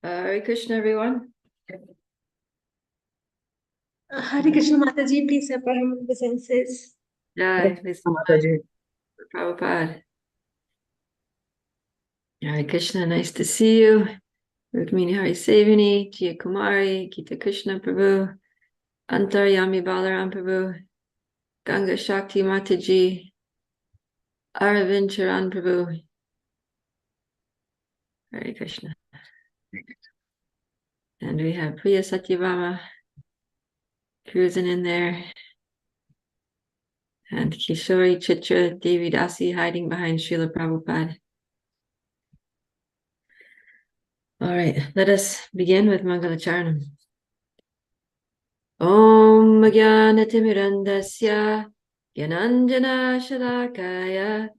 Hare Krishna, everyone. Hare Krishna Mataji, please separate the senses. Jai, this is Mataji. Prabhupada. Hare Krishna, nice to see you. Rukmini Hari Sevani, Jia Kumari, Gita Krishna Prabhu, Antaryami Balaram Prabhu, Ganga Shakti Mataji, Aravind Charan Prabhu. Hare Krishna. And we have Priya Satyavama cruising in there. And Kishori Chitra Devi Dasi hiding behind Srila Prabhupada. All right, let us begin with Mangala Charanam. Om Jnanaatimirandasya Gyananjana Shalakaya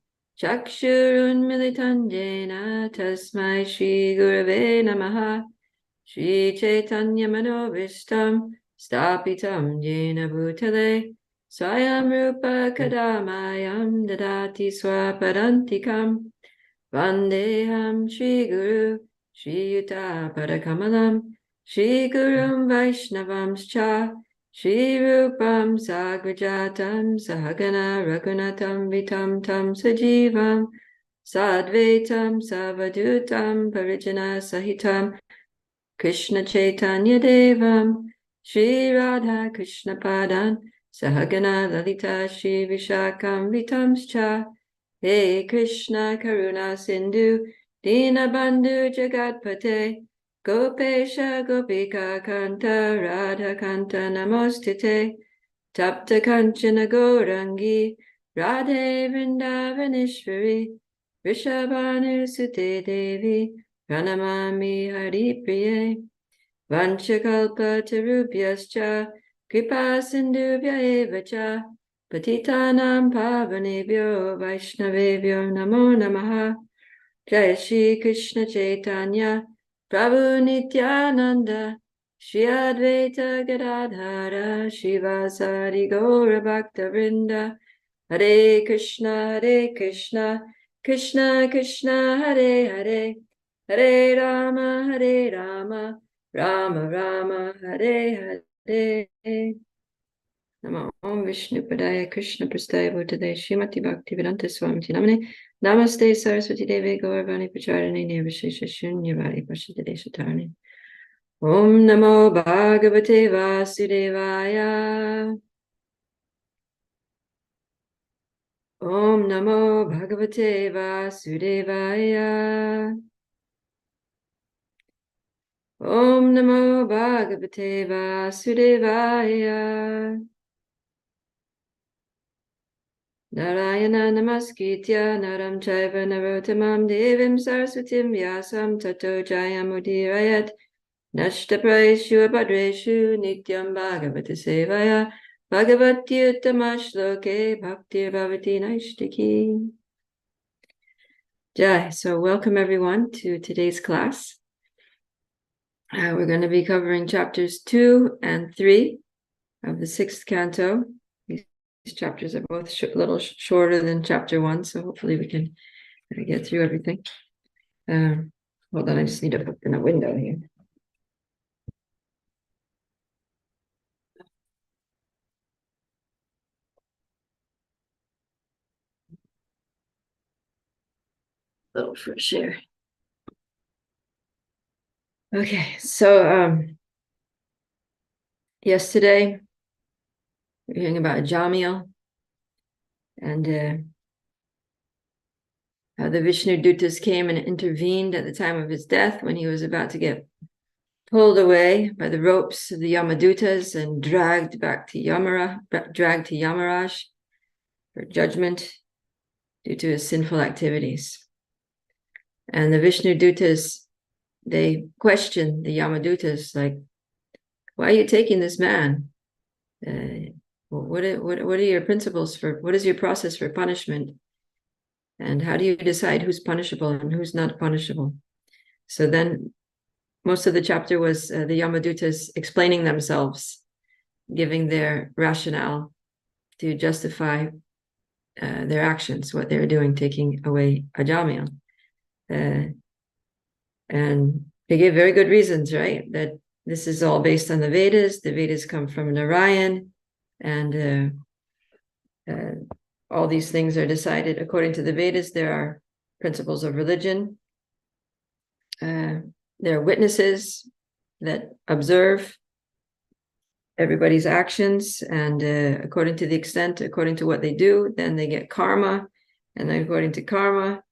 Chakshurunmilitan Jena Tasmai Shri Gurave Namaha Shri Chaitanya Manobishtam Stapitam Jena Bhutale Swayam Rupa Kadamayam Dadati Swapadantikam Vandeham Shri Guru Shri Yuta Padakamalam Shri Gurum Vaishnavamscha Shri Rupam Sagrajatam Sahagana Raghunatam Vitam Tam Sajivam Sadvaitam Savadutam Parijana Sahitam Krishna Chaitanya Devam Shri Radha Krishna Padan Sahagana Lalita Shri Vishakam Vitamscha Hey Krishna Karuna Sindhu Dinabandhu Jagatpate Gopesha Gopika Kanta Radha Kanta Namostite Tapta Kanchana Gourangi Radhe Vrindavaneshwari Rishabhanu Sute Devi Pranamami Haripriye Vanchakalpa Tarubhyascha Kripa Sindhubhya Evacha Patitanam Pavanebhyo Vaishnavebhyo Namo Namaha Jai Shri Krishna Chaitanya Prabhu Nityananda Shri Advaita Gadadhara Shivasari Gaura Bhakta Vrinda Hare Krishna Krishna Krishna Hare Hare Hare Rama Rama Rama Hare Hare Namo Om Vishnu Padaya Krishna Prastaya Bhutade Srimati Bhakti Vedanta Swami Namane Namaste Saraswati Devi Gauravani Pacharani Nirvishesha Shunyavadi Prashadade Shatarani Om Namo Bhagavate Vasudevaya Om Namo Bhagavate Vasudevaya Om Namo Bhagavate Vasudevaya Narayana Namaskritya Naram Chaiva Narottamam Devim Saraswatim Vyasam Tato Jayamudirayat Nashtapraeshu Abhadreshu Nityam Bhagavata Sevaya Bhagavati Uttama Shloke Bhaktir Bhavati Naishtiki. Jai. So welcome everyone to today's class. We're going to be covering chapters 2 and 3 of the 6th canto. These chapters are both a little shorter than chapter 1, so hopefully we can get through everything. Hold on, I just need to open a window here. A little fresh air. Okay, so yesterday we were hearing about Jamil and how the Vishnu Dutas came and intervened at the time of his death when he was about to get pulled away by the ropes of the Yamadutas and dragged to Yamaraj for judgment due to his sinful activities. And the Vishnu Dutas, they questioned the Yamadutas, like, why are you taking this man? What are your principles for, what is your process for punishment? And how do you decide who's punishable and who's not punishable? So then most of the chapter was the Yamadutas explaining themselves, giving their rationale to justify their actions, what they were doing, taking away Ajamil. And they gave very good reasons, right? That this is all based on the Vedas. The Vedas come from Narayan, and all these things are decided according to the Vedas. There are principles of religion. There are witnesses that observe everybody's actions, and according to the extent, according to what they do, then they get karma, and then according to karma,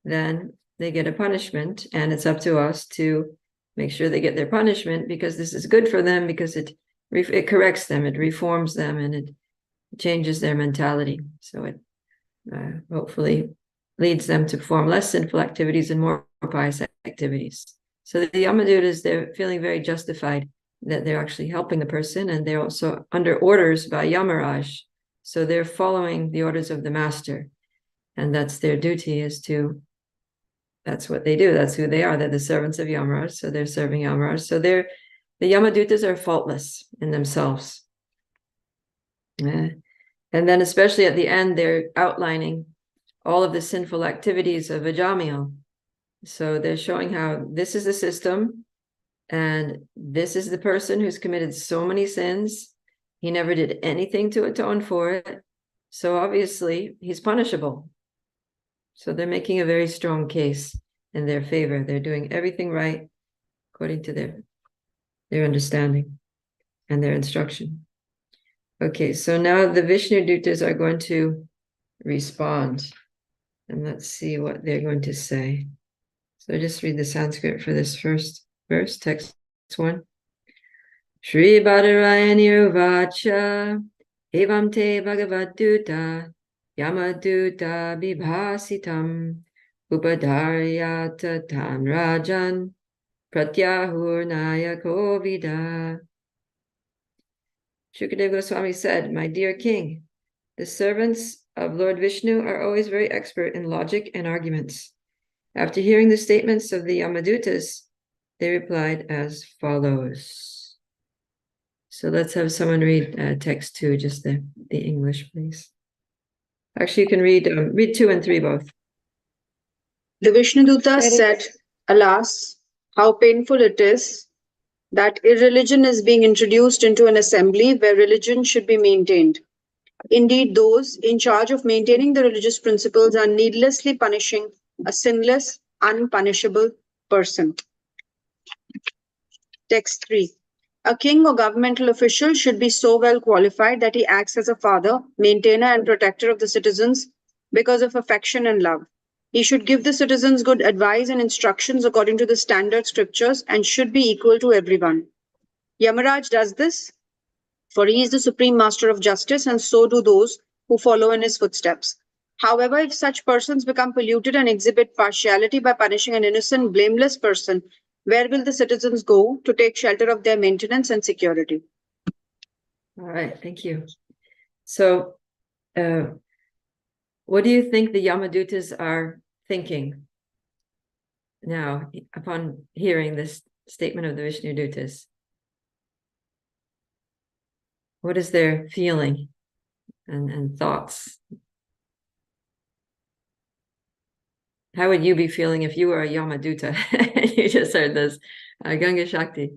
then they get a punishment, and it's up to us to make sure they get their punishment, because this is good for them, because it corrects them, it reforms them, and it changes their mentality. So it hopefully leads them to perform less sinful activities and more pious activities. So the Yamadutas, they're feeling very justified that they're actually helping the person, and they're also under orders by Yamaraj. So they're following the orders of the master, and that's their duty, that's what they do. That's who they are. They're the servants of Yamaraj, so they're serving Yamaraj. So the Yamadutas are faultless in themselves. And then especially at the end, they're outlining all of the sinful activities of Ajamil. So they're showing how this is the system, and this is the person who's committed so many sins. He never did anything to atone for it. So obviously, he's punishable. So they're making a very strong case in their favor. They're doing everything right according to their understanding and their instruction. Okay, so now the Vishnu Dutas are going to respond. And let's see what they're going to say. So just read the Sanskrit for this first verse, text 1. Shri Badarayani Uvacha Evam te Bhagavaduta Yamaduta Bibhasitam Upadarayata Tan Rajan Pratyahurnaya Kovida. Shukadeva Goswami said, "My dear king, the servants of Lord Vishnu are always very expert in logic and arguments." After hearing the statements of the Yamadutas, they replied as follows. So let's have someone read text 2, just the English, please. Actually, you can read 2 and 3 both. The Vishnuduta said, "Alas, how painful it is that irreligion is being introduced into an assembly where religion should be maintained. Indeed, those in charge of maintaining the religious principles are needlessly punishing a sinless, unpunishable person." Text 3. A king or governmental official should be so well qualified that he acts as a father, maintainer, and protector of the citizens because of affection and love. He should give the citizens good advice and instructions according to the standard scriptures and should be equal to everyone. Yamaraj does this, for he is the supreme master of justice, and so do those who follow in his footsteps. However, if such persons become polluted and exhibit partiality by punishing an innocent, blameless person, where will the citizens go to take shelter of their maintenance and security? All right, thank you. So, what do you think the Yamadutas are thinking now upon hearing this statement of the Vishnu Dutas? What is their feeling and thoughts? How would you be feeling if you were a Yamaduta? You just heard this. Ganga Shakti.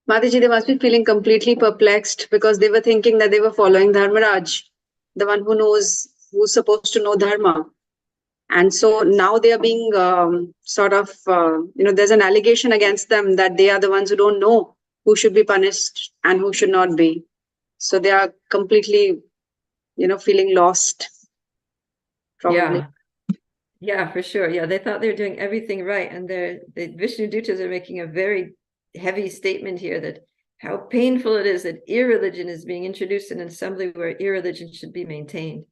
Mataji, they must be feeling completely perplexed because they were thinking that they were following Dharmaraj, the one who's supposed to know Dharma. And so now they are being there's an allegation against them that they are the ones who don't know who should be punished and who should not be. So they are completely, feeling lost. Probably. Yeah, for sure. Yeah, they thought they were doing everything right. And the Vishnu Dutas are making a very heavy statement here that how painful it is that irreligion is being introduced in an assembly where irreligion should be maintained.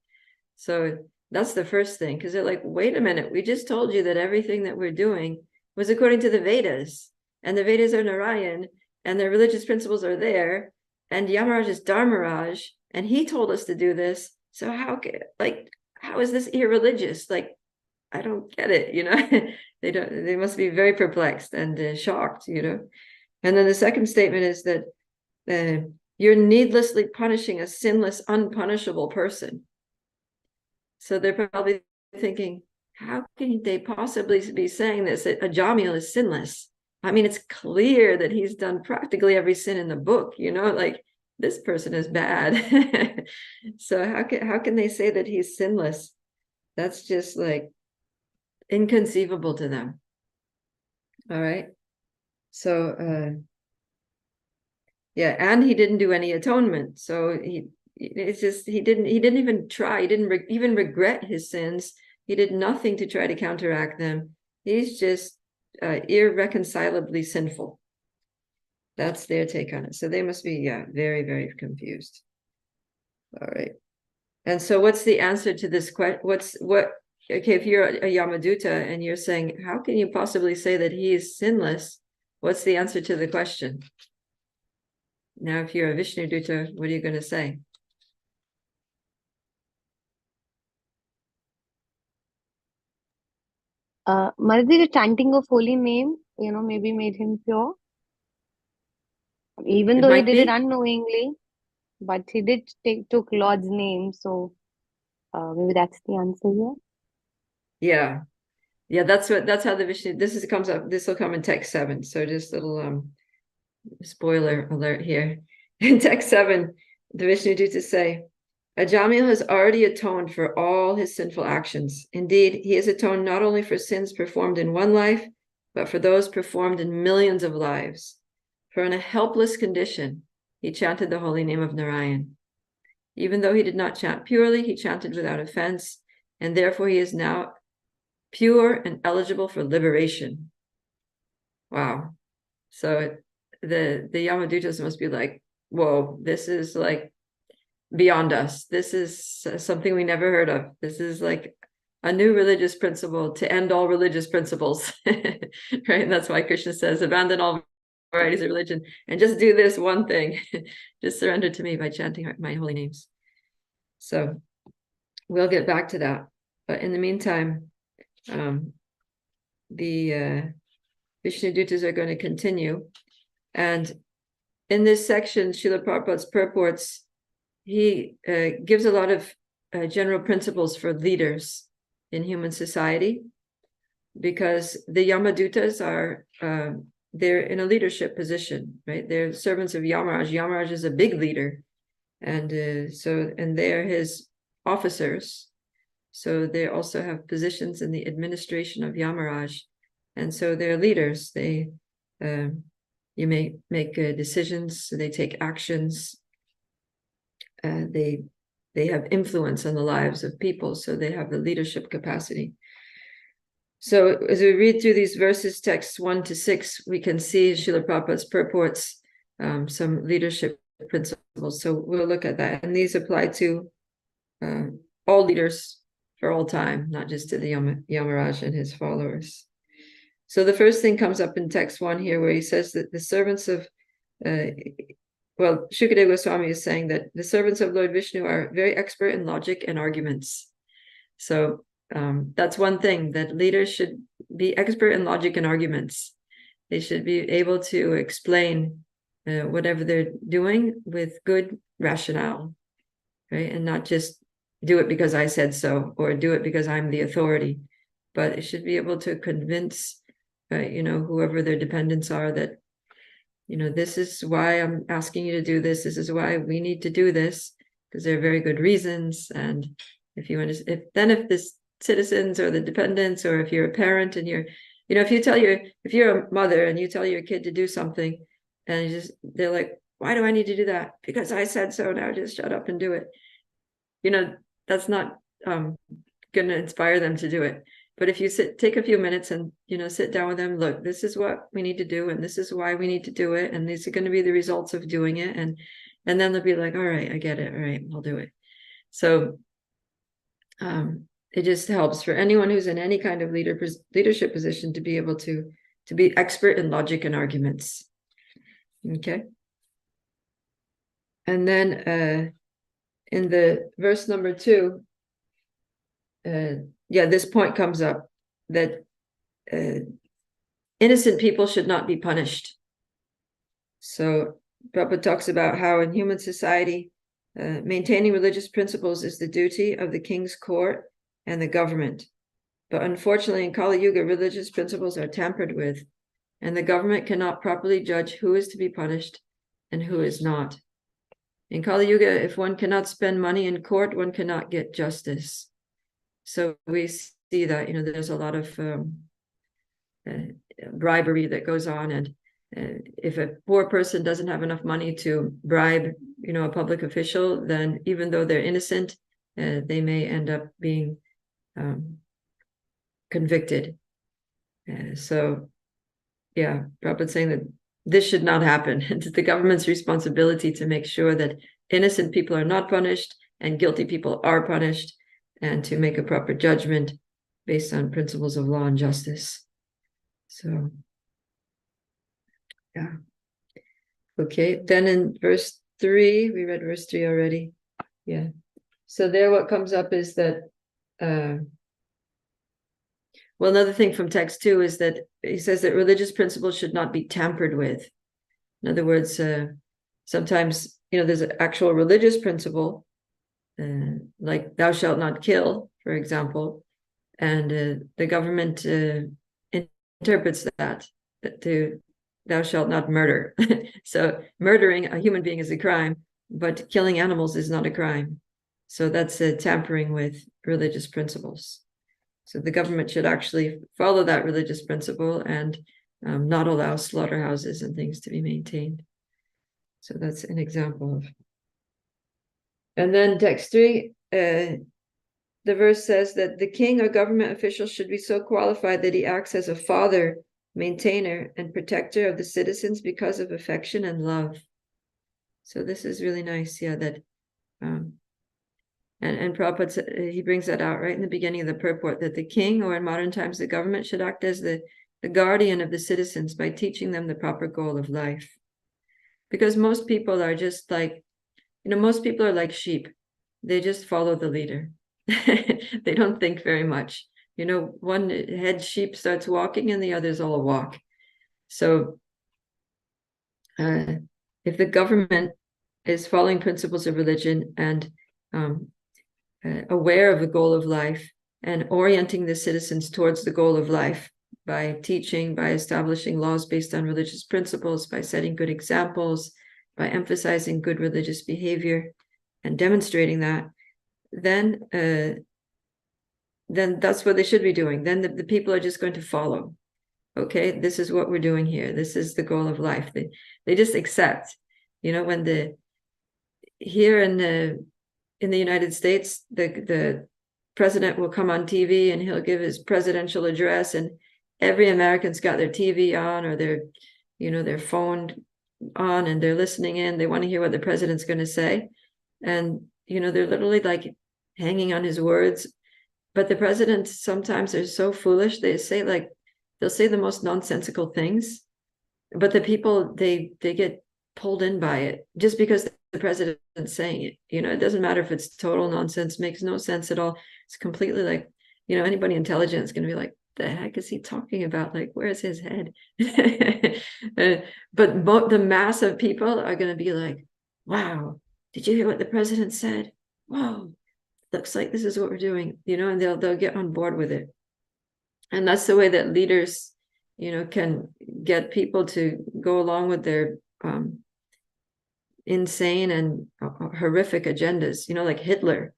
So that's the first thing, because they're like, wait a minute, we just told you that everything that we're doing was according to the Vedas, and the Vedas are Narayan, and the religious principles are there, and Yamaraj is Dharmaraj, and he told us to do this. So how is this irreligious? Like, I don't get it, they must be very perplexed and shocked, And then the second statement is that you're needlessly punishing a sinless, unpunishable person. So they're probably thinking, how can they possibly be saying this? That Ajamil is sinless. I mean, it's clear that he's done practically every sin in the book, like this person is bad. So how can they say that he's sinless? That's just like inconceivable to them. All right. So yeah, and he didn't do any atonement. So he didn't even try. He didn't even regret his sins. He did nothing to try to counteract them. He's just irreconcilably sinful. That's their take on it. So they must be, very, very confused. All right. And so what's the answer to this question? Okay, if you're a Yamaduta and you're saying, how can you possibly say that he is sinless? What's the answer to the question? Now, if you're a Vishnu Duta, what are you going to say? Might be the chanting of holy name, maybe made him pure. Even It though he might did it be. unknowingly, but he did took Lord's name, so maybe that's the answer here. Yeah, that's how the Vishnu, this will come in text 7. So just a little spoiler alert here. In text 7, the Vishnu Dutas say, Ajamil has already atoned for all his sinful actions. Indeed, he has atoned not only for sins performed in one life, but for those performed in millions of lives. For in a helpless condition, he chanted the holy name of Narayan. Even though he did not chant purely, he chanted without offense, and therefore he is now pure and eligible for liberation. Wow. So the Yamadutas must be like, whoa, this is like beyond us. This is something we never heard of. This is like a new religious principle to end all religious principles. Right? And that's why Krishna says, abandon all varieties of religion and just do this one thing. Just surrender to me by chanting my holy names. So we'll get back to that. But in the meantime, the Vishnu Dutas are going to continue. And in this section, Srila Prabhupada's purports, he gives a lot of general principles for leaders in human society, because the Yamadutas are, they're in a leadership position, right? They're servants of Yamaraj. Yamaraj is a big leader. And they're his officers. So they also have positions in the administration of Yamaraj. And so they're leaders. You may make decisions, they take actions, they have influence on the lives of people, so they have the leadership capacity. So as we read through these verses, texts 1 to 6, we can see Srila Prabhupada's purports, some leadership principles. So we'll look at that. And these apply to all leaders for all time, not just to the Yamaraj and his followers. So the first thing comes up in text 1 here, where he says that the servants of, Shukadeva Goswami is saying that the servants of Lord Vishnu are very expert in logic and arguments. So that's one thing, that leaders should be expert in logic and arguments. They should be able to explain whatever they're doing with good rationale, right? And not just do it because I said so, or do it because I'm the authority, but it should be able to convince whoever their dependents are that, this is why I'm asking you to do this. This is why we need to do this, because there are very good reasons. And if the citizens or the dependents, or if you're a parent and if you're a mother and you tell your kid to do something, and they're like, why do I need to do that? Because I said so. Now just shut up and do it. That's not going to inspire them to do it. But if you take a few minutes and, sit down with them, look, this is what we need to do, and this is why we need to do it, and these are going to be the results of doing it. And then they'll be like, all right, I get it. All right, I'll do it. So it just helps for anyone who's in any kind of leadership position to be able to be expert in logic and arguments. Okay. And then in the verse number 2, this point comes up, that innocent people should not be punished. So Prabhupada talks about how in human society, maintaining religious principles is the duty of the king's court and the government. But unfortunately, in Kali Yuga, religious principles are tampered with, and the government cannot properly judge who is to be punished and who is not. In Kali Yuga, if one cannot spend money in court, one cannot get justice. So we see that, there's a lot of bribery that goes on, and if a poor person doesn't have enough money to bribe, a public official, then even though they're innocent, they may end up being convicted. So, yeah, Prabhupada's saying that this should not happen. It's the government's responsibility to make sure that innocent people are not punished and guilty people are punished, and to make a proper judgment based on principles of law and justice. So, yeah. Okay, then in verse 3, we read verse 3 already. Yeah. So there what comes up is that, well, another thing from text 2 is that he says that religious principles should not be tampered with. In other words, sometimes, there's an actual religious principle, like thou shalt not kill, for example, and the government interprets that to thou shalt not murder. So murdering a human being is a crime, but killing animals is not a crime. So that's tampering with religious principles. So the government should actually follow that religious principle and not allow slaughterhouses and things to be maintained. So that's an example of. And then text 3, the verse says that the king or government official should be so qualified that he acts as a father, maintainer, and protector of the citizens because of affection and love. So this is really nice, yeah, that and Prabhupada, he brings that out right in the beginning of the purport, that the king, or in modern times the government, should act as the guardian of the citizens by teaching them the proper goal of life. Because most people are just like, most people are like sheep. They just follow the leader. They don't think very much. One head sheep starts walking and the others all walk. So if the government is following principles of religion and aware of the goal of life and orienting the citizens towards the goal of life by teaching, by establishing laws based on religious principles, by setting good examples, by emphasizing good religious behavior and demonstrating that, then that's what they should be doing. Then the people are just going to follow. Okay, this is what we're doing here. This is the goal of life. They just accept. When here in the United States, the president will come on TV and he'll give his presidential address, and every American's got their TV on or their phone on, and they're listening in. They want to hear what the president's going to say, and they're literally like hanging on his words. But the president sometimes are so foolish. They'll say the most nonsensical things, but the people they get pulled in by it just because the president's saying it. It doesn't matter if it's total nonsense, makes no sense at all. It's completely like, anybody intelligent is going to be like, the heck is he talking about? Like, where's his head? But the mass of people are going to be like, wow, did you hear what the president said? Whoa, looks like this is what we're doing, and they'll get on board with it. And that's the way that leaders, can get people to go along with their insane and horrific agendas, like Hitler.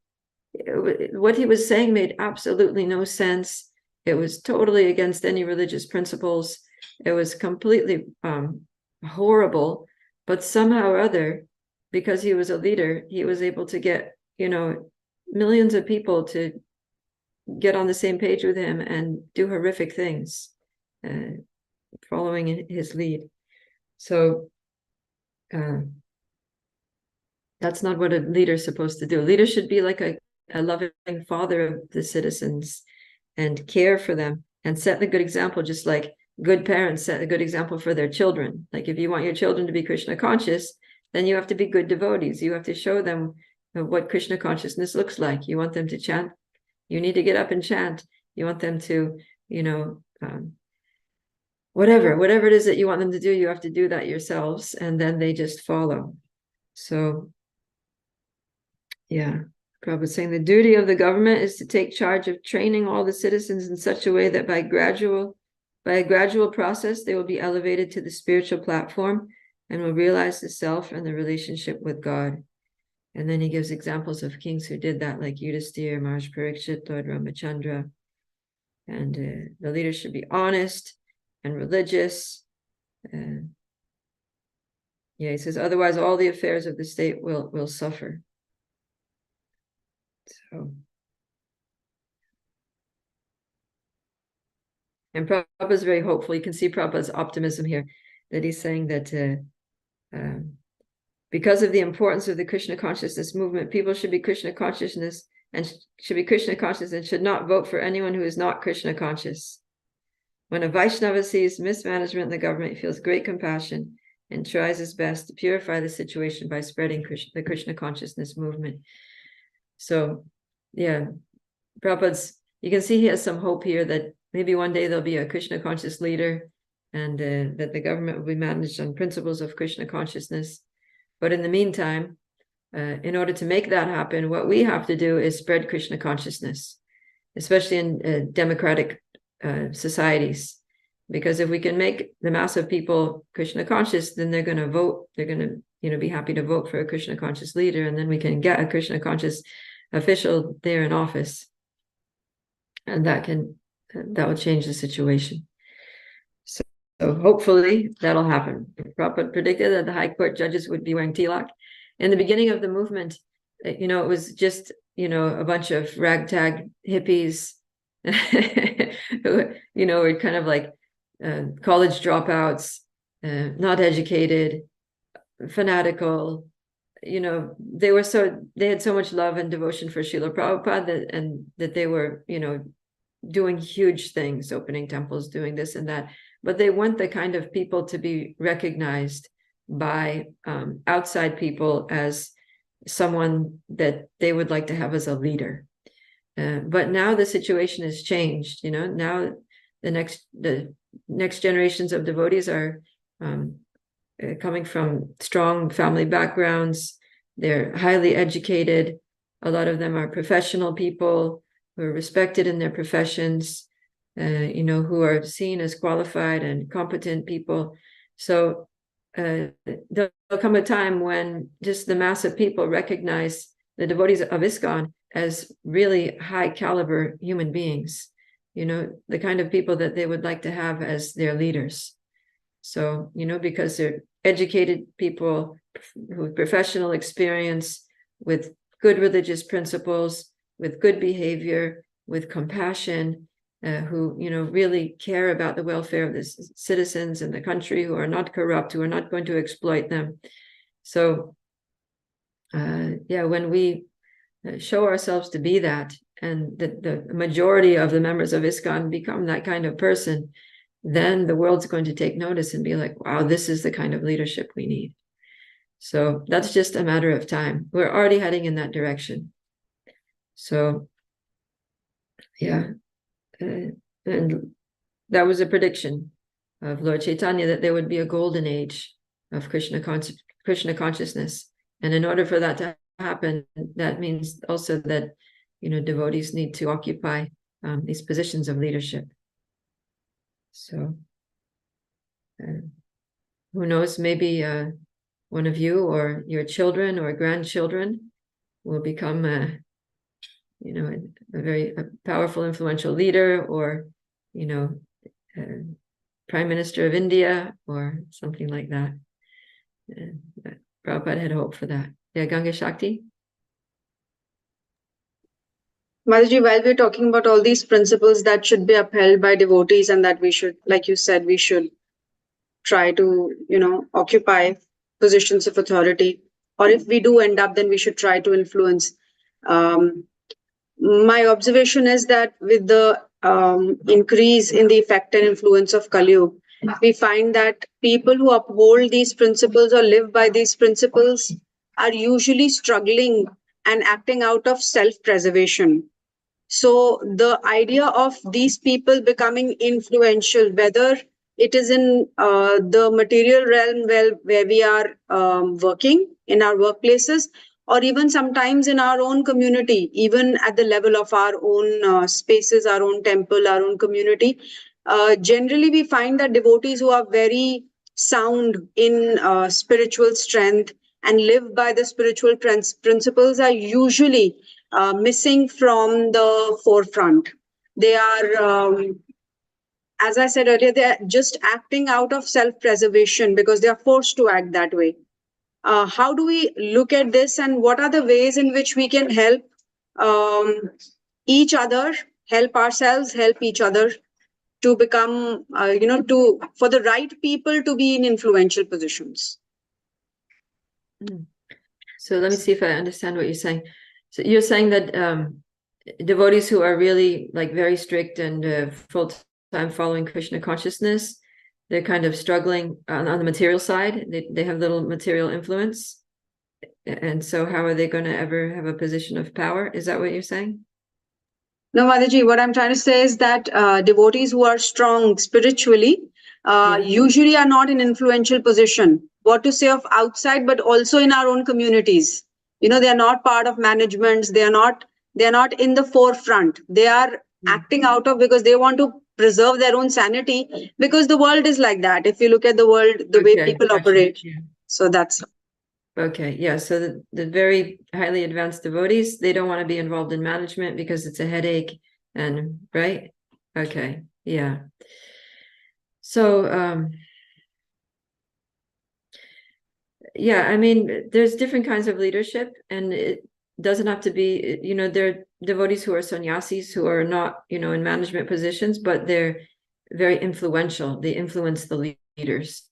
What he was saying made absolutely no sense. It was totally against any religious principles. It was completely horrible, but somehow or other, because he was a leader, he was able to get, millions of people to get on the same page with him and do horrific things, following his lead. So that's not what a leader's supposed to do. A leader should be like a loving father of the citizens and care for them and set the good example, just like good parents set a good example for their children. Like if you want your children to be Krishna conscious, then you have to be good devotees. You have to show them what Krishna consciousness looks like. You want them to chant. You need to get up and chant. You want them to, whatever it is that you want them to do, you have to do that yourselves, and then they just follow. So, yeah. Prabhupada saying the duty of the government is to take charge of training all the citizens in such a way that by a gradual process, they will be elevated to the spiritual platform and will realize the self and the relationship with God. And then he gives examples of kings who did that, like Yudhisthira, Maharaj Parikshit, Lord Ramachandra. And the leaders should be honest and religious. He says, otherwise all the affairs of the state will suffer. So, and Prabhupada is very hopeful. You can see Prabhupada's optimism here, that he's saying that because of the importance of the Krishna consciousness movement, people should be Krishna consciousness and should be Krishna conscious and should not vote for anyone who is not Krishna conscious. When a Vaishnava sees mismanagement in the government, he feels great compassion and tries his best to purify the situation by spreading the Krishna consciousness movement. So, yeah, Prabhupada's, you can see he has some hope here that maybe one day there'll be a Krishna conscious leader and that the government will be managed on principles of Krishna consciousness. But in the meantime, in order to make that happen, what we have to do is spread Krishna consciousness, especially in democratic societies. Because if we can make the mass of people Krishna conscious, then they're going to vote. They're going to, be happy to vote for a Krishna conscious leader, and then we can get a Krishna conscious official there in office, and that will change the situation. So hopefully that'll happen. Prabhupada predicted that the High Court judges would be wearing tilak. In the beginning of the movement, it was just a bunch of ragtag hippies who were kind of like college dropouts, not educated, fanatical. They had so much love and devotion for Srila Prabhupada that they were doing huge things, opening temples, doing this and that, but they want the kind of people to be recognized by outside people as someone that they would like to have as a leader. But now the situation has changed. Now the next generations of devotees are coming from strong family backgrounds. They're highly educated. A lot of them are professional people who are respected in their professions, who are seen as qualified and competent people. So there'll come a time when just the mass of people recognize the devotees of ISKCON as really high caliber human beings, the kind of people that they would like to have as their leaders. So, because they're educated people with professional experience, with good religious principles, with good behavior, with compassion, who, really care about the welfare of the citizens in the country, who are not corrupt, who are not going to exploit them. So, when we show ourselves to be that, and the majority of the members of ISKCON become that kind of person, then the world's going to take notice and be like, wow, this is the kind of leadership we need. So that's just a matter of time. We're already heading in that direction. So, and that was a prediction of Lord Chaitanya, that there would be a golden age of Krishna consciousness. And in order for that to happen, that means also that, devotees need to occupy these positions of leadership. So, who knows, maybe one of you or your children or grandchildren will become a very powerful, influential leader, or, Prime Minister of India or something like that. Prabhupada had hope for that. Yeah, Ganga Shakti? Mataji, while we're talking about all these principles that should be upheld by devotees, and that we should, like you said, we should try to, occupy positions of authority, or if we do end up, then we should try to influence. My observation is that with the increase in the effect and influence of Kali Yuga, we find that people who uphold these principles or live by these principles are usually struggling and acting out of self-preservation. So the idea of these people becoming influential, whether it is in the material realm where we are working in our workplaces, or even sometimes in our own community, even at the level of our own spaces, our own temple, our own community. Generally, we find that devotees who are very sound in spiritual strength and live by the spiritual principles are usually missing from the forefront. They are, as I said earlier, they are just acting out of self-preservation because they are forced to act that way. How do we look at this, and what are the ways in which we can help um, each other, help ourselves, help each other to become, for the right people to be in influential positions? So let me see if I understand what you're saying. So you're saying that devotees who are really like very strict and full-time following Krishna consciousness, they're kind of struggling on the material side. They have little material influence. And so how are they going to ever have a position of power? Is that what you're saying? No, Mataji, what I'm trying to say is that devotees who are strong spiritually usually are not in influential position. What to say of outside, but also in our own communities. They are not part of managements. They are not in the forefront. They are acting out of because they want to preserve their own sanity, because the world is like that. If you look at the world, the way people operate. So that's okay. Yeah. So the very highly advanced devotees, they don't want to be involved in management because it's a headache, and right. Okay. Yeah. So yeah, I mean, there's different kinds of leadership, and it doesn't have to be, there are devotees who are sannyasis who are not, in management positions, but they're very influential. They influence the leaders.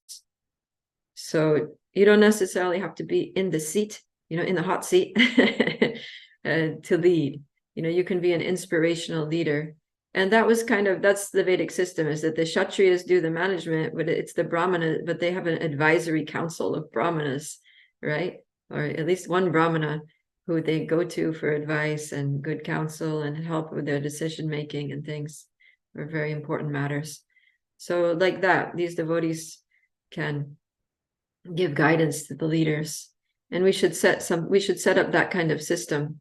So you don't necessarily have to be in the seat, in the hot seat to lead. You can be an inspirational leader. And that's the Vedic system, is that the Kshatriyas do the management, but it's the Brahmana, but they have an advisory council of Brahmanas, right? Or at least one Brahmana who they go to for advice and good counsel and help with their decision making and things, are very important matters. So like that, these devotees can give guidance to the leaders. And we should set up that kind of system,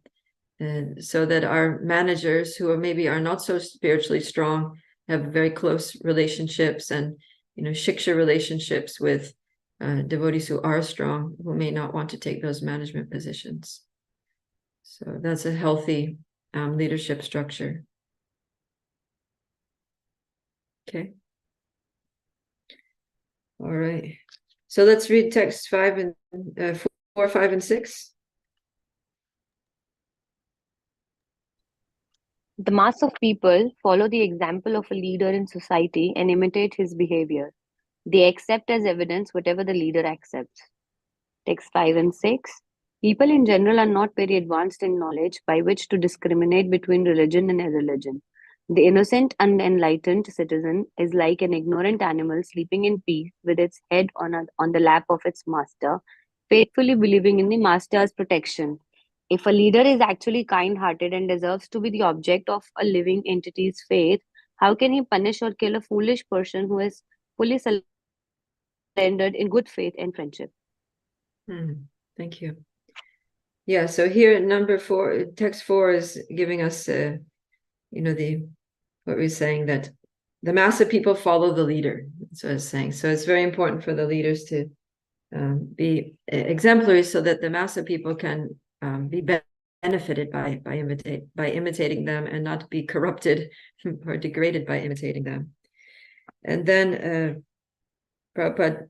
so that our managers who maybe are not so spiritually strong have very close relationships and shiksha relationships with devotees who are strong, who may not want to take those management positions. So that's a healthy leadership structure. Okay. All right. So let's read text 4, 5, and 6. The mass of people follow the example of a leader in society and imitate his behavior. They accept as evidence whatever the leader accepts. Text 5 and 6. People in general are not very advanced in knowledge by which to discriminate between religion and irreligion. The innocent, unenlightened citizen is like an ignorant animal sleeping in peace with its head on the lap of its master, faithfully believing in the master's protection. If a leader is actually kind hearted and deserves to be the object of a living entity's faith, how can he punish or kill a foolish person who is fully surrendered in good faith and friendship? Thank you. Yeah, so here number 4, text 4 is giving us what we're saying, that the mass of people follow the leader. That's what I was saying. So it's very important for the leaders to be exemplary, so that the mass of people can be benefited by imitating them, and not be corrupted or degraded by imitating them. And then Prabhupada,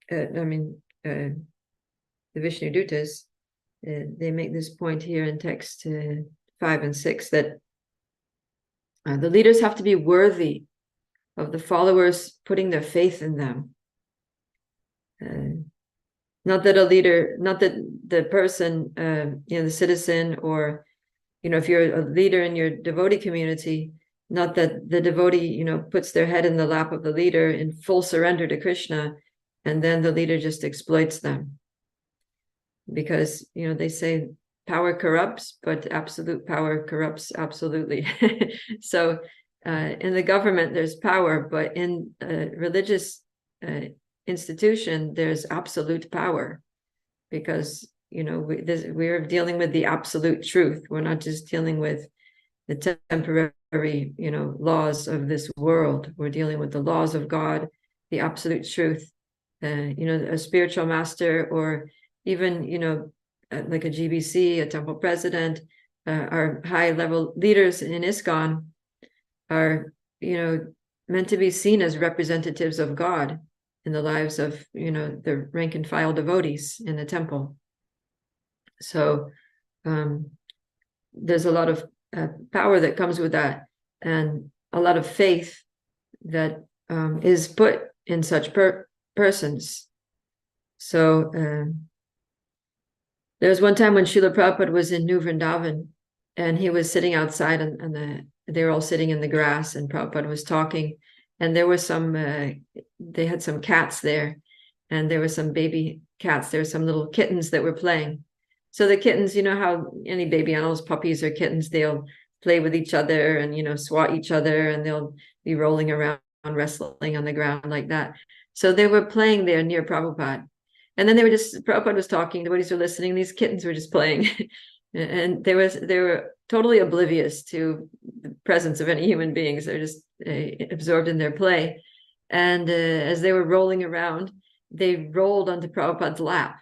the Vishnu Dutas, they make this point here in text 5 and 6, that the leaders have to be worthy of the followers putting their faith in them. Not that the person, the citizen, or, if you're a leader in your devotee community, not that the devotee, puts their head in the lap of the leader in full surrender to Krishna, and then the leader just exploits them. Because, they say power corrupts, but absolute power corrupts absolutely. So in the government, there's power, but in a religious institution, there's absolute power, because we're dealing with the absolute truth. We're not just dealing with the temporary, laws of this world. We're dealing with the laws of God, the absolute truth. A spiritual master, or even, like a GBC, a temple president, our high-level leaders in ISKCON are, meant to be seen as representatives of God in the lives of, the rank and file devotees in the temple. So there's a lot of power that comes with that, and a lot of faith that is put in such persons. So there was one time when Srila Prabhupada was in New Vrindavan, and he was sitting outside, and they were all sitting in the grass, and Prabhupada was talking, and there were some, they had some cats there, and there were some baby cats, there were some little kittens that were playing. So the kittens, how any baby animals, puppies or kittens, they'll play with each other and, swat each other, and they'll be rolling around, wrestling on the ground like that. So they were playing there near Prabhupada. And then Prabhupada was talking, the devotees were listening, these kittens were just playing. And they were totally oblivious to the presence of any human beings. They're just absorbed in their play. And as they were rolling around, they rolled onto Prabhupada's lap.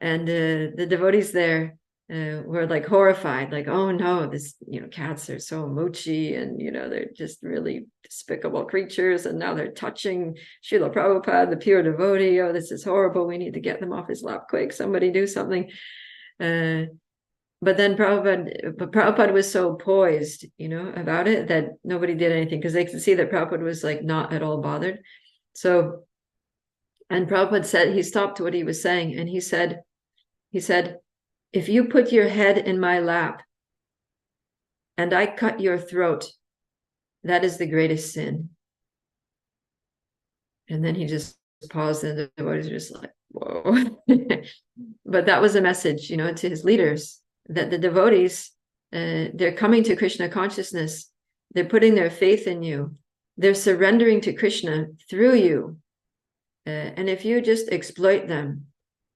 And the devotees there were like horrified, like, oh no, this, cats are so mochi, and, they're just really despicable creatures. And now they're touching Srila Prabhupada, the pure devotee. Oh, this is horrible. We need to get them off his lap quick. Somebody do something. But then Prabhupada was so poised, about it, that nobody did anything, because they could see that Prabhupada was like not at all bothered. So, and Prabhupada said, he stopped what he was saying, and he said, if you put your head in my lap and I cut your throat, that is the greatest sin. And then he just paused, and the devotees were just like, whoa. But that was a message, to his leaders, that the devotees, they're coming to Krishna consciousness. They're putting their faith in you. They're surrendering to Krishna through you. And if you just exploit them,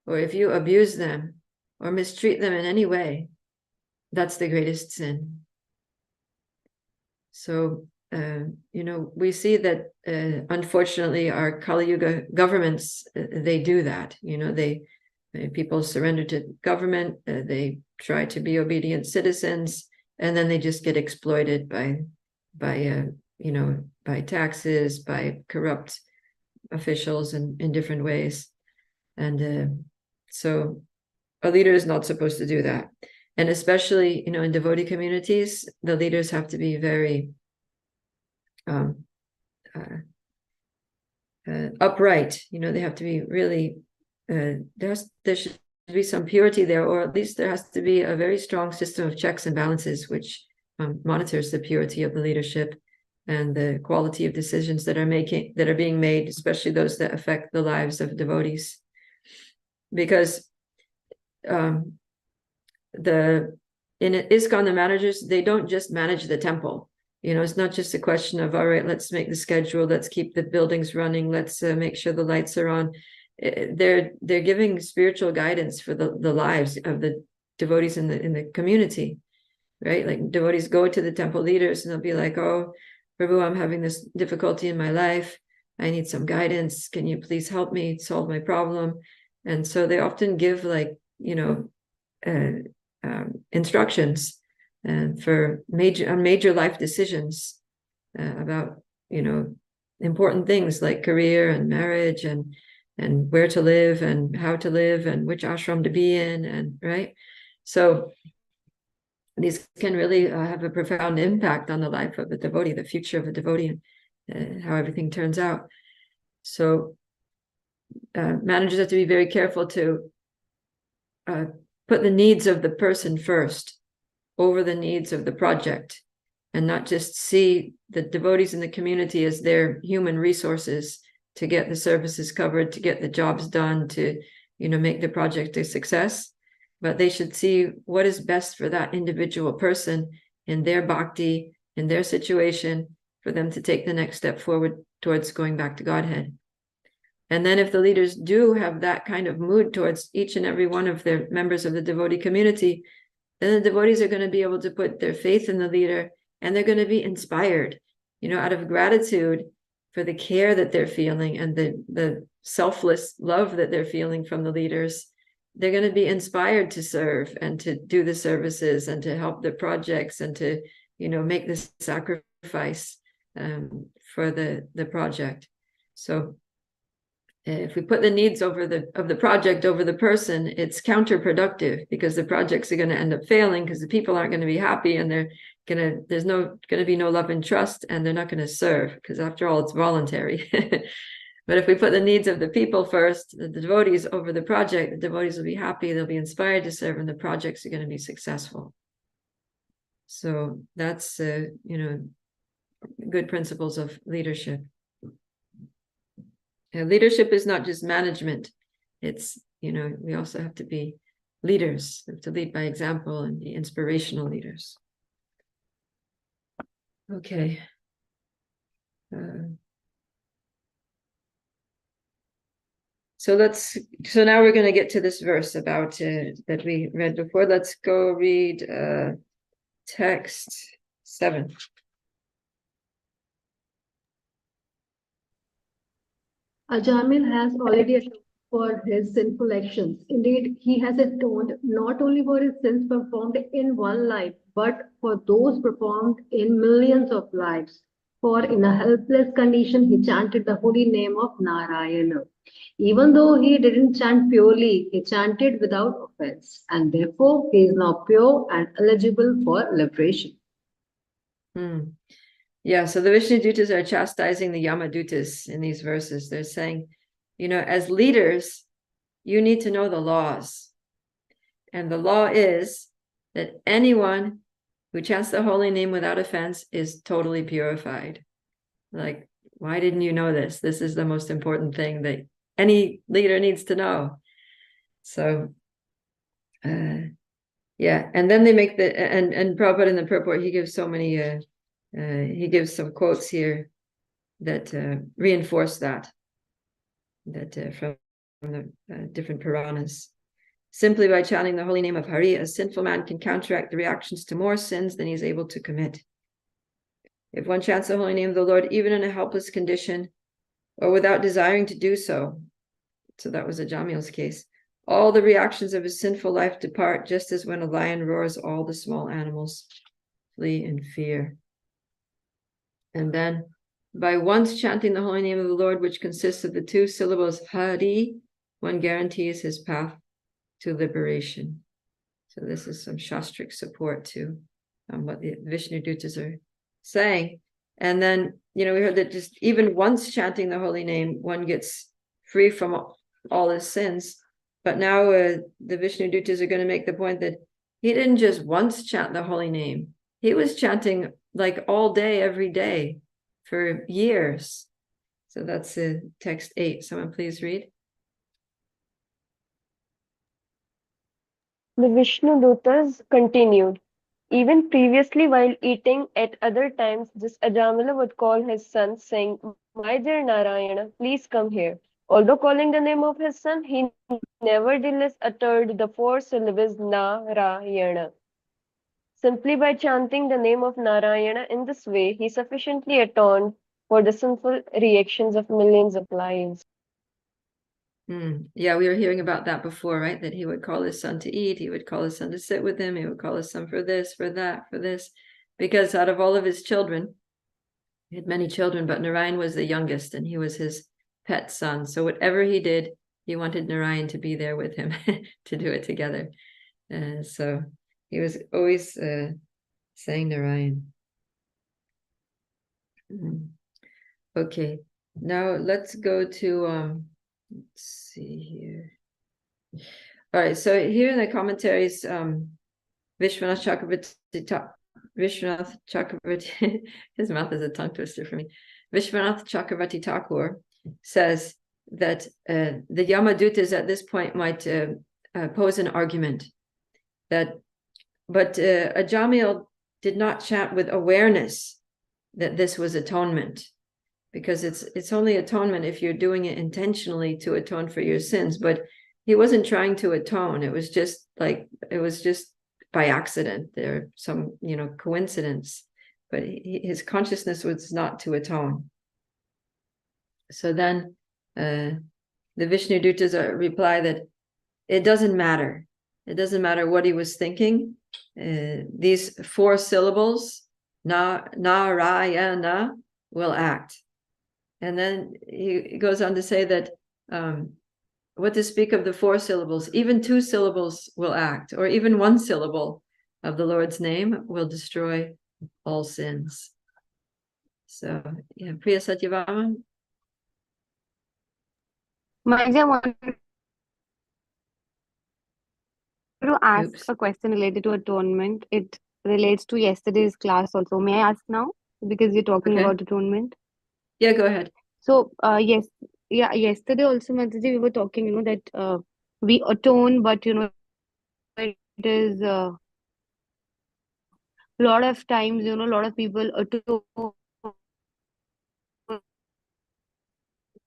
or if you abuse them, or mistreat them in any way, that's the greatest sin. So, we see that, unfortunately, our Kali Yuga governments, they do that. People surrender to government, they try to be obedient citizens, and then they just get exploited by taxes, by corrupt officials in different ways. And so a leader is not supposed to do that. And especially, in devotee communities, the leaders have to be very upright. They have to be really, there should be some purity there, or at least there has to be a very strong system of checks and balances, which monitors the purity of the leadership and the quality of decisions that are being made, especially those that affect the lives of devotees. Because in ISKCON, the managers, they don't just manage the temple. It's not just a question of, all right, let's make the schedule, let's keep the buildings running, let's make sure the lights are on. They're giving spiritual guidance for the lives of the devotees in the community, right? Like, devotees go to the temple leaders and they'll be like, oh, Prabhu, I'm having this difficulty in my life. I need some guidance. Can you please help me solve my problem? And so they often give instructions for major life decisions about, important things like career and marriage and where to live and how to live and which ashram to be in, and right. So these can really have a profound impact on the life of a devotee, the future of a devotee, and how everything turns out. So managers have to be very careful to put the needs of the person first over the needs of the project, and not just see the devotees in the community as their human resources to get the services covered, to get the jobs done, to make the project a success. But they should see what is best for that individual person in their bhakti, in their situation, for them to take the next step forward towards going back to Godhead. And then if the leaders do have that kind of mood towards each and every one of their members of the devotee community, then the devotees are going to be able to put their faith in the leader, and they're going to be inspired, out of gratitude for the care that they're feeling and the selfless love that they're feeling from the leaders. They're going to be inspired to serve and to do the services and to help the projects and to, make this sacrifice for the project. So if we put the needs of the project over the person, it's counterproductive, because the projects are going to end up failing because the people aren't going to be happy, and there's going to be no love and trust, and they're not going to serve, because after all, it's voluntary. But if we put the needs of the people first, the devotees over the project, the devotees will be happy, they'll be inspired to serve, and the projects are going to be successful. So that's good principles of leadership. Leadership is not just management. It's, we also have to be leaders. We have to lead by example and be inspirational leaders. Okay. So now we're going to get to this verse about that we read before. Let's go read text 7. Ajamil has already atoned for his sinful actions. Indeed, he has atoned not only for his sins performed in one life, but for those performed in millions of lives. For in a helpless condition, he chanted the holy name of Narayana. Even though he didn't chant purely, he chanted without offense, and therefore he is now pure and eligible for liberation. Yeah, so the Vishnu Dutas are chastising the Yamadutas in these verses. They're saying, as leaders, you need to know the laws. And the law is that anyone who chants the holy name without offense is totally purified. Like, why didn't you know this? This is the most important thing that any leader needs to know. So, yeah, and then they make and Prabhupada in the purport, he gives so many, he gives some quotes here that reinforce that from the different Puranas. Simply by chanting the holy name of Hari, a sinful man can counteract the reactions to more sins than he's able to commit. If one chants the holy name of the Lord, even in a helpless condition, or without desiring to do so, so that was Ajamil's case, all the reactions of his sinful life depart, just as when a lion roars, all the small animals flee in fear. And then, by once chanting the holy name of the Lord, which consists of the 2 syllables Hari, one guarantees his path to liberation. So this is some Shastric support to what the Vishnu Dutas are saying. And then, we heard that just even once chanting the holy name, one gets free from all his sins. But now the Vishnu Dutas are going to make the point that he didn't just once chant the holy name. He was chanting like all day, every day for years. So that's text 8. Someone please read. The Vishnu Dutas continued. Even previously, while eating at other times, this Ajamila would call his son, saying, "My dear Narayana, please come here." Although calling the name of his son, he nevertheless uttered the 4 syllables Narayana. Simply by chanting the name of Narayana in this way, he sufficiently atoned for the sinful reactions of millions of lives. Yeah, we were hearing about that before, right? That he would call his son to eat, he would call his son to sit with him, he would call his son for this, for that, for this, because out of all of his children, he had many children, but Narayan was the youngest and he was his pet son. So whatever he did, he wanted Narayan to be there with him to do it together. So he was always saying Narayan. Okay, now let's go to let's see here. All right, so here in the commentaries, Vishwanath Chakravarti, his mouth is a tongue twister for me. Vishwanath Chakravarti Thakur says that the Yamadutas at this point might pose an argument but Ajamil did not chant with awareness that this was atonement. because it's only atonement if you're doing it intentionally to atone for your sins. But he wasn't trying to atone. It was just by accident. There some coincidence, but his consciousness was not to atone. So then the Vishnu Dutas reply that it doesn't matter. It doesn't matter what he was thinking. These 4 syllables, Narayana, will act. And then he goes on to say that what to speak of the 4 syllables, even 2 syllables will act, or even 1 syllable of the Lord's name will destroy all sins. So, yeah, Priya Satyavama. Maiji, I want to ask Oops. a question related to atonement. It relates to yesterday's class also. May I ask now? Because you're talking Okay. about atonement. Yeah, go ahead. So, yesterday also, Mataji, we were talking, that we atone, but, it is a lot of times, a lot of people atone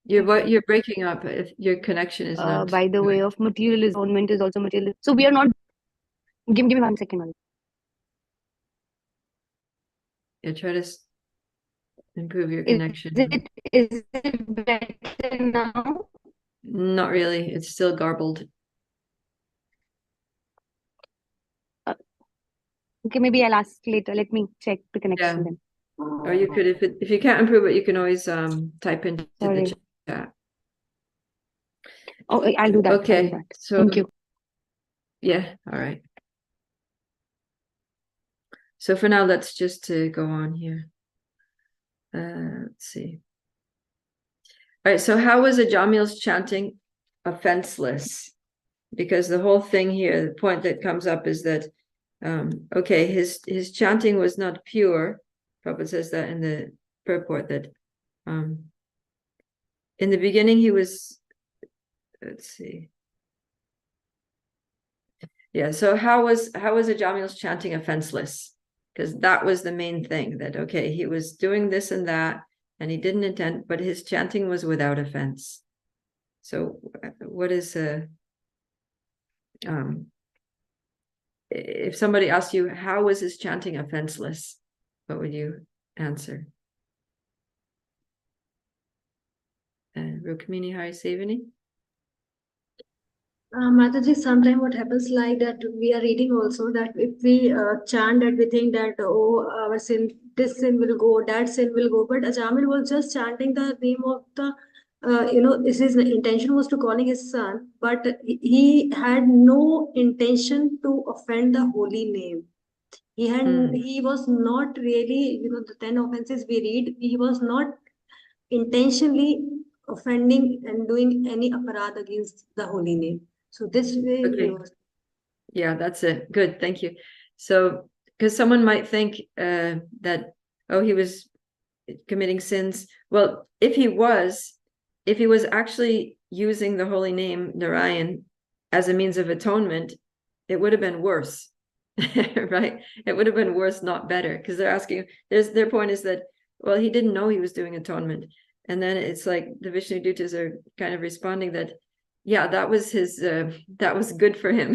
You're breaking up. If your connection is not by the way of materialism. Atonement is also material. So we are not. Give me 1 second. Yeah, try to improve your Is connection. it better now? Not really. It's still garbled. Okay, maybe I'll ask later. Let me check the connection Yeah. then. Or you could, if you can't improve it, you can always type into Sorry. the chat. Oh, I'll do that. I'll do Okay. that. So Thank you. yeah, all right. So for now, let's just go on here. Let's see. All right. So how was Ajamil's chanting offenseless? Because the whole thing here, the point that comes up is that okay, his chanting was not pure. Prabhupada says that in the purport, that in the beginning he was, let's see. Yeah, so how was Ajamil's chanting offenseless? Because that was the main thing, that okay, he was doing this and that, and he didn't intend, but his chanting was without offense. So what is if somebody asked you, how was his chanting offenseless, what would you answer? Rukmini Hari Sevani? Mataji, sometimes what happens like that, we are reading also that if we chant that, we think that, oh, our sin, this sin will go, that sin will go. But Ajamil was just chanting the name of the, his intention was to calling his son, but he had no intention to offend the holy name. He was not really, the 10 offenses we read, he was not intentionally offending and doing any aparad against the holy name. So this way he was. Yeah, that's it. Good, thank you. So, because someone might think that, oh, he was committing sins. Well, if he was actually using the holy name Narayan as a means of atonement, it would have been worse, right? It would have been worse, not better, because they're asking. Their point is that, well, he didn't know he was doing atonement, and then it's like the Vishnu Dutas are kind of responding that, yeah, that was his, that was good for him,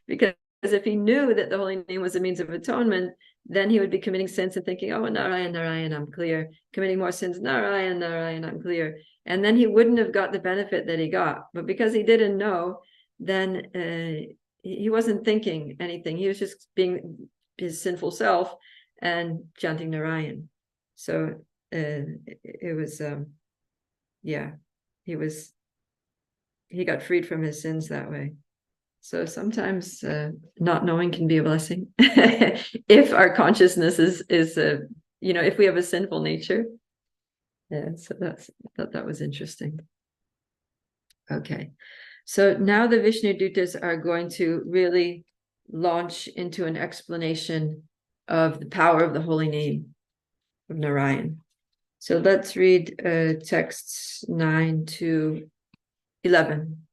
because if he knew that the holy name was a means of atonement, then he would be committing sins and thinking, oh, Narayan, Narayan, I'm clear. Committing more sins, Narayan, Narayan, I'm clear. And then he wouldn't have got the benefit that he got. But because he didn't know, then he wasn't thinking anything. He was just being his sinful self and chanting Narayan. So it was, yeah, he got freed from his sins that way. So sometimes not knowing can be a blessing if our consciousness is if we have a sinful nature. Yeah, so that was interesting. Okay, so now the Vishnu Dutas are going to really launch into an explanation of the power of the holy name of Narayan. So let's read texts 9 to 11.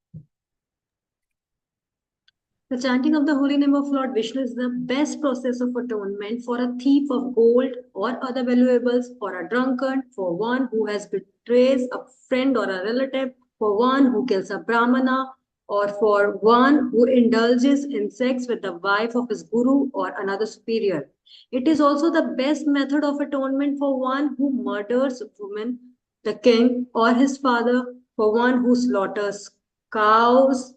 The chanting of the holy name of Lord Vishnu is the best process of atonement for a thief of gold or other valuables, for a drunkard, for one who has betrays a friend or a relative, for one who kills a brahmana, or for one who indulges in sex with the wife of his guru or another superior. It is also the best method of atonement for one who murders women, the king or his father, for one who slaughters cows,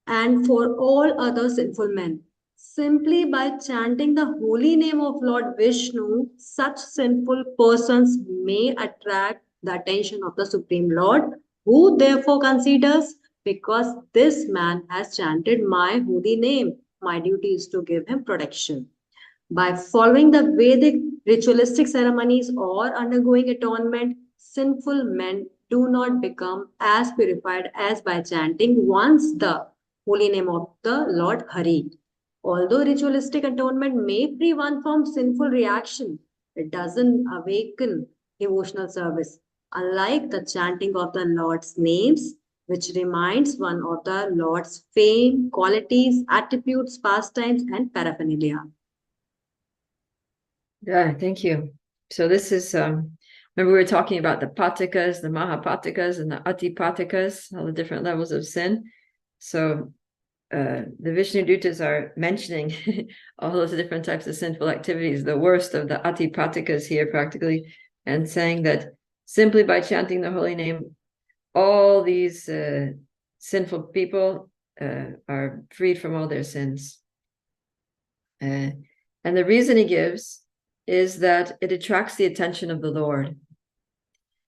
and for all other sinful men. Simply by chanting the holy name of Lord Vishnu, such sinful persons may attract the attention of the Supreme Lord, who therefore considers, because this man has chanted my holy name, my duty is to give him protection. By following the Vedic ritualistic ceremonies or undergoing atonement, sinful men do not become as purified as by chanting once the holy name of the Lord Hari. Although ritualistic atonement may free one from sinful reaction, it doesn't awaken devotional service. Unlike the chanting of the Lord's names, which reminds one of the Lord's fame, qualities, attributes, pastimes, and paraphernalia. Yeah, thank you. So this is remember we were talking about the patikas, the mahapatikas, and the atipatikas, all the different levels of sin. So the Vishnu Dutas are mentioning all those different types of sinful activities, the worst of the atipatikas here practically, and saying that simply by chanting the holy name, all these sinful people are freed from all their sins. And the reason he gives is that it attracts the attention of the Lord.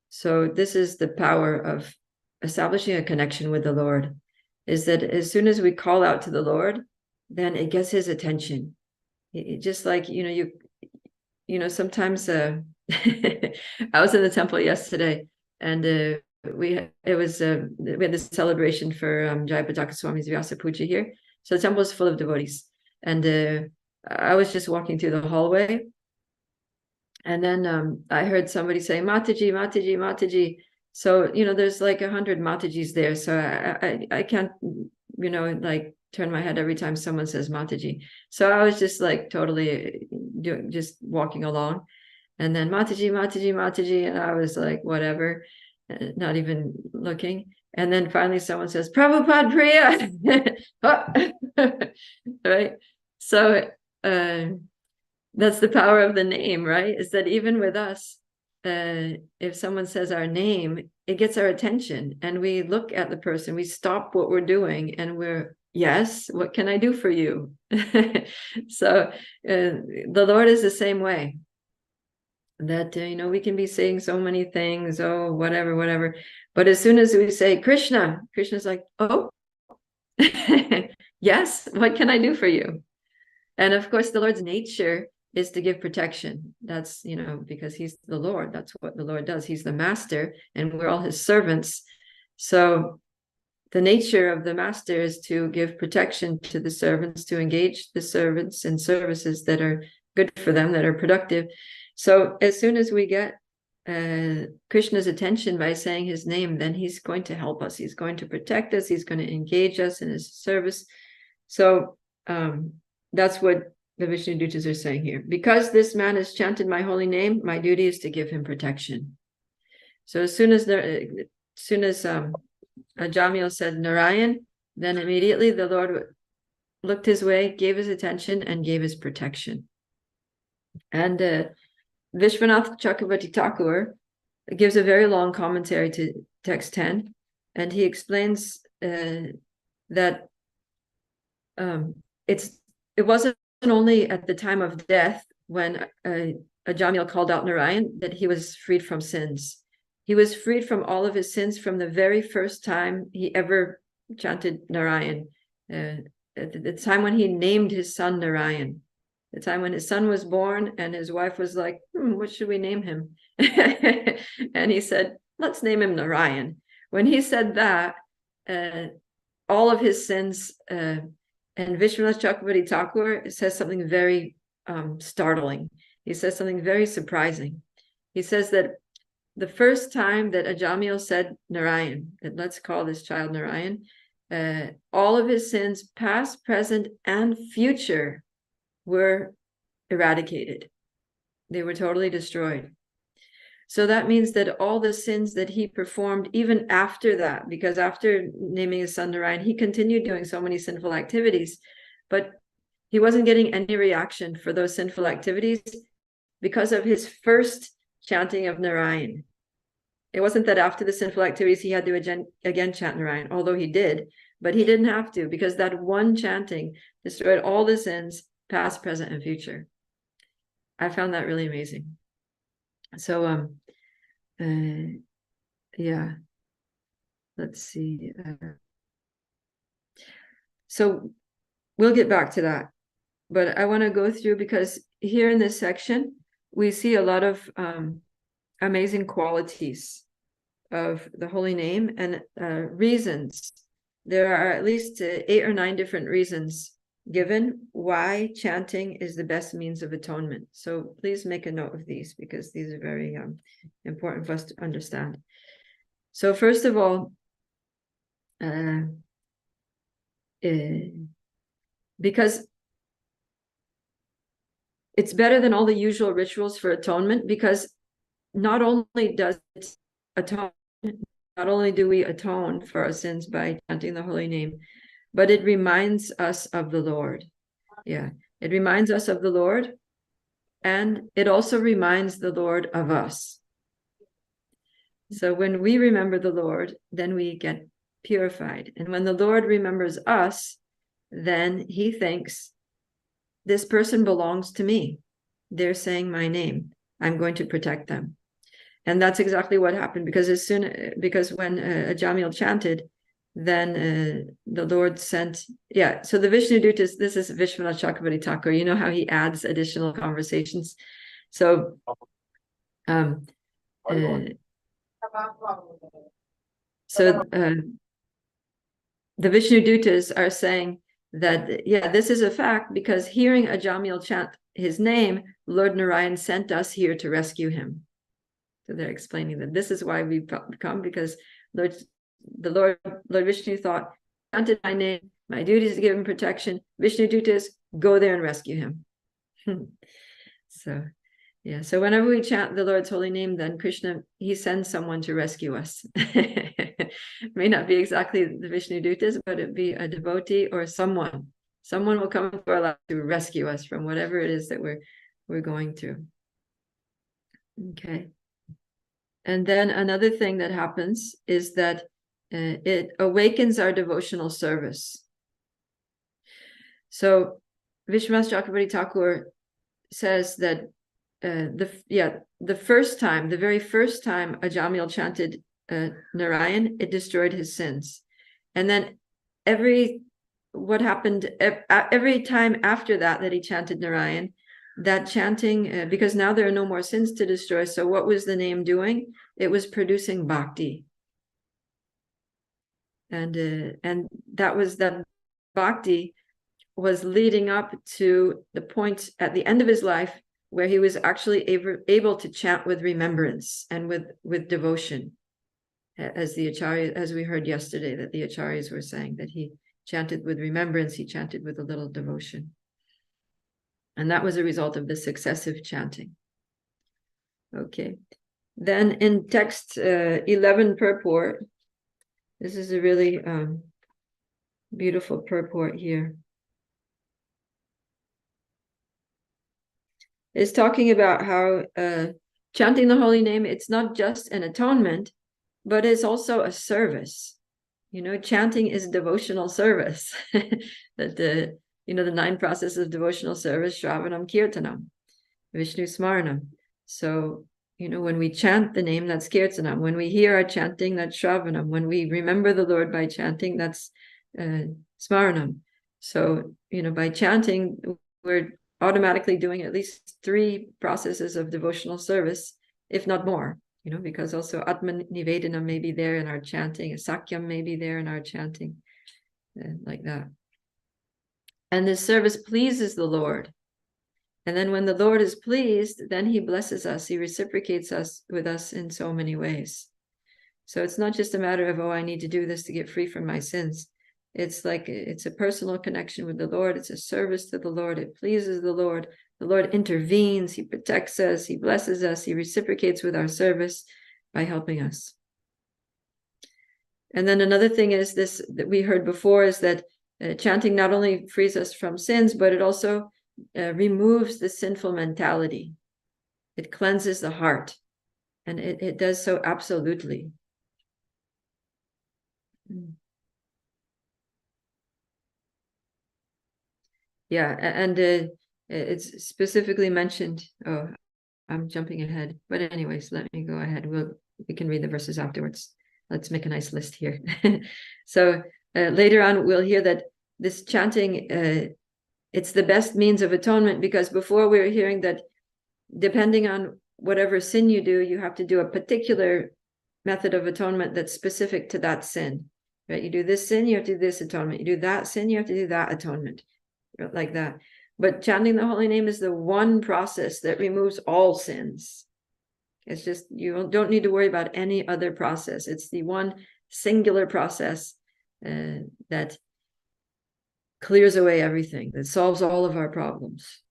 So this is the power of establishing a connection with the Lord, is that as soon as we call out to the Lord, then it gets his attention. It just like, you sometimes I was in the temple yesterday, and we had this celebration for Jayapataka Swami's Vyasa Puja here. So the temple is full of devotees. And I was just walking through the hallway, and then I heard somebody say, Mataji, Mataji, Mataji. So, there's like 100 Matajis there. So I can't, like turn my head every time someone says Mataji. So I was just like totally just walking along. And then Mataji, Mataji, Mataji. And I was like, whatever, not even looking. And then finally someone says, Prabhupada Priya. Right? So that's the power of the name, right? Is that even with us, if someone says our name, it gets our attention, and we look at the person, we stop what we're doing, and we're, yes, what can I do for you? So the Lord is the same way, that we can be saying so many things, oh, whatever, but as soon as we say Krishna's like, oh, yes, what can I do for you? And of course the Lord's nature is to give protection. That's, because he's the Lord. That's what the Lord does. He's the master, and we're all his servants. So the nature of the master is to give protection to the servants, to engage the servants in services that are good for them, that are productive. So as soon as we get Krishna's attention by saying his name, then he's going to help us. He's going to protect us. He's going to engage us in his service. So that's what the Vishnu Dutas are saying here. Because this man has chanted my holy name, my duty is to give him protection. So as soon as Jamil said Narayan, then immediately the Lord looked his way, gave his attention, and gave his protection. And Vishwanath Chakravarti Thakur gives a very long commentary to text 10, and he explains that it wasn't only at the time of death when Jamil called out Narayan that he was freed from sins. He was freed from all of his sins from the very first time he ever chanted Narayan, at the time when he named his son Narayan, the time when his son was born and his wife was like, what should we name him? And he said, let's name him Narayan. When he said that, all of his sins, and Vishwanath Chakravarti Thakur says something very startling. He says something very surprising. He says that the first time that Ajamil said Narayan, that let's call this child Narayan, all of his sins, past, present, and future, were eradicated. They were totally destroyed. So that means that all the sins that he performed, even after that, because after naming his son Narayan, he continued doing so many sinful activities, but he wasn't getting any reaction for those sinful activities because of his first chanting of Narayan. It wasn't that after the sinful activities he had to again chant Narayan, although he did, but he didn't have to, because that one chanting destroyed all the sins, past, present, and future. I found that really amazing. So, yeah, let's see. So we'll get back to that, but I want to go through, because here in this section, we see a lot of amazing qualities of the holy name and reasons. There are at least 8 or 9 different reasons given why chanting is the best means of atonement. So please make a note of these, because these are very important for us to understand. So first of all, because it's better than all the usual rituals for atonement, because not only does it atone, not only do we atone for our sins by chanting the holy name, but it reminds us of the Lord. Yeah, it reminds us of the Lord, and it also reminds the Lord of us. So when we remember the Lord, then we get purified. And when the Lord remembers us, then he thinks, this person belongs to me. They're saying my name. I'm going to protect them. And that's exactly what happened, because when Ajamil chanted, then the Lord sent, so the Vishnu Dutas, this is Vishwanath Chakravarti Thakur, you know how he adds additional conversations. So the Vishnu Dutas are saying that, this is a fact, because hearing Ajamil chant his name, Lord Narayan sent us here to rescue him. So they're explaining that this is why we've come, because Lord Vishnu thought, chanted my name, my duty is to give him protection. Vishnu Dutas, go there and rescue him. So whenever we chant the Lord's holy name, then Krishna, he sends someone to rescue us. May not be exactly the Vishnu Dutas, but it'd be a devotee or someone. Someone will come to our life to rescue us from whatever it is that we're going through. Okay. And then another thing that happens is that it awakens our devotional service. So Vishwanath Chakravarti Thakur says that the very first time Ajamil chanted Narayan, it destroyed his sins. And then every time after that he chanted Narayan, that chanting, because now there are no more sins to destroy. So what was the name doing? It was producing bhakti. And that was that bhakti was leading up to the point at the end of his life where he was actually able to chant with remembrance and with devotion, as the Acharya, as we heard yesterday, that the Acharyas were saying that he chanted with remembrance, he chanted with a little devotion. And that was a result of the successive chanting. Okay. Then in text 11 purport, this is a really beautiful purport here. It's talking about how chanting the holy name, it's not just an atonement, but it's also a service. Chanting is devotional service. That the 9 processes of devotional service: Shravanam, Kirtanam, Vishnu Smaranam. So, when we chant the name, that's Kirtanam. When we hear our chanting, that's Shravanam. When we remember the Lord by chanting, that's Smaranam. So, by chanting, we're automatically doing at least 3 processes of devotional service, if not more, because also Atma Nivedana may be there in our chanting, Sakyam may be there in our chanting, like that. And this service pleases the Lord. And then when the Lord is pleased, then he blesses us, he reciprocates with us in so many ways. So it's not just a matter of, I need to do this to get free from my sins. It's like it's a personal connection with the Lord. It's a service to the Lord. It pleases the Lord. The Lord intervenes. He protects us. He blesses us. He reciprocates with our service by helping us. And then another thing is this that we heard before is that chanting not only frees us from sins, but it also removes the sinful mentality. It cleanses the heart, and it does so absolutely. Yeah, and it's specifically mentioned. Oh, I'm jumping ahead, but anyways, let me go ahead. We can read the verses afterwards. Let's make a nice list here. So later on, we'll hear that this chanting, it's the best means of atonement, because before we were hearing that depending on whatever sin you do, you have to do a particular method of atonement that's specific to that sin, right? You do this sin, you have to do this atonement. You do that sin, you have to do that atonement, like that. But chanting the holy name is the one process that removes all sins. It's just, you don't need to worry about any other process. It's the one singular process that clears away everything, that solves all of our problems.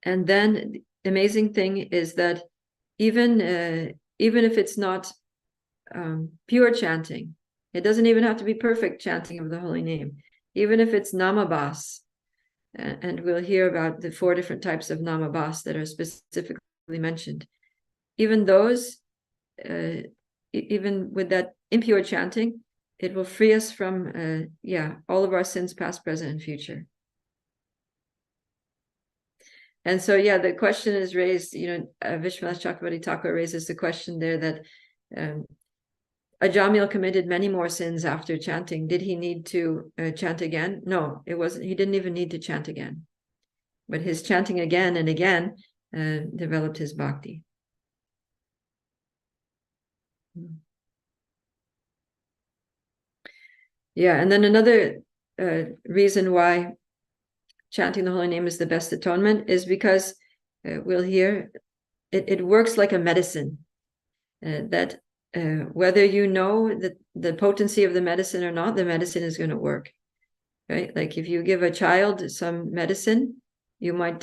And then the amazing thing is that even if it's not pure chanting, it doesn't even have to be perfect chanting of the holy name. Even if it's namabas, and we'll hear about the 4 different types of namabas that are specifically mentioned. Even those, even with that impure chanting, it will free us from, all of our sins, past, present, and future. And so, the question is raised, Vishwanath Chakravarti Thakur raises the question there that Ajamil committed many more sins after chanting. Did he need to chant again? No, it wasn't. He didn't even need to chant again. But his chanting again and again developed his bhakti. Yeah, and then another reason why chanting the holy name is the best atonement is because we'll hear it works like a medicine, that whether you know the potency of the medicine or not, the medicine is going to work, right? Like if you give a child some medicine, you might,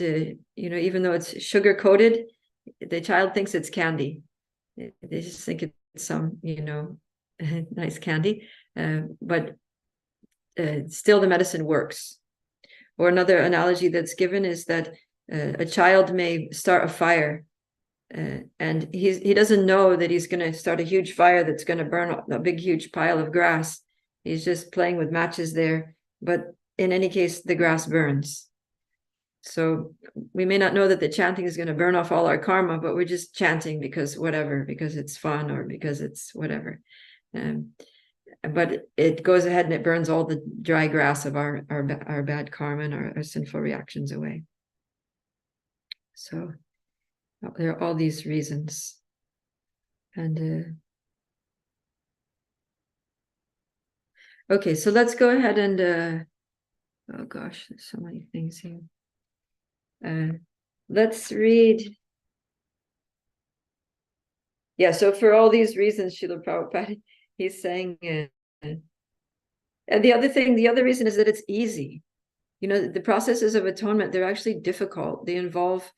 even though it's sugar coated, the child thinks it's candy. They just think it's some, nice candy, but still the medicine works. Or another analogy that's given is that a child may start a fire, and he doesn't know that he's going to start a huge fire that's going to burn a big, huge pile of grass. He's just playing with matches there. But in any case, the grass burns. So we may not know that the chanting is going to burn off all our karma, but we're just chanting because it's fun or because it's whatever. But it goes ahead and it burns all the dry grass of our bad karma and our sinful reactions away. So there are all these reasons. And okay, so let's go ahead and oh gosh, there's so many things here. Let's read. Yeah, so for all these reasons, Srila Prabhupada, he's saying, and the other reason is that it's easy. The processes of atonement, they're actually difficult. They involve,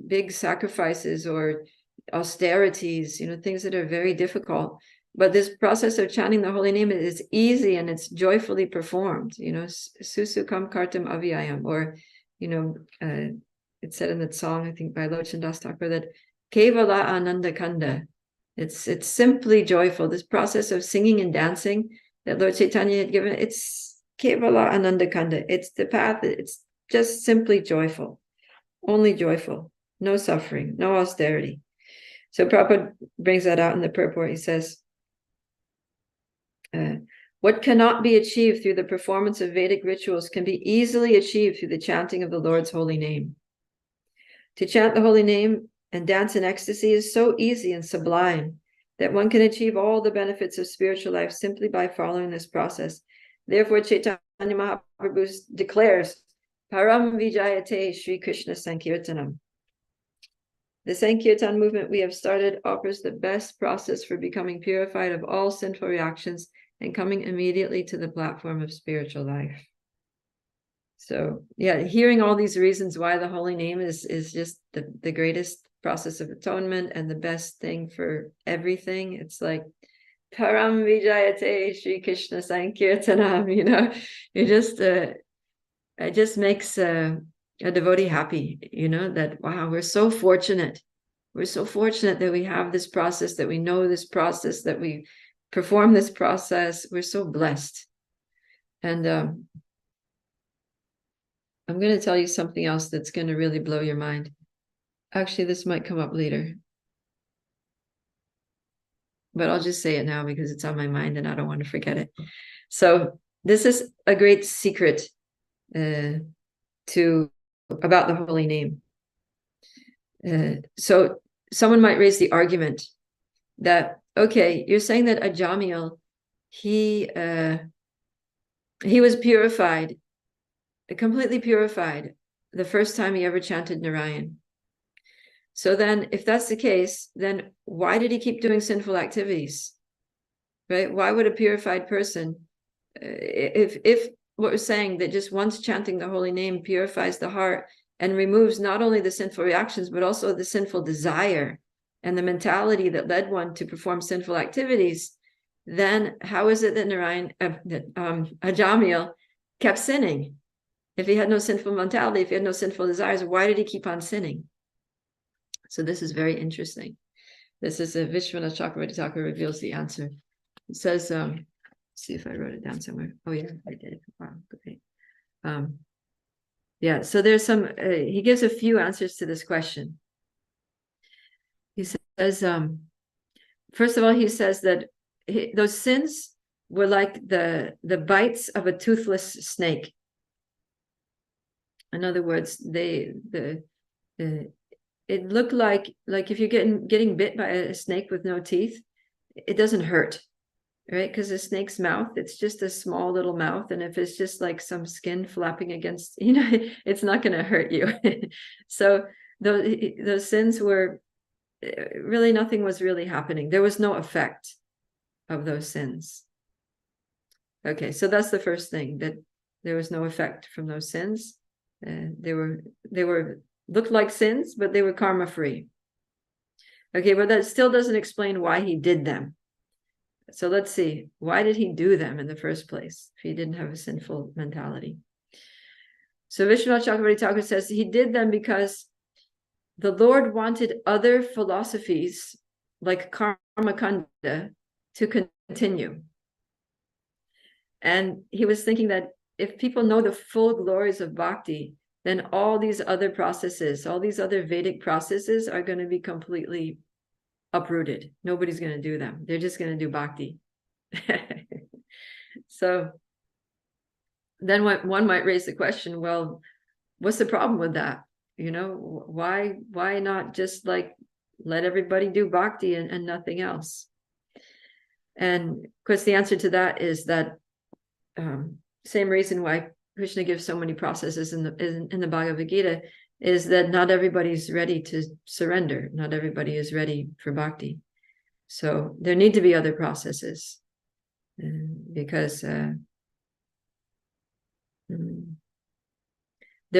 big sacrifices or austerities, things that are very difficult. But this process of chanting the holy name is easy and it's joyfully performed, susukam kartam avyayam, or, it's said in that song, I think by Lochan Das Thakur, that kevala ananda kanda. It's simply joyful. This process of singing and dancing that Lord Chaitanya had given, it's kevala ananda kanda. It's the path. It's just simply joyful, only joyful, no suffering, no austerity. So Prabhupada brings that out in the purport. He says, what cannot be achieved through the performance of Vedic rituals can be easily achieved through the chanting of the Lord's holy name. To chant the holy name and dance in ecstasy is so easy and sublime that one can achieve all the benefits of spiritual life simply by following this process. Therefore, Chaitanya Mahaprabhu declares, Param Vijayate Sri Krishna Sankirtanam. The Sankirtan movement we have started offers the best process for becoming purified of all sinful reactions and coming immediately to the platform of spiritual life. So yeah, hearing all these reasons why the holy name is just the greatest process of atonement and the best thing for everything. It's like Param Vijayate Shri Krishna Sankirtanam, you just it just makes a devotee happy, that wow, we're so fortunate. We're so fortunate that we have this process, that we know this process, that we perform this process. We're so blessed. And I'm going to tell you something else that's going to really blow your mind. Actually, this might come up later, but I'll just say it now because it's on my mind and I don't want to forget it. So this is a great secret about the holy name. So someone might raise the argument that, okay, you're saying that Ajamil, he was purified, completely purified the first time he ever chanted Narayan. So then if that's the case, then why did he keep doing sinful activities? Right? Why would a purified person, if what we're saying that just once chanting the holy name purifies the heart and removes not only the sinful reactions, but also the sinful desire and the mentality that led one to perform sinful activities, then how is it that Ajamil kept sinning? If he had no sinful mentality, if he had no sinful desires, why did he keep on sinning? So this is very interesting. This is Vishwanath Chakravarti Thakur reveals the answer. It says, see if I wrote it down somewhere. Oh yeah, I did. Wow, great. Yeah, so there's some, he gives a few answers to this question. He says, first of all, he says that those sins were like the bites of a toothless snake. In other words, it looked like if you're getting bit by a snake with no teeth, it doesn't hurt, right? Because a snake's mouth, it's just a small little mouth, and if it's just like some skin flapping against, it's not going to hurt you. So those sins were really, nothing was really happening. There was no effect of those sins. Okay, so that's the first thing, that there was no effect from those sins. They were looked like sins, but they were karma free. Okay, but that still doesn't explain why he did them. So let's see, why did he do them in the first place if he didn't have a sinful mentality? So Vishwanath Chakravarti Thakur says he did them because the Lord wanted other philosophies like karma kanda to continue. And he was thinking that if people know the full glories of bhakti, then all these other processes, all these other Vedic processes are going to be completely uprooted. Nobody's going to do them. They're just going to do bhakti. So then one might raise the question, well, what's the problem with that? Why not just like let everybody do bhakti and nothing else? And of course, the answer to that is that same reason why Krishna gives so many processes in the Bhagavad Gita is that not everybody's ready to surrender. Not everybody is ready for bhakti. So there need to be other processes because there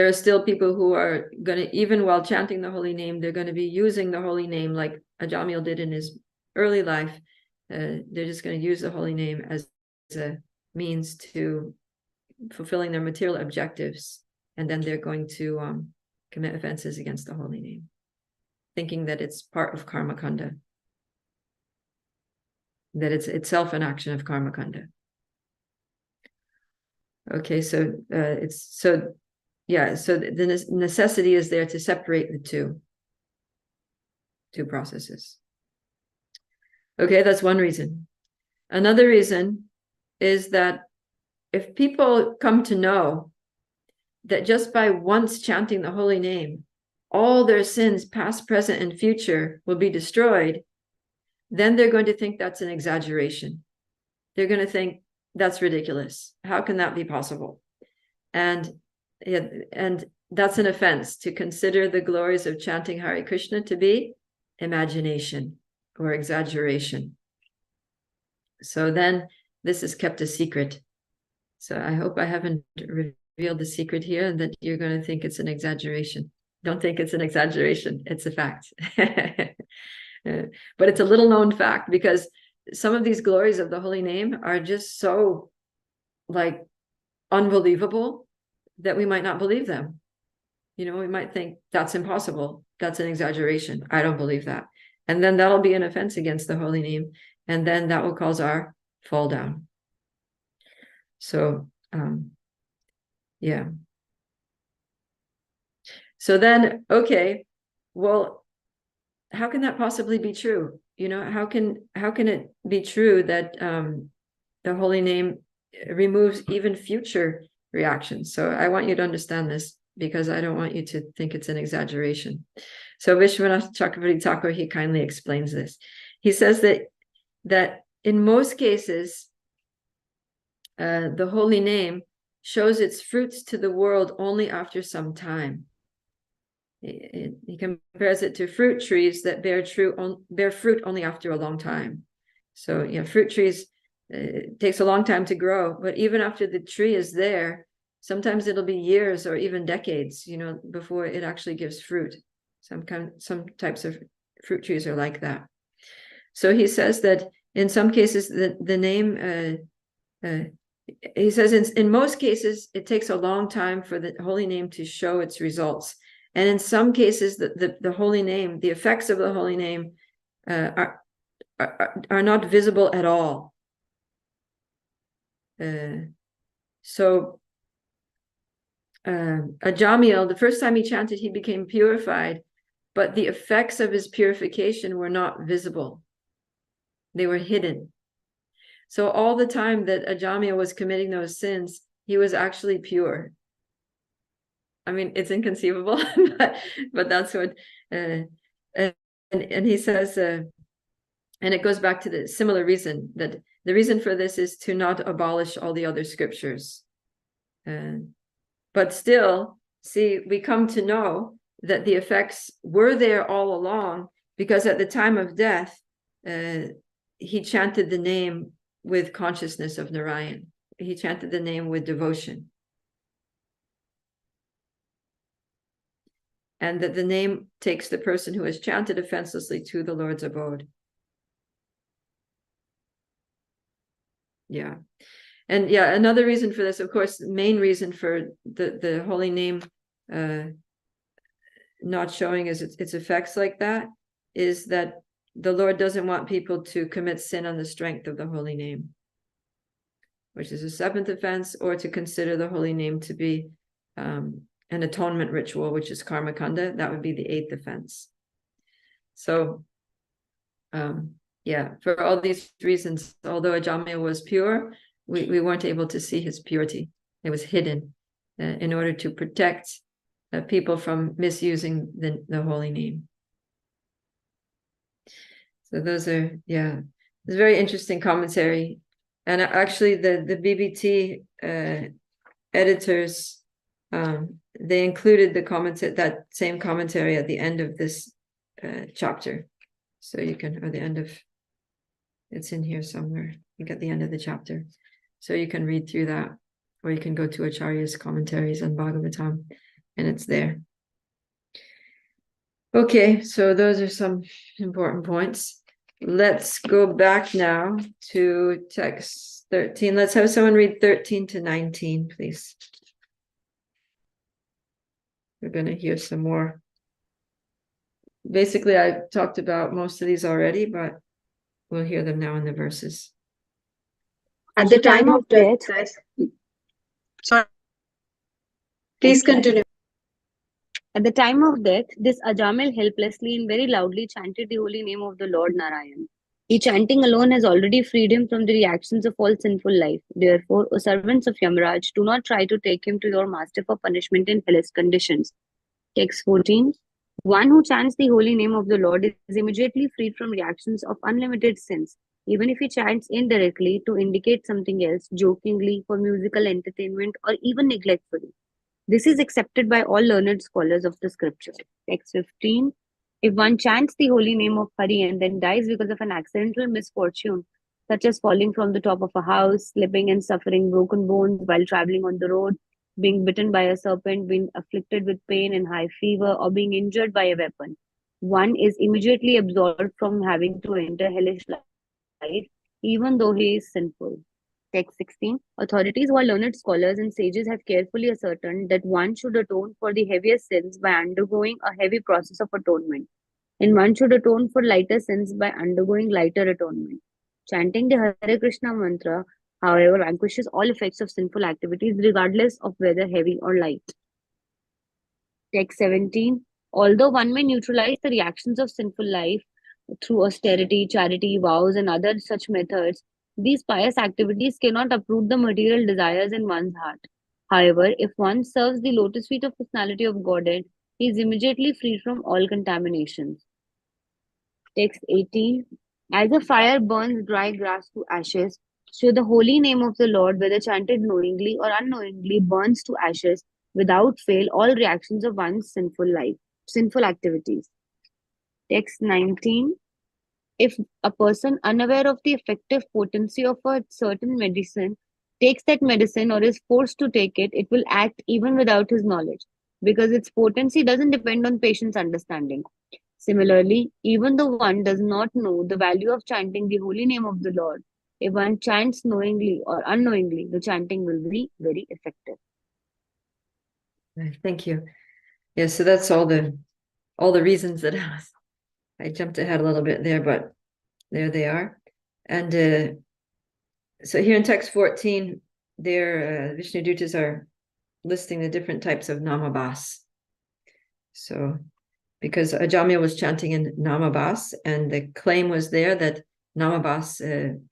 are still people who are going to, even while chanting the holy name, they're going to be using the holy name like Ajamil did in his early life. They're just going to use the holy name as a means to fulfilling their material objectives, and then they're going to commit offenses against the holy name, thinking that it's part of karma kanda, that it's itself an action of karma kanda. Okay, so the necessity is there to separate the two processes. Okay, that's one reason. Another reason is that if people come to know that just by once chanting the holy name, all their sins, past, present, and future, will be destroyed, then they're going to think that's an exaggeration. They're going to think that's ridiculous. How can that be possible? And that's an offense to consider the glories of chanting Hare Krishna to be imagination or exaggeration. So then this is kept a secret. So I hope I haven't revealed the secret here that you're going to think it's an exaggeration. Don't think it's an exaggeration. It's a fact. But it's a little known fact, because some of these glories of the holy name are just so like unbelievable that we might not believe them. You know, we might think that's impossible. That's an exaggeration. I don't believe that. And then that'll be an offense against the holy name. And then that will cause our fall down. So, yeah. So then, okay, well, how can that possibly be true? You know, how can it be true that the holy name removes even future reactions? So I want you to understand this, because I don't want you to think it's an exaggeration. So Vishwanath Chakravarti Thakur, he kindly explains this. He says that in most cases, the holy name shows its fruits to the world only after some time. He compares it to fruit trees that bear fruit only after a long time. So, you know, fruit trees, it takes a long time to grow, but even after the tree is there, sometimes it'll be years or even decades, you know, before it actually gives fruit. Some types of fruit trees are like that. So he says that in some cases, the name, he says in most cases, it takes a long time for the holy name to show its results. And in some cases, the holy name, the effects of the holy name are not visible at all. So Ajamil, the first time he chanted, he became purified, but the effects of his purification were not visible. They were hidden. So all the time that Ajamil was committing those sins, he was actually pure. I mean, it's inconceivable, but that's what, and he says, and it goes back to the similar reason, that the reason for this is to not abolish all the other scriptures. But still, see, we come to know that the effects were there all along, because at the time of death, he chanted the name with consciousness of Narayan. He chanted the name with devotion. And that the name takes the person who has chanted offenselessly to the Lord's abode. Yeah. And yeah, another reason for this, of course, the main reason for the holy name not showing its effects like that is that the Lord doesn't want people to commit sin on the strength of the holy name, which is a seventh offense, or to consider the holy name to be an atonement ritual, which is karma kanda. That would be the eighth offense. So, yeah, for all these reasons, although Ajamil was pure, we weren't able to see his purity. It was hidden in order to protect people from misusing the holy name. So those are, yeah, it's a very interesting commentary. And actually the BBT editors, they included that same commentary at the end of this chapter. So you can, or the end of, it's in here somewhere, I think at the end of the chapter. So you can read through that, or you can go to Acharya's commentaries on Bhagavatam, and it's there. Okay, so those are some important points. Let's go back now to text 13. Let's have someone read 13 to 19, please. We're going to hear some more. Basically, I talked about most of these already, but we'll hear them now in the verses. At the time of death, sorry, please continue. At the time of death, this Ajamil helplessly and very loudly chanted the holy name of the Lord Narayan. The chanting alone has already freed him from the reactions of all sinful life. Therefore, O servants of Yamaraj, do not try to take him to your master for punishment in hellish conditions. Text 14. One who chants the holy name of the Lord is immediately freed from reactions of unlimited sins, even if he chants indirectly to indicate something else, jokingly, for musical entertainment, or even neglectfully. This is accepted by all learned scholars of the scripture. Text 15. If one chants the holy name of Hari and then dies because of an accidental misfortune, such as falling from the top of a house, slipping and suffering broken bones while traveling on the road, being bitten by a serpent, being afflicted with pain and high fever, or being injured by a weapon, one is immediately absolved from having to enter hellish life, even though he is sinful. Text 16. Authorities who are learned scholars and sages have carefully ascertained that one should atone for the heaviest sins by undergoing a heavy process of atonement, and one should atone for lighter sins by undergoing lighter atonement. Chanting the Hare Krishna mantra, however, vanquishes all effects of sinful activities, regardless of whether heavy or light. Text 17. Although one may neutralize the reactions of sinful life through austerity, charity, vows, and other such methods, these pious activities cannot uproot the material desires in one's heart. However, if one serves the lotus feet of personality of Godhead, he is immediately freed from all contaminations. Text 18. As a fire burns dry grass to ashes, so the holy name of the Lord, whether chanted knowingly or unknowingly, burns to ashes without fail all reactions of one's sinful activities. Text 19. If a person unaware of the effective potency of a certain medicine takes that medicine or is forced to take it, it will act even without his knowledge, because its potency doesn't depend on patient's understanding. Similarly, even though one does not know the value of chanting the holy name of the Lord, if one chants knowingly or unknowingly, the chanting will be very effective. Thank you. Yeah, so that's all the reasons that I jumped ahead a little bit there, but there they are. And so here in text 14, there Vishnu Dutas are listing the different types of namabas. So because Ajamil was chanting in namabas, and the claim was there that namabas,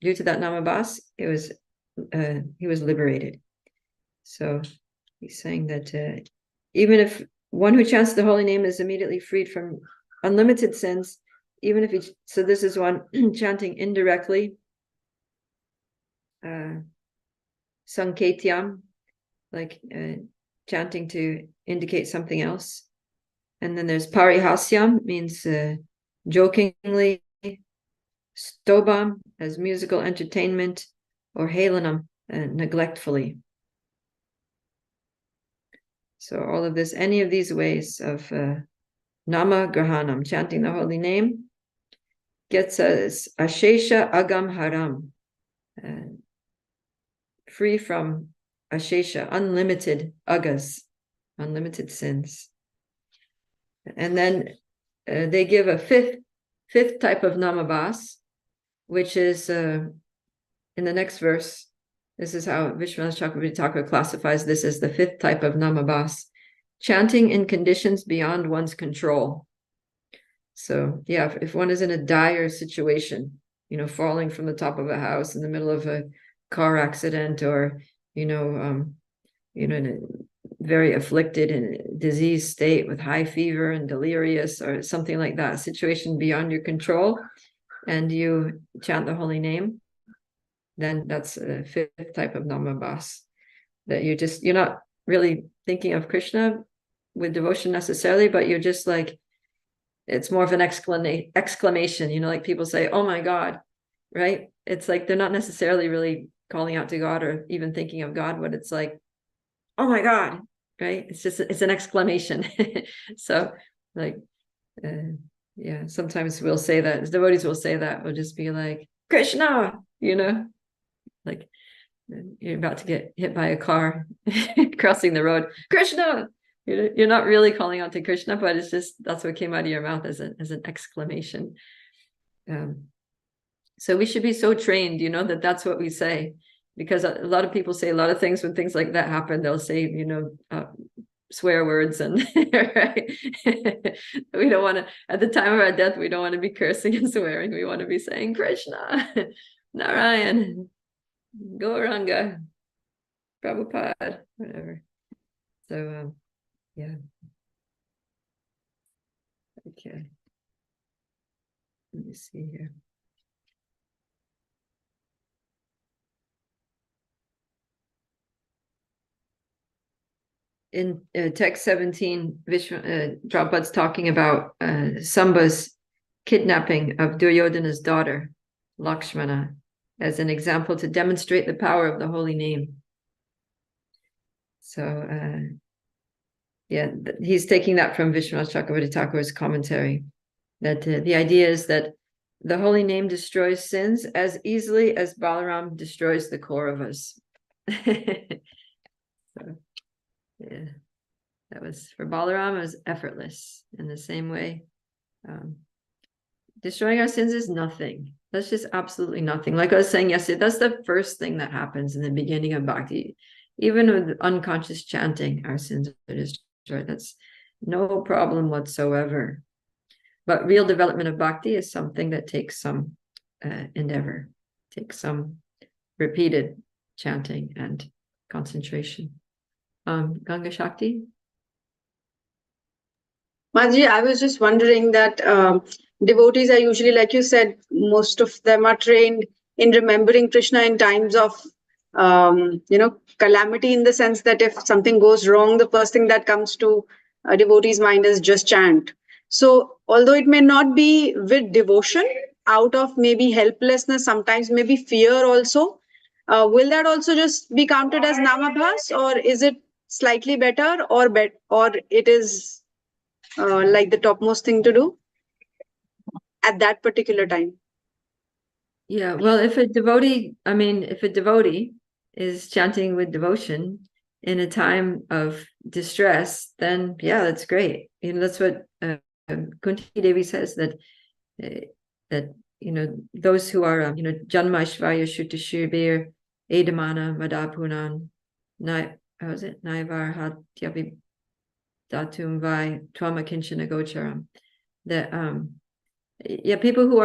due to that namabas, he was liberated. So he's saying that even if one who chants the holy name is immediately freed from unlimited sins, even if so this is one chanting indirectly, sanketyam, like chanting to indicate something else. And then there's parihasyam, means jokingly, stobam as musical entertainment, or helanam, neglectfully. So all of this, any of these ways of nama grahanam, chanting the holy name, gets us ashesha agam haram, free from ashesha, unlimited agas, unlimited sins. And then they give a fifth type of namabas, which is in the next verse. This is how Vishwanath Chakravarti Thakur classifies this as the fifth type of namabas, chanting in conditions beyond one's control. So yeah, if one is in a dire situation, falling from the top of a house in the middle of a car accident, or in a very afflicted and diseased state with high fever and delirious or something like that, a situation beyond your control, and you chant the holy name, then that's a fifth type of namabas, that you're not really thinking of Krishna with devotion necessarily, but you're just like, it's more of an exclamation, like people say, oh my God, right? It's like they're not necessarily really calling out to God or even thinking of God, but it's like, oh my God, right? It's an exclamation. So like, yeah, sometimes we'll say that, as devotees will say that, we'll just be like, Krishna, like you're about to get hit by a car crossing the road, Krishna. You're not really calling out to Krishna, but it's just, that's what came out of your mouth as an exclamation. So we should be so trained, that that's what we say, because a lot of people say a lot of things when things like that happen. They'll say, swear words, and right? We don't want to, at the time of our death, we don't want to be cursing and swearing. We want to be saying Krishna, Narayan, Gauranga, Prabhupada, whatever. So yeah. Okay. Let me see here. in text 17, Prabhupada's talking about Samba's kidnapping of Duryodhana's daughter, Lakshmana, as an example to demonstrate the power of the holy name. So, yeah, he's taking that from Vishwanath Chakravarti Thakur's commentary, that the idea is that the holy name destroys sins as easily as Balaram destroys the core of us. So, yeah, that was for Balaram, it was effortless. In the same way, destroying our sins is nothing. That's just absolutely nothing. Like I was saying yesterday, that's the first thing that happens in the beginning of bhakti. Even with unconscious chanting, our sins are destroyed. That's no problem whatsoever. But real development of bhakti is something that takes some endeavor, takes some repeated chanting and concentration. Ganga Shakti? Madhji, I was just wondering that devotees are usually, like you said, most of them are trained in remembering Krishna in times of, calamity, in the sense that if something goes wrong, the first thing that comes to a devotee's mind is just chant. So, although it may not be with devotion, out of maybe helplessness, sometimes maybe fear also, will that also just be counted as namabhas, or is it slightly better, or it is like the topmost thing to do at that particular time? Yeah, well, if a devotee is chanting with devotion in a time of distress, then yeah, that's great. That's what Kunti Devi says, that those who are Janma Shvaya Shuta Shirvir Edamana Madapunan Naivar Hatyapi Datum Vai Twama Kinchana Gocharam. That people who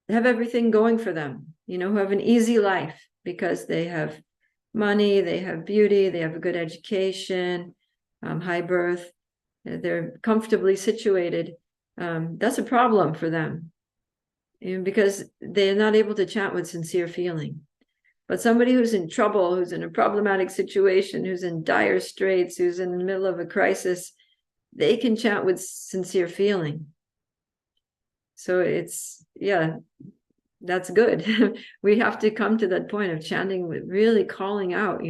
have everything going for them, who have an easy life because they have money, they have beauty, they have a good education, high birth, they're comfortably situated. That's a problem for them, because they're not able to chant with sincere feeling. But somebody who's in trouble, who's in a problematic situation, who's in dire straits, who's in the middle of a crisis, they can chant with sincere feeling. So that's good. We have to come to that point of chanting with really calling out,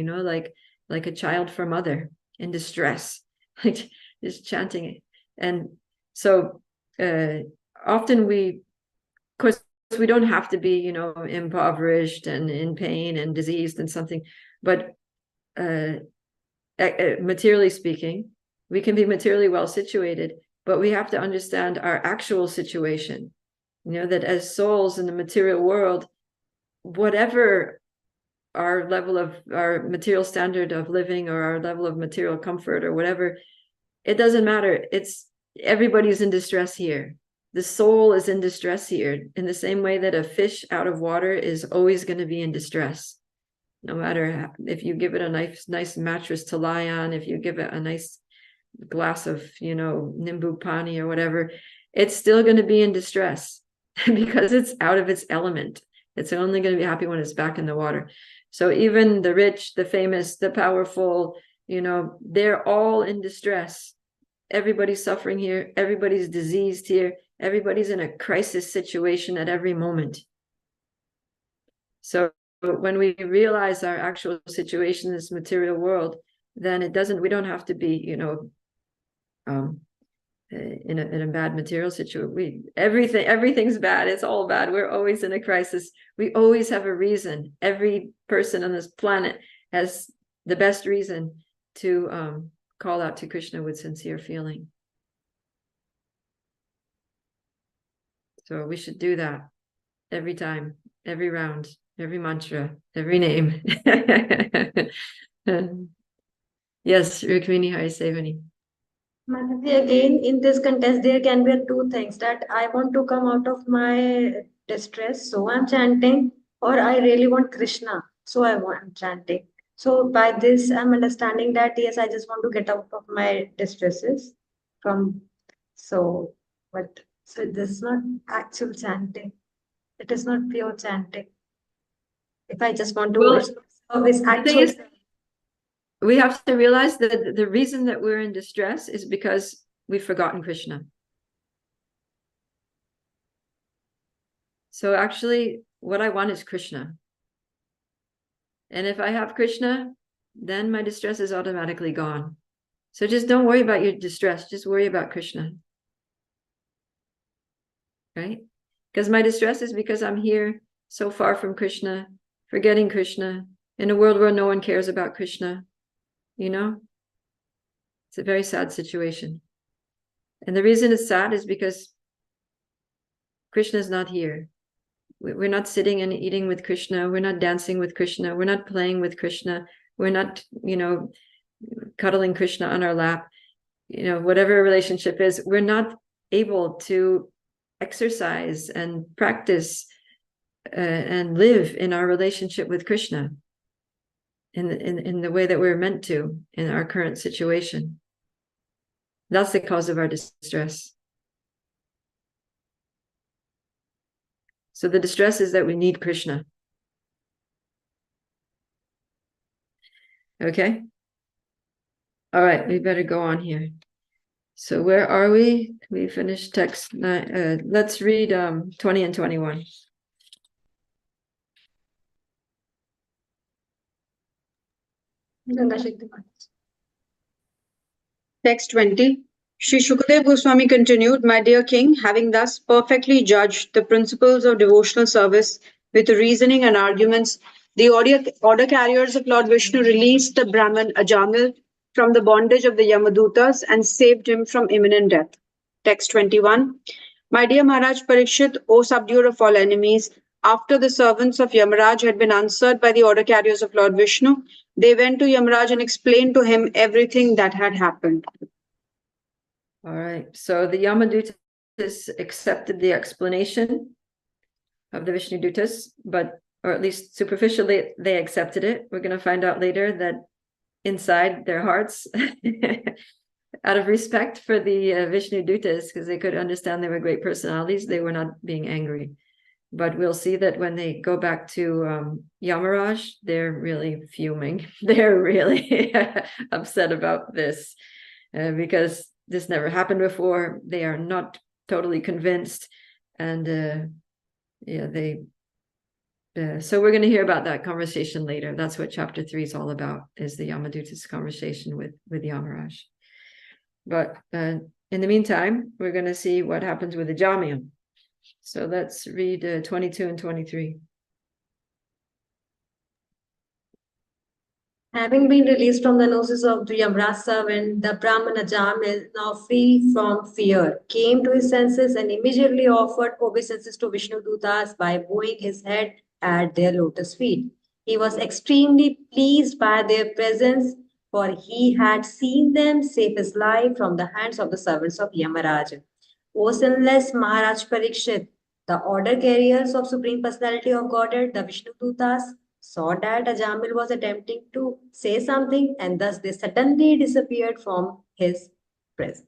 like a child for mother in distress, like just chanting it. And so often of course, we don't have to be, impoverished and in pain and diseased and something, but materially speaking, we can be materially well situated, but we have to understand our actual situation. That as souls in the material world, whatever our material standard of living, or our level of material comfort, or whatever, it doesn't matter. Everybody's in distress here. The soul is in distress here, in the same way that a fish out of water is always going to be in distress. No matter if you give it a nice mattress to lie on, if you give it a nice glass of, nimbu pani or whatever, it's still going to be in distress because it's out of its element. It's only going to be happy when it's back in the water. So even the rich, the famous, the powerful, they're all in distress. Everybody's suffering here. Everybody's diseased here. Everybody's in a crisis situation at every moment. So when we realize our actual situation in this material world, then we don't have to be, in a bad material situation. Everything's bad. It's all bad. We're always in a crisis. We always have a reason. Every person on this planet has the best reason to call out to Krishna with sincere feeling. So we should do that every time, every round, every mantra, every name. Yes, Rukmini Harisevani. Mataji, again, in this contest, there can be two things, that I want to come out of my distress, so I'm chanting, or I really want Krishna, so I'm chanting. So by this, I'm understanding that, yes, I just want to get out of my distresses so this is not actual chanting. It is not pure chanting. If I just want to, Well, it's actual. we have to realize that the reason that we're in distress is because we've forgotten Krishna. So actually, what I want is Krishna. And if I have Krishna, then my distress is automatically gone. So just don't worry about your distress. Just worry about Krishna. Right? Because my distress is because I'm here so far from Krishna, forgetting Krishna, in a world where no one cares about Krishna. You know? It's a very sad situation. And the reason it's sad is because Krishna is not here. We're not sitting and eating with Krishna. We're not dancing with Krishna. We're not playing with Krishna. We're not, cuddling Krishna on our lap. Whatever relationship is, we're not able to exercise and practice and live in our relationship with Krishna in the way that we're meant to in our current situation. That's the cause of our distress. So the distress is that we need Krishna. Okay? All right, we better go on here. So where are we? We finished text 9. Let's read 20 and 21. Text 20. Sri Shukadev Goswami continued, My dear king, having thus perfectly judged the principles of devotional service with reasoning and arguments, the order carriers of Lord Vishnu released the Brahman Ajamil from the bondage of the Yamadutas and saved him from imminent death. Text 21. My dear Maharaj Parikshit, O subduer of all enemies, after the servants of Yamaraj had been answered by the order carriers of Lord Vishnu, they went to Yamaraj and explained to him everything that had happened. All right. So the Yamadutas accepted the explanation of the Vishnudutas, or at least superficially, they accepted it. We're going to find out later that inside their hearts, out of respect for the Vishnudutas, because they could understand they were great personalities, they were not being angry. But we'll see that when they go back to Yamaraj, they're really fuming. They're really upset about this because this never happened before. They are not totally convinced. And so we're going to hear about that conversation later. That's what chapter 3 is all about, is the Yamaduta's conversation with Yamaraj. But in the meantime, we're going to see what happens with the Jamil. So let's read 22 and 23. Having been released from the nooses of the Yamaraj servant, the Brahmana Jamil, now free from fear, came to his senses and immediately offered obeisances to Vishnu Dutas by bowing his head at their lotus feet. He was extremely pleased by their presence, for he had seen them save his life from the hands of the servants of Yamaraj. O sinless Maharaj Parikshit, the order carriers of Supreme Personality of Godhead, the Vishnu Dutas, saw that Ajamil was attempting to say something, and thus they suddenly disappeared from his presence.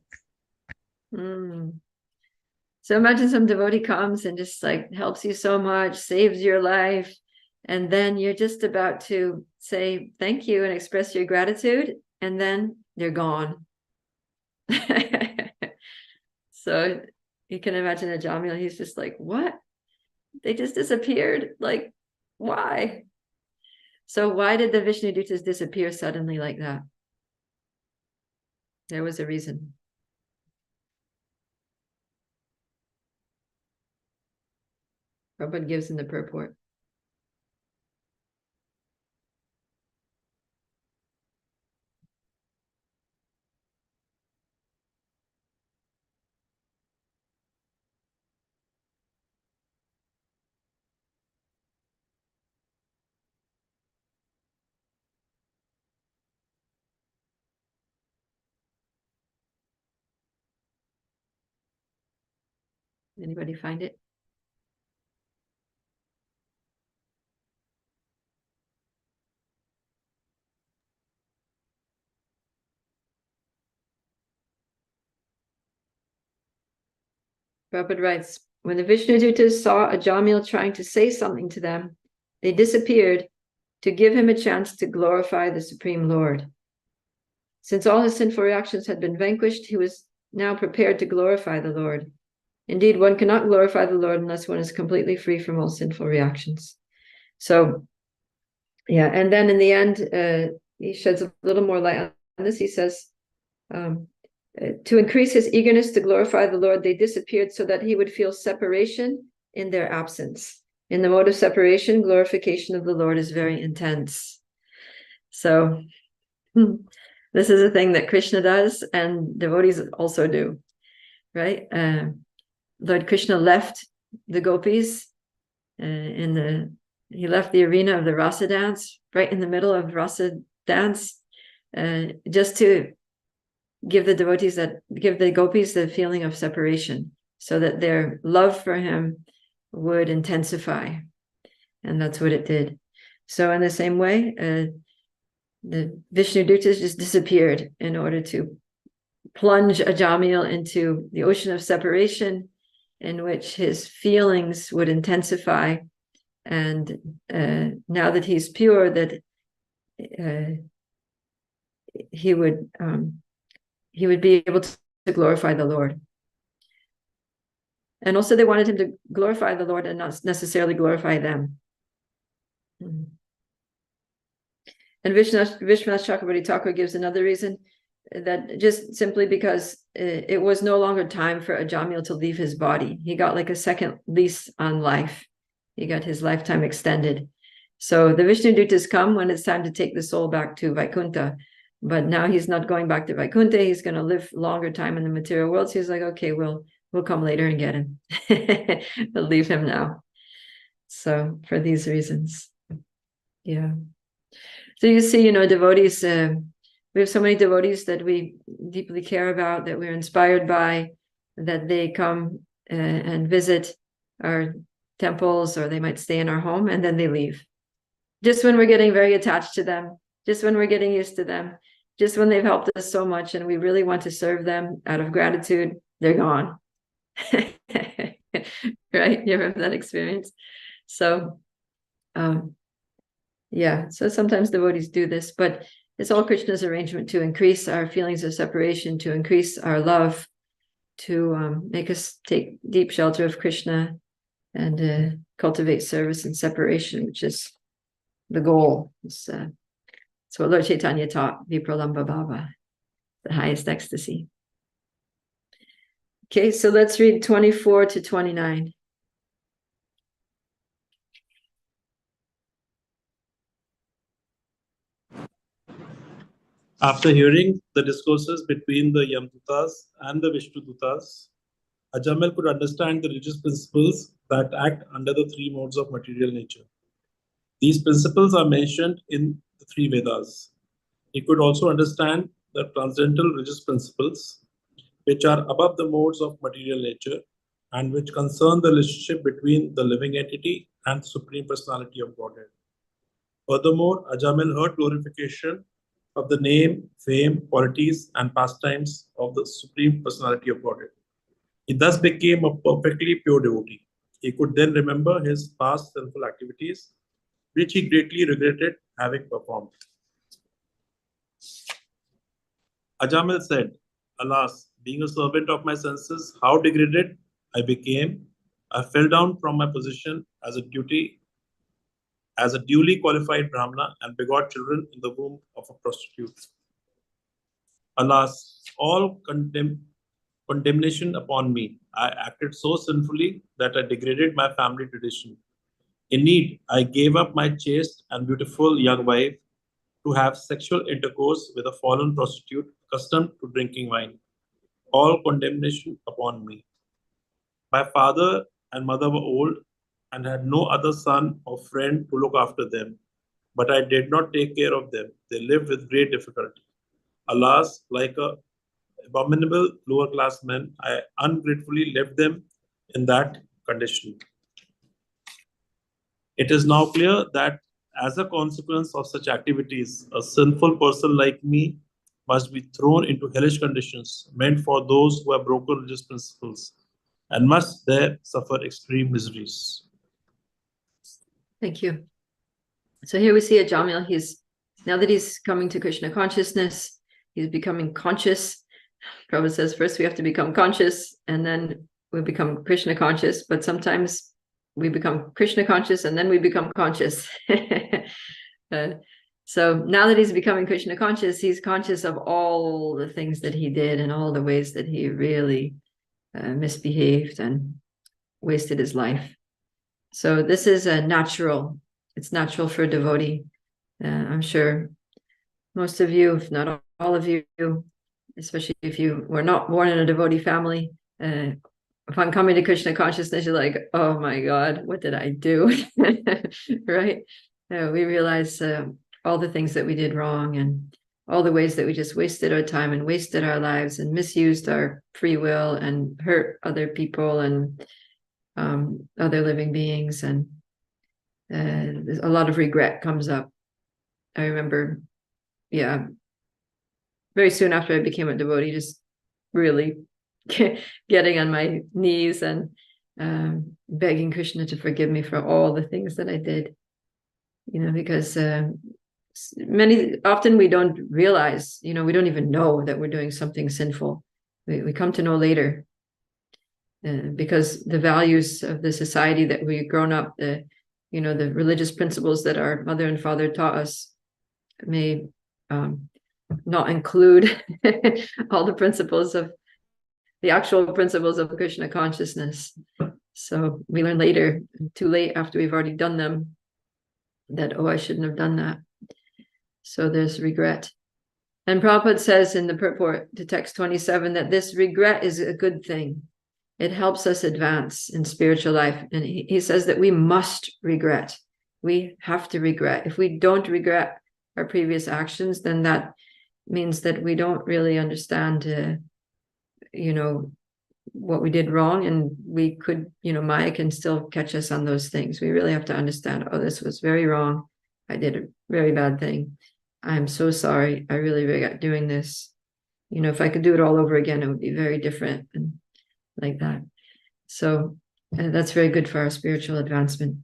So imagine some devotee comes and just helps you so much, saves your life, and then you're just about to say thank you and express your gratitude, and then they're gone. So you can imagine Ajamil, he's just like, what? They just disappeared? Why? So why did the Vishnudutas disappear suddenly like that? There was a reason. Prabhupada gives in the purport. Anybody find it? Prabhupada writes, when the Vishnudutas saw Ajamil trying to say something to them, they disappeared to give him a chance to glorify the Supreme Lord. Since all his sinful reactions had been vanquished, he was now prepared to glorify the Lord. Indeed, one cannot glorify the Lord unless one is completely free from all sinful reactions. So, yeah, and then in the end, he sheds a little more light on this. He says, to increase his eagerness to glorify the Lord, they disappeared so that he would feel separation in their absence. In the mode of separation, glorification of the Lord is very intense. So, this is a thing that Krishna does and devotees also do, right? Lord Krishna left the gopis he left the arena of the rasa dance right in the middle of rasa dance, just to give the gopis the feeling of separation, so that their love for him would intensify, and that's what it did. So in the same way, the Vishnu Dutas just disappeared in order to plunge Ajamil into the ocean of separation, in which his feelings would intensify. And now that he's pure, that he would be able to glorify the Lord. And also they wanted him to glorify the Lord and not necessarily glorify them. And Vishwanath Chakrabarti Thakur gives another reason, that just simply because it was no longer time for Ajamil to leave his body. He got like a second lease on life. He got his lifetime extended. So the Vishnu Dutas come when it's time to take the soul back to Vaikuntha. But now he's not going back to Vaikuntha. He's going to live longer time in the material world. So he's like, okay, we'll come later and get him. We'll leave him now. So for these reasons. Yeah. So you see, devotees, we have so many devotees that we deeply care about, that we're inspired by, that they come and visit our temples, or they might stay in our home, and then they leave. Just when we're getting very attached to them, just when we're getting used to them, just when they've helped us so much and we really want to serve them out of gratitude, they're gone. Right? You ever have that experience? So, yeah, so sometimes devotees do this, but it's all Krishna's arrangement to increase our feelings of separation, to increase our love, to make us take deep shelter of Krishna and cultivate service and separation, which is the goal. It's what Lord Chaitanya taught, Vipralamba Bhava, the highest ecstasy. Okay, so let's read 24 to 29. After hearing the discourses between the Yamdutas and the Vishnudutas, Ajamil could understand the religious principles that act under the three modes of material nature. These principles are mentioned in the three Vedas. He could also understand the transcendental religious principles, which are above the modes of material nature and which concern the relationship between the living entity and the Supreme Personality of Godhead. Furthermore, Ajamil heard glorification of the name, fame, qualities, and pastimes of the Supreme Personality of Godhead. He thus became a perfectly pure devotee. He could then remember his past sinful activities, which he greatly regretted having performed. Ajamil said, "Alas, being a servant of my senses, how degraded I became. I fell down from my position as a duly qualified Brahmana and begot children in the womb of a prostitute. Alas, all condemnation upon me. I acted so sinfully that I degraded my family tradition. In need, I gave up my chaste and beautiful young wife to have sexual intercourse with a fallen prostitute accustomed to drinking wine. All condemnation upon me. My father and mother were old and had no other son or friend to look after them, but I did not take care of them. They lived with great difficulty. Alas, like a abominable lower class men, I ungratefully left them in that condition. It is now clear that as a consequence of such activities, a sinful person like me must be thrown into hellish conditions meant for those who have broken religious principles and must there suffer extreme miseries." Thank you. So here we see Ajamil. Now that he's coming to Krishna consciousness, He's becoming conscious. Prabhupada says first we have to become conscious, and then we become Krishna conscious. But sometimes we become Krishna conscious, and then we become conscious. So now that he's becoming Krishna conscious, he's conscious of all the things that he did and all the ways that he really misbehaved and wasted his life. So this is a natural. It's natural for a devotee. I'm sure most of you, if not all of you, especially if you were not born in a devotee family, upon coming to Krishna consciousness, you're like, oh my God, what did I do? Right? We realize all the things that we did wrong and all the ways that we just wasted our time and wasted our lives and misused our free will and hurt other people and other living beings. And a lot of regret comes up. I remember, very soon after I became a devotee, just really getting on my knees and begging Krishna to forgive me for all the things that I did, because often we don't realize, we don't even know that we're doing something sinful. We come to know later, because the values of the society that we've grown up, the religious principles that our mother and father taught us may not include all the principles of the actual principles of Krishna consciousness. So we learn later, too late after we've already done them, that, I shouldn't have done that. So there's regret. And Prabhupada says in the purport to text 27 that this regret is a good thing. It helps us advance in spiritual life. And he says that we must regret. We have to regret. If we don't regret our previous actions, then that means that we don't really understand what we did wrong, and we could, Maya can still catch us on those things. We really have to understand, this was very wrong. I did a very bad thing. I'm so sorry. I really regret doing this. If I could do it all over again, it would be very different and like that. So that's very good for our spiritual advancement.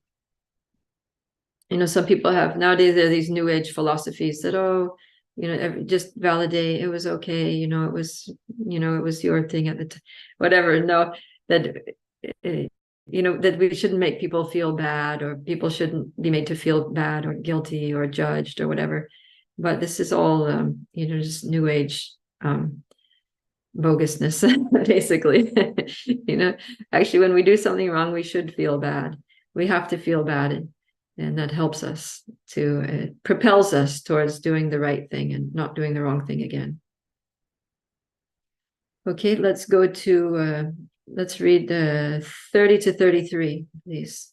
Some people have nowadays, there are these new age philosophies that, just validate, it was okay, it was your thing at the time, whatever. No, that that we shouldn't make people feel bad, or people shouldn't be made to feel bad or guilty or judged or whatever. But this is all just new age bogusness, basically. Actually, when we do something wrong, we should feel bad. We have to feel bad. And that helps us it propels us towards doing the right thing and not doing the wrong thing again. Okay, let's go to, let's read 30 to 33, please.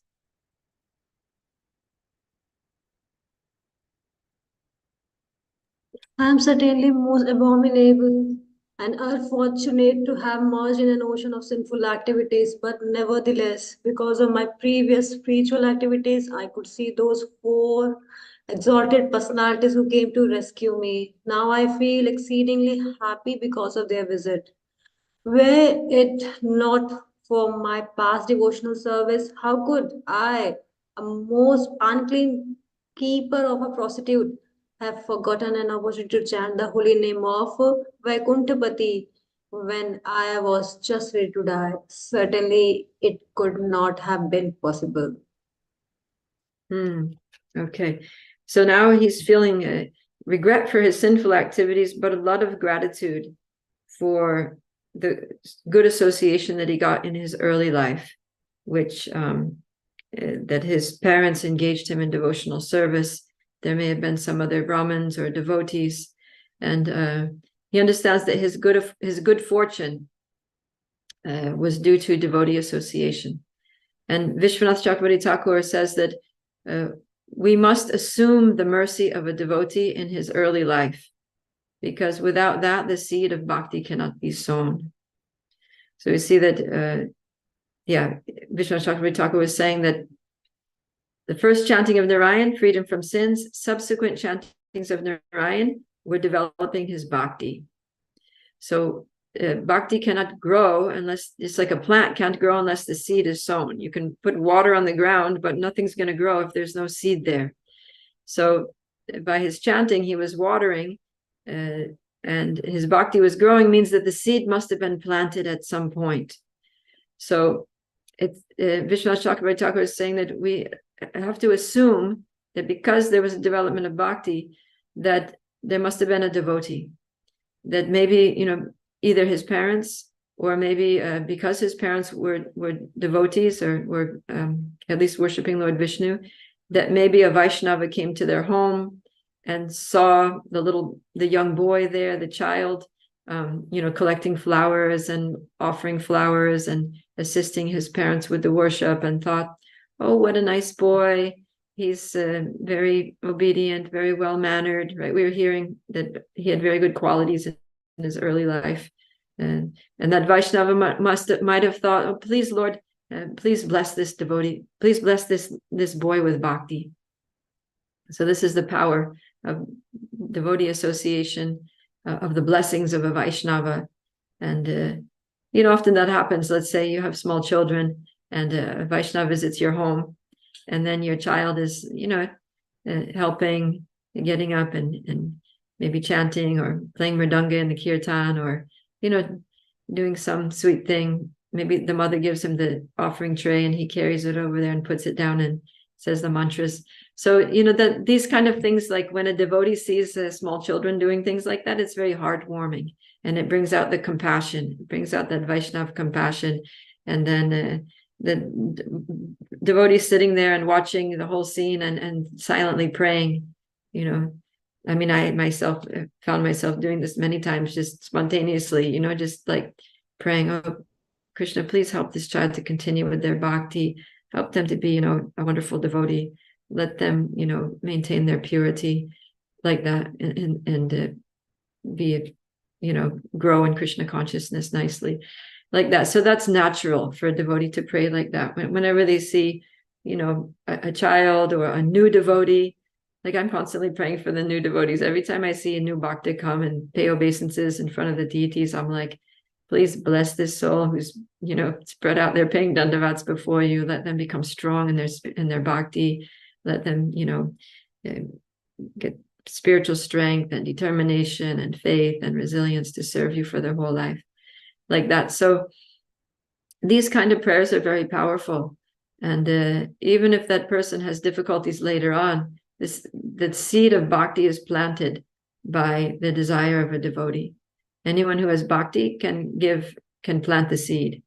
I am certainly most abominable and unfortunate to have merged in an ocean of sinful activities, but nevertheless, because of my previous spiritual activities, I could see those 4 exalted personalities who came to rescue me. Now I feel exceedingly happy because of their visit. Were it not for my past devotional service, how could I, a most unclean keeper of a prostitute, have forgotten an opportunity to chant the holy name of Vaikuntapati when I was just ready to die? Certainly, it could not have been possible. Okay, so now he's feeling regret for his sinful activities, but a lot of gratitude for the good association that he got in his early life, which that his parents engaged him in devotional service. There may have been some other Brahmins or devotees, and he understands that his good fortune was due to devotee association. And Vishwanath Chakravarti Thakur says that we must assume the mercy of a devotee in his early life, because without that, the seed of bhakti cannot be sown. So we see that, Vishwanath Chakravarti Thakur was saying that the first chanting of Narayan, freedom from sins, subsequent chantings of Narayan were developing his bhakti. So bhakti cannot grow unless, it's like a plant can't grow unless the seed is sown. You can put water on the ground, but nothing's going to grow if there's no seed there. So by his chanting, he was watering and his bhakti was growing means that the seed must have been planted at some point. So it's Vishwanath Chakravarti Thakur is saying that we have to assume that because there was a development of bhakti, that there must have been a devotee, that maybe, you know, either his parents, or maybe because his parents were devotees, or were at least worshiping Lord Vishnu, that maybe a Vaishnava came to their home and saw the young boy there, the child, you know, collecting flowers and offering flowers and assisting his parents with the worship, and thought, oh, what a nice boy. He's very obedient, very well-mannered, right? We were hearing that he had very good qualities in his early life. And that Vaishnava might have thought, oh, please, Lord, please bless this devotee. Please bless this boy with bhakti. So this is the power of devotee association, of the blessings of a Vaishnava. And, you know, often that happens. Let's say you have small children and a Vaishnava visits your home, and then your child is, you know, helping, getting up and maybe chanting or playing mridanga in the kirtan, or, you know, doing some sweet thing. Maybe the mother gives him the offering tray and he carries it over there and puts it down and says the mantras. So, you know, that these kind of things, like when a devotee sees small children doing things like that, it's very heartwarming, and it brings out the compassion. It brings out that Vaishnava compassion. And then the devotee sitting there and watching the whole scene and silently praying, you know. I mean, I myself found myself doing this many times, just spontaneously, you know, just like praying, oh, Krishna, please help this child to continue with their bhakti, help them to be, you know, a wonderful devotee, let them, you know, maintain their purity like that, and be, you know, grow in Krishna consciousness nicely like that. So that's natural for a devotee to pray like that. Whenever they see, you know, a child or a new devotee, like I'm constantly praying for the new devotees. Every time I see a new bhakta come and pay obeisances in front of the deities, I'm like, please bless this soul who's, you know, spread out their paying dandavats before you. Let them become strong in their bhakti. Let them, you know, get spiritual strength and determination and faith and resilience to serve you for their whole life, like that. So these kind of prayers are very powerful. And even if that person has difficulties later on, the seed of bhakti is planted by the desire of a devotee. Anyone who has bhakti can plant the seed.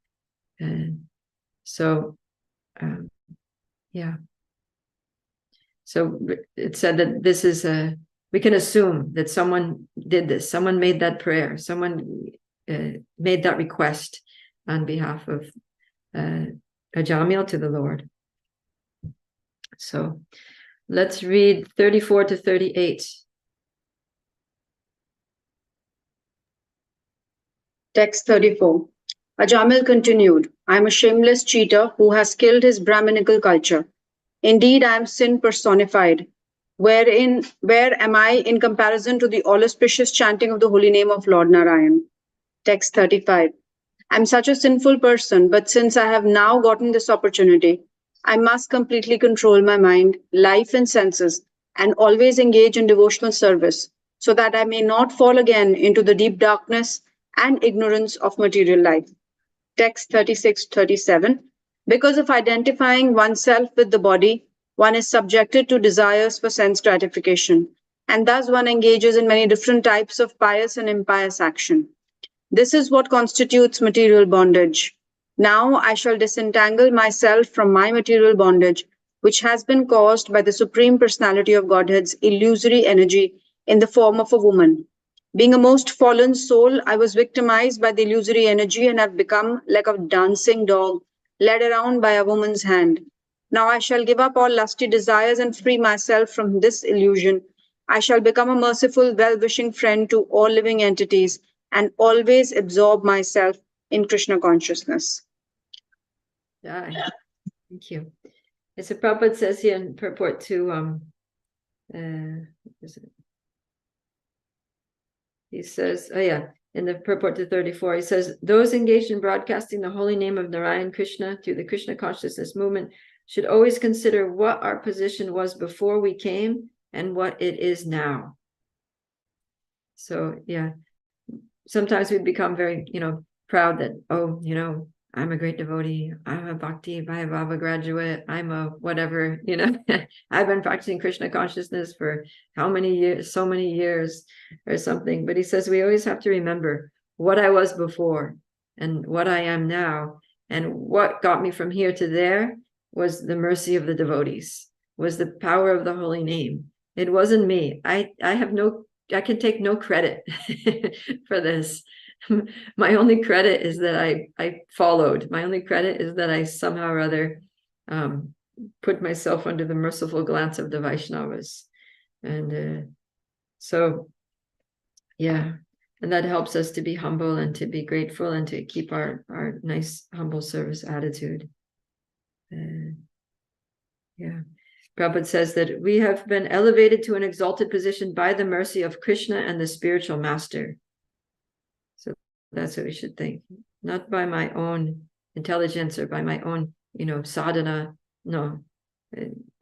Yeah. So it said that this is we can assume that someone did this. Someone made that prayer. Someone made that request on behalf of Ajamil to the Lord. So let's read 34 to 38. Text 34. Ajamil continued, I am a shameless cheater who has killed his Brahminical culture. Indeed, I am sin personified. Where am I in comparison to the all-auspicious chanting of the holy name of Lord Narayan? Text 35. I am such a sinful person, but since I have now gotten this opportunity, I must completely control my mind, life, and senses, and always engage in devotional service, so that I may not fall again into the deep darkness and ignorance of material life. Text 36-37. Because of identifying oneself with the body, one is subjected to desires for sense gratification, and thus one engages in many different types of pious and impious action. This is what constitutes material bondage. Now I shall disentangle myself from my material bondage, which has been caused by the Supreme Personality of Godhead's illusory energy in the form of a woman. Being a most fallen soul, I was victimized by the illusory energy and have become like a dancing dog led around by a woman's hand. Now I shall give up all lusty desires and free myself from this illusion. I shall become a merciful, well-wishing friend to all living entities and always absorb myself in Krishna consciousness. Yeah, thank you. As Prabhupada says here in purport to he says, in the purport to 34, he says, those engaged in broadcasting the holy name of Narayan Krishna through the Krishna consciousness movement should always consider what our position was before we came and what it is now. So yeah, sometimes we become very, proud that, oh, I'm a great devotee. I'm a Bhakti Vaibhav graduate. I'm a whatever, I've been practicing Krishna consciousness for how many years, so many years or something. But he says we always have to remember what I was before and what I am now. And what got me from here to there was the mercy of the devotees, was the power of the holy name. It wasn't me. I can take no credit for this. My only credit is that I followed. My only credit is that I somehow or other put myself under the merciful glance of the Vaishnavas. And so, yeah, and that helps us to be humble and to be grateful and to keep our nice, humble service attitude. Yeah. Prabhupada says that we have been elevated to an exalted position by the mercy of Krishna and the spiritual master. So that's what we should think, not by my own intelligence or by my own, sadhana. No.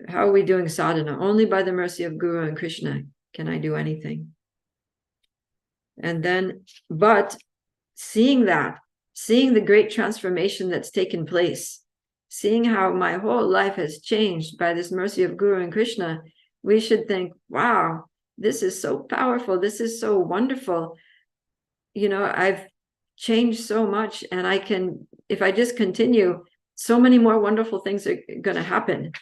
How are we doing sadhana? Only by the mercy of Guru and Krishna can I do anything. And then, but seeing the great transformation that's taken place, seeing how my whole life has changed by this mercy of Guru and Krishna, we should think, wow, this is so powerful. This is so wonderful. I've changed so much, and I can, if I just continue, so many more wonderful things are going to happen.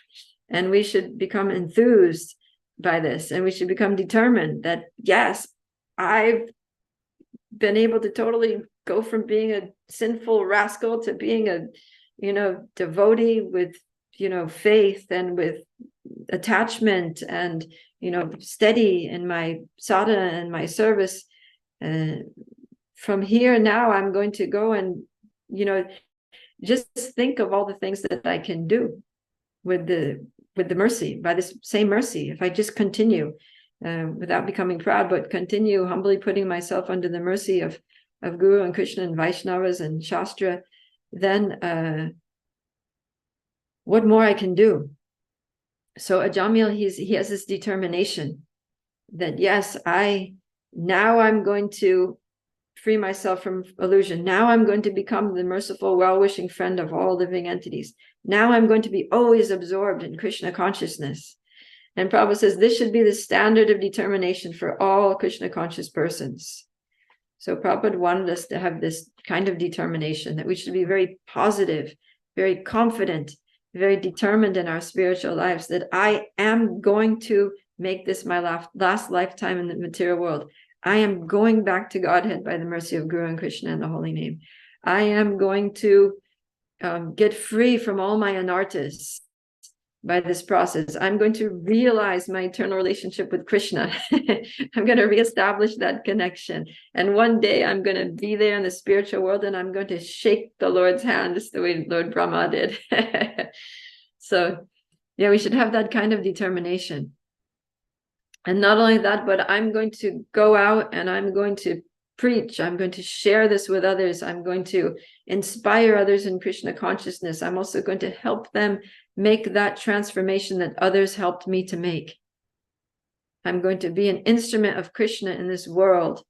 And we should become enthused by this, and we should become determined that, yes, I've been able to totally go from being a sinful rascal to being a, devotee with, faith and with attachment and, steady in my sadhana and my service. From here now, I'm going to go and, just think of all the things that I can do with the mercy, by this same mercy. If I just continue without becoming proud, but continue humbly putting myself under the mercy of Guru and Krishna and Vaishnavas and Shastra, then what more I can do? So Ajamil, he has this determination that, yes, I'm going to free myself from illusion. Now I'm going to become the merciful, well-wishing friend of all living entities. Now I'm going to be always absorbed in Krishna consciousness. And Prabhupada says this should be the standard of determination for all Krishna conscious persons. So Prabhupada wanted us to have this kind of determination, that we should be very positive, very confident, very determined in our spiritual lives, that I am going to make this my last lifetime in the material world. I am going back to Godhead by the mercy of Guru and Krishna and the holy name. I am going to get free from all my anarthas by this process. I'm going to realize my eternal relationship with Krishna. I'm going to reestablish that connection. And one day I'm going to be there in the spiritual world, and I'm going to shake the Lord's hand just the way Lord Brahma did. So, yeah, we should have that kind of determination. And not only that, but I'm going to go out and I'm going to preach. I'm going to share this with others. I'm going to inspire others in Krishna consciousness. I'm also going to help them make that transformation that others helped me to make. I'm going to be an instrument of Krishna in this world.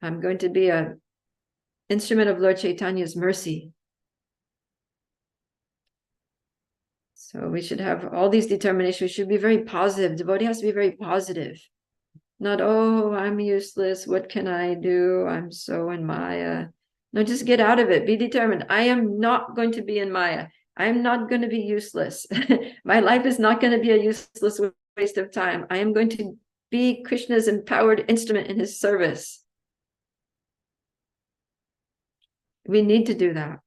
I'm going to be an instrument of Lord Chaitanya's mercy. So we should have all these determinations. We should be very positive. Devotee has to be very positive. Not, oh, I'm useless. What can I do? I'm so in Maya. No, just get out of it. Be determined. I am not going to be in Maya. I am not going to be useless. My life is not going to be a useless waste of time. I am going to be Krishna's empowered instrument in his service. We need to do that.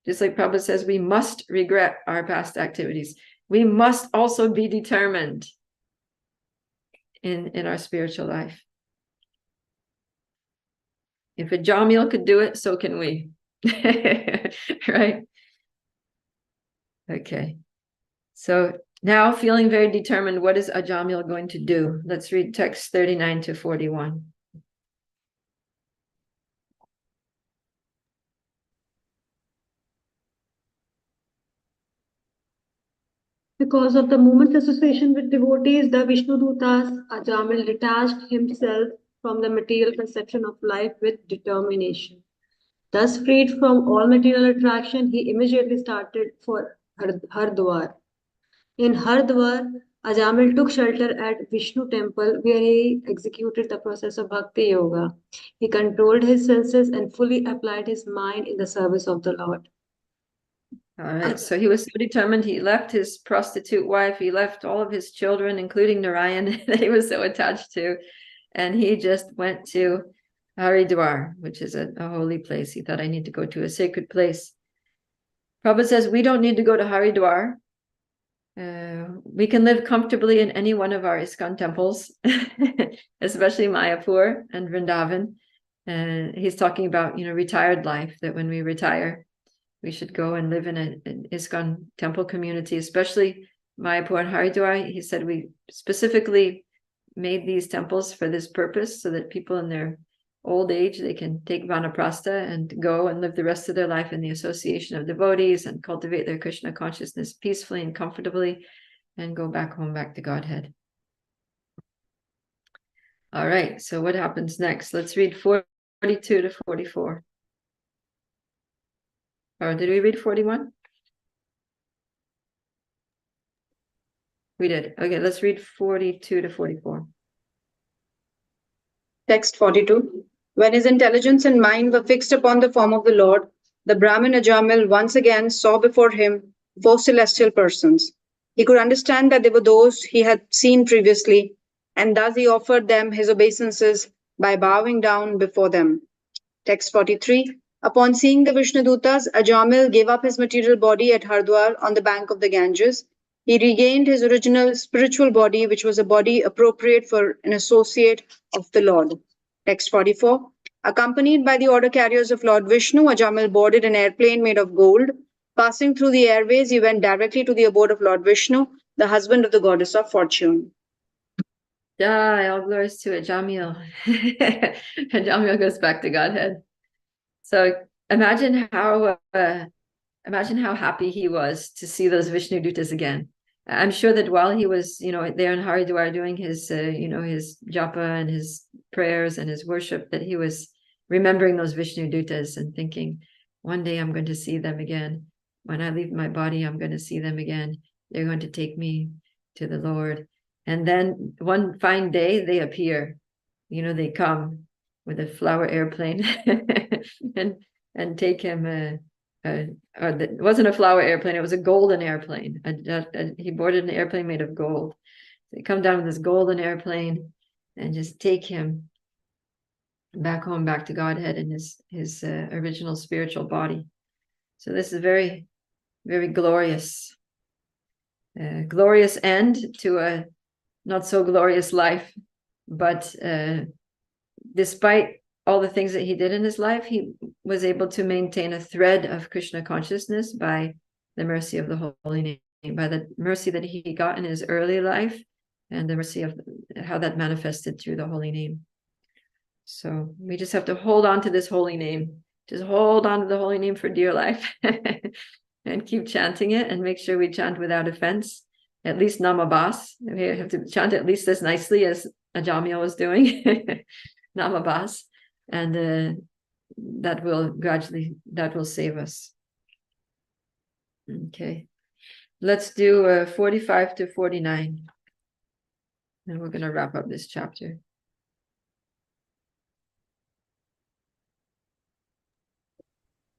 Just like Prabhupada says, we must regret our past activities. We must also be determined in our spiritual life. If a Jamil could do it, so can we. Right? Okay. So now, feeling very determined, what is Ajamil going to do? Let's read text 39 to 41. Because of the moment's association with devotees, the Vishnu Dutas, Ajamil detached himself from the material conception of life with determination. Thus, freed from all material attraction, he immediately started for Hardwar. In Hardwar, Ajamil took shelter at Vishnu temple where he executed the process of Bhakti Yoga. He controlled his senses and fully applied his mind in the service of the Lord. All right, so he was so determined, he left his prostitute wife, he left all of his children, including Narayan, that he was so attached to, and he just went to Haridwar, which is a holy place. He thought, I need to go to a sacred place. Prabhupada says, we don't need to go to Haridwar. We can live comfortably in any one of our ISKCON temples, especially Mayapur and Vrindavan. He's talking about, retired life, that when we retire, we should go and live in an ISKCON temple community, especially Mayapur and Haridwar. He said we specifically made these temples for this purpose, so that people in their old age, they can take vanaprastha and go and live the rest of their life in the association of devotees and cultivate their Krishna consciousness peacefully and comfortably, and go back home, back to Godhead. All right, so what happens next? Let's read 42 to 44. Or did we read 41? We did. Okay, let's read 42 to 44. Text 42. When his intelligence and mind were fixed upon the form of the Lord, the Brahmin Ajamil once again saw before him 4 celestial persons. He could understand that they were those he had seen previously, and thus he offered them his obeisances by bowing down before them. Text 43. Upon seeing the Vishnudutas, Ajamil gave up his material body at Hardwar on the bank of the Ganges. He regained his original spiritual body, which was a body appropriate for an associate of the Lord. Text 44. Accompanied by the order carriers of Lord Vishnu, Ajamil boarded an airplane made of gold. Passing through the airways, he went directly to the abode of Lord Vishnu, the husband of the goddess of fortune. Jai, all glories to Ajamil. Ajamil goes back to Godhead. So imagine how happy he was to see those Vishnu Dutas again. I'm sure that while he was, there in Haridwar doing his, his japa and his prayers and his worship, that he was remembering those Vishnu Dutas and thinking, one day I'm going to see them again. When I leave my body, I'm going to see them again. They're going to take me to the Lord. And then one fine day they appear, they come with a flower airplane and take him. It wasn't a flower airplane, it was a golden airplane. He boarded an airplane made of gold. So they come down with this golden airplane and just take him back home, back to Godhead in his original spiritual body. So this is very, very glorious end to a not so glorious life. But despite all the things that he did in his life, he was able to maintain a thread of Krishna consciousness by the mercy of the holy name, by the mercy that he got in his early life, and the mercy of how that manifested through the holy name. So we just have to hold on to this holy name. Just hold on to the holy name for dear life and keep chanting it, and make sure we chant without offense. At least Namabas. We have to chant at least as nicely as Ajamil was doing. Namabas. And that will save us. Okay, let's do 45 to 49, and we're going to wrap up this chapter.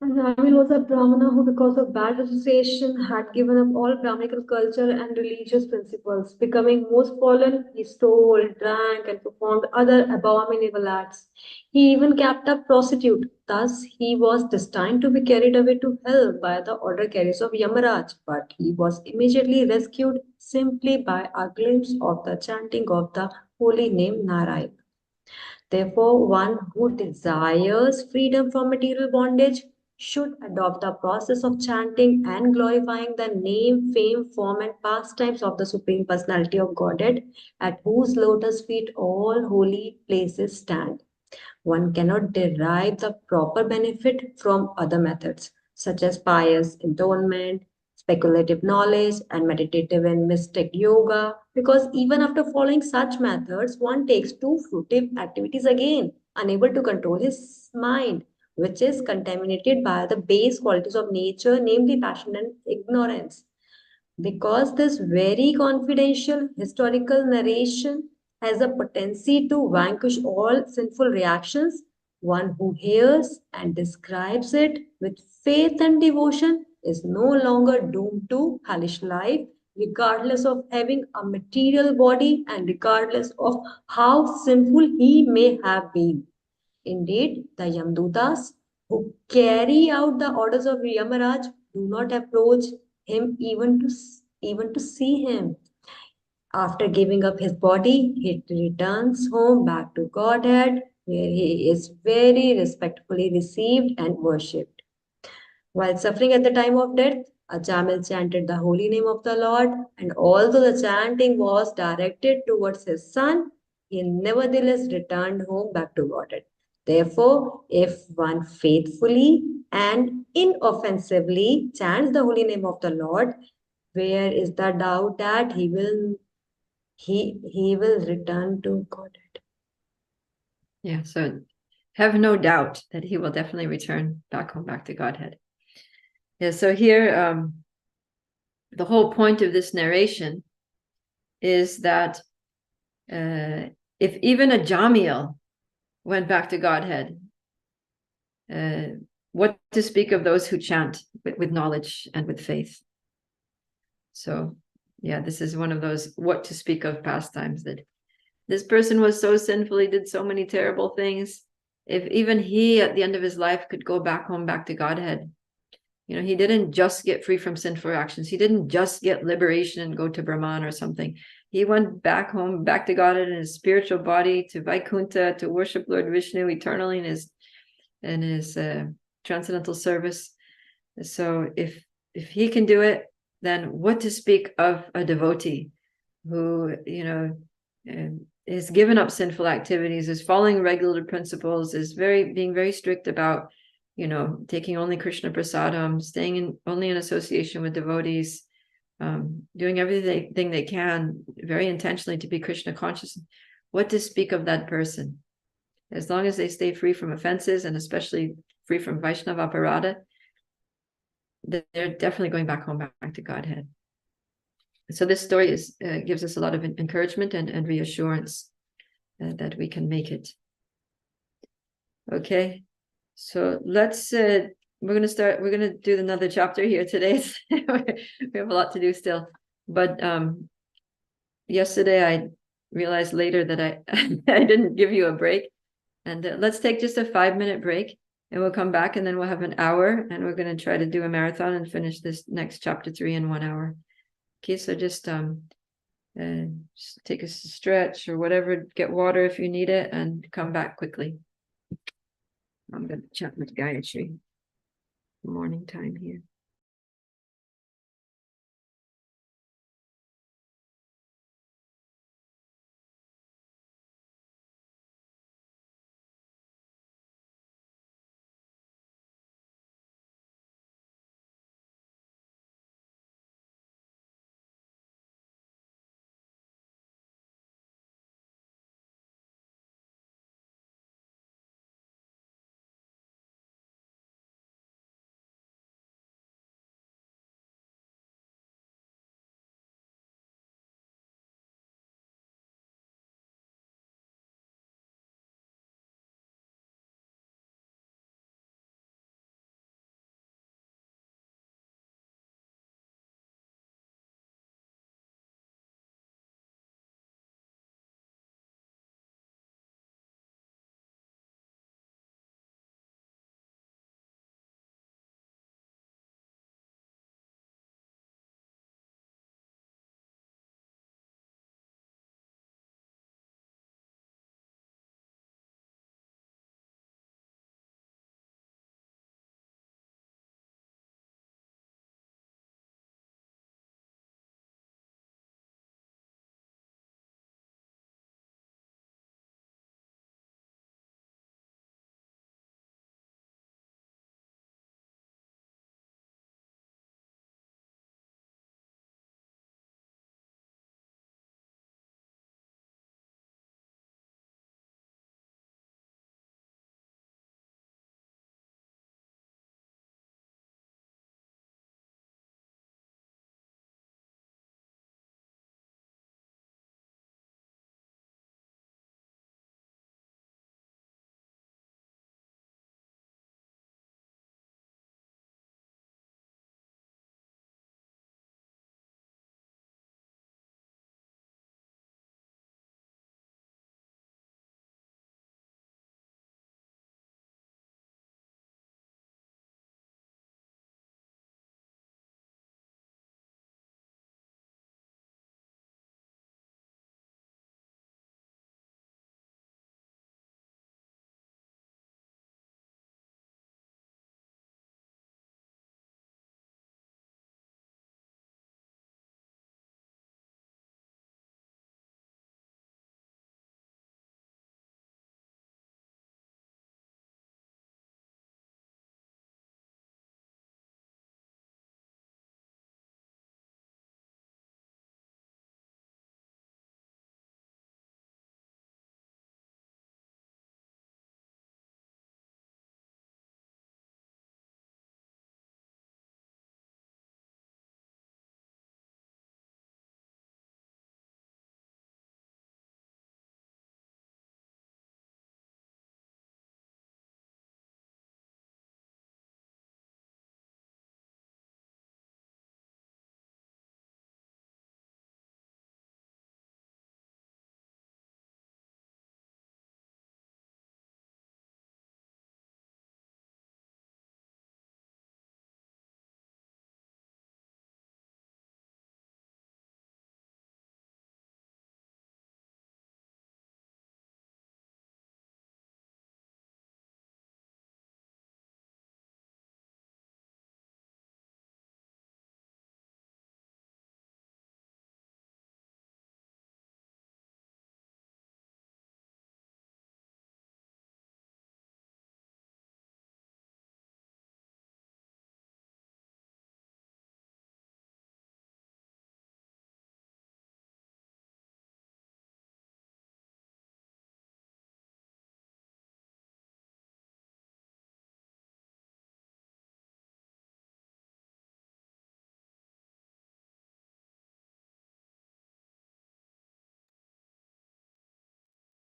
Ajamil was a Brahmana who, because of bad association, had given up all Brahminical culture and religious principles. Becoming most fallen, he stole, drank, and performed other abominable acts. He even kept a prostitute. Thus, he was destined to be carried away to hell by the order carriers of Yamaraj. But he was immediately rescued simply by a glimpse of the chanting of the holy name Narayan. Therefore, one who desires freedom from material bondage should adopt the process of chanting and glorifying the name, fame, form, and pastimes of the Supreme Personality of Godhead, at whose lotus feet all holy places stand. One cannot derive the proper benefit from other methods, such as pious enthronement, speculative knowledge, and meditative and mystic yoga. Because even after following such methods, one takes to fruitive activities again, unable to control his mind, which is contaminated by the base qualities of nature, namely passion and ignorance. Because this very confidential historical narration has a potency to vanquish all sinful reactions, one who hears and describes it with faith and devotion is no longer doomed to hellish life, regardless of having a material body and regardless of how sinful he may have been. Indeed, the Yamdutas who carry out the orders of Yamaraj do not approach him even to see him. After giving up his body, he returns home back to Godhead, where he is very respectfully received and worshipped. While suffering at the time of death, Ajamil chanted the holy name of the Lord, and although the chanting was directed towards his son, he nevertheless returned home back to Godhead. Therefore, if one faithfully and inoffensively chants the holy name of the Lord, where is the doubt that he will return to Godhead? Yeah, so have no doubt that he will definitely return back home, back to Godhead. Yeah, so here, the whole point of this narration is that if even a Jamiel went back to Godhead, what to speak of those who chant with knowledge and with faith? So, yeah, this is one of those what to speak of pastimes, that this person was so sinful, he did so many terrible things. If even he at the end of his life could go back home, back to Godhead, he didn't just get free from sinful actions. He didn't just get liberation and go to Brahman or something. He went back home, back to Godhead in his spiritual body, to Vaikuntha, to worship Lord Vishnu eternally in his transcendental service. So if he can do it, then what to speak of a devotee who is given up sinful activities, is following regular principles, is being very strict about taking only Krishna prasadam, staying only in association with devotees, doing everything they can very intentionally to be Krishna conscious. What to speak of that person? As long as they stay free from offenses and especially free from Vaishnava aparada, they're definitely going back home, back to Godhead. So this story gives us a lot of encouragement and reassurance that we can make it. Okay, so let's we're going to do another chapter here today. We have a lot to do still, but yesterday I realized later that I I didn't give you a break, and let's take just a 5-minute break, and we'll come back, and then we'll have an hour, and we're going to try to do a marathon and finish this next chapter 3 in 1 hour. Okay, so just take a stretch or whatever, get water if you need it, and come back quickly. I'm going to chat with Gayatri. Morning time here.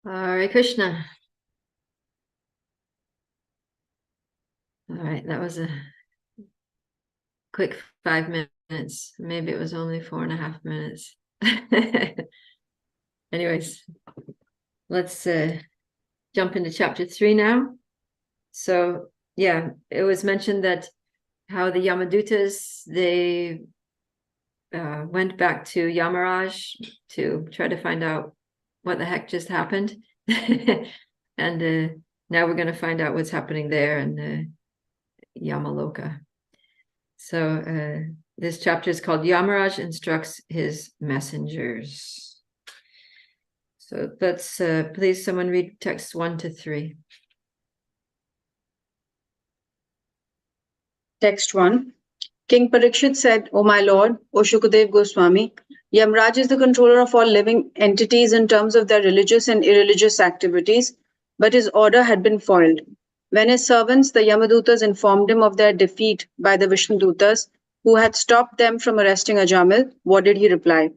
Hare Krishna. All right, that was a quick 5 minutes. Maybe it was only 4.5 minutes. Anyways, let's jump into chapter 3 now. So yeah, it was mentioned that how the Yamadutas, they went back to Yamaraj to try to find out what the heck just happened. And now we're going to find out what's happening there in Yamaloka. So this chapter is called Yamaraj Instructs His Messengers. So let's please someone read text 1 to 3. Text 1. King Parikshit said, O my lord, O Shukadev Goswami, Yamraj is the controller of all living entities in terms of their religious and irreligious activities, but his order had been foiled. When his servants, the Yamadutas, informed him of their defeat by the Vishnudutas, who had stopped them from arresting Ajamil, what did he reply?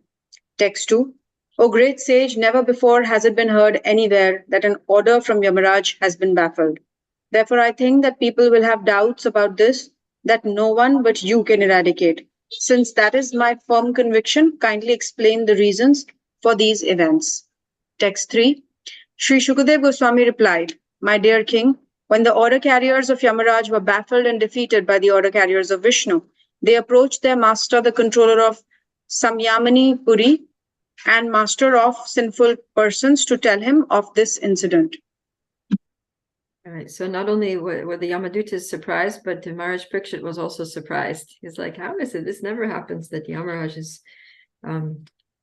Text 2. O great sage, never before has it been heard anywhere that an order from Yamaraj has been baffled. Therefore, I think that people will have doubts about this that no one but you can eradicate. Since that is my firm conviction, kindly explain the reasons for these events. Text 3. Sri Shukadev Goswami replied, My dear king, when the order carriers of Yamaraj were baffled and defeated by the order carriers of Vishnu, they approached their master, the controller of Samyamani Puri, and master of sinful persons, to tell him of this incident. All right, so not only were the Yamadutas surprised, but Maharaj Parikshit was also surprised. He's like, how is it? This never happens that Yamaraj's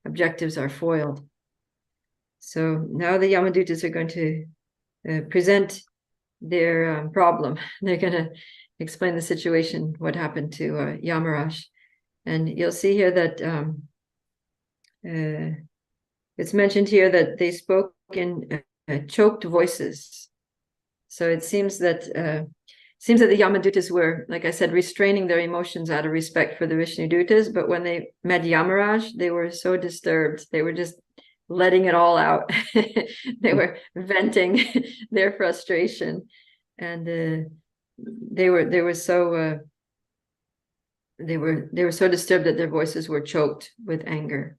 objectives are foiled. So now the Yamadutas are going to present their problem. They're going to explain the situation, what happened to Yamaraj. And you'll see here that it's mentioned here that they spoke in choked voices. So it seems that the Yamadutas were, like I said, restraining their emotions out of respect for the Vishnudutas. But when they met Yamaraj, they were so disturbed. They were just letting it all out. They were venting their frustration, and they were so disturbed that their voices were choked with anger.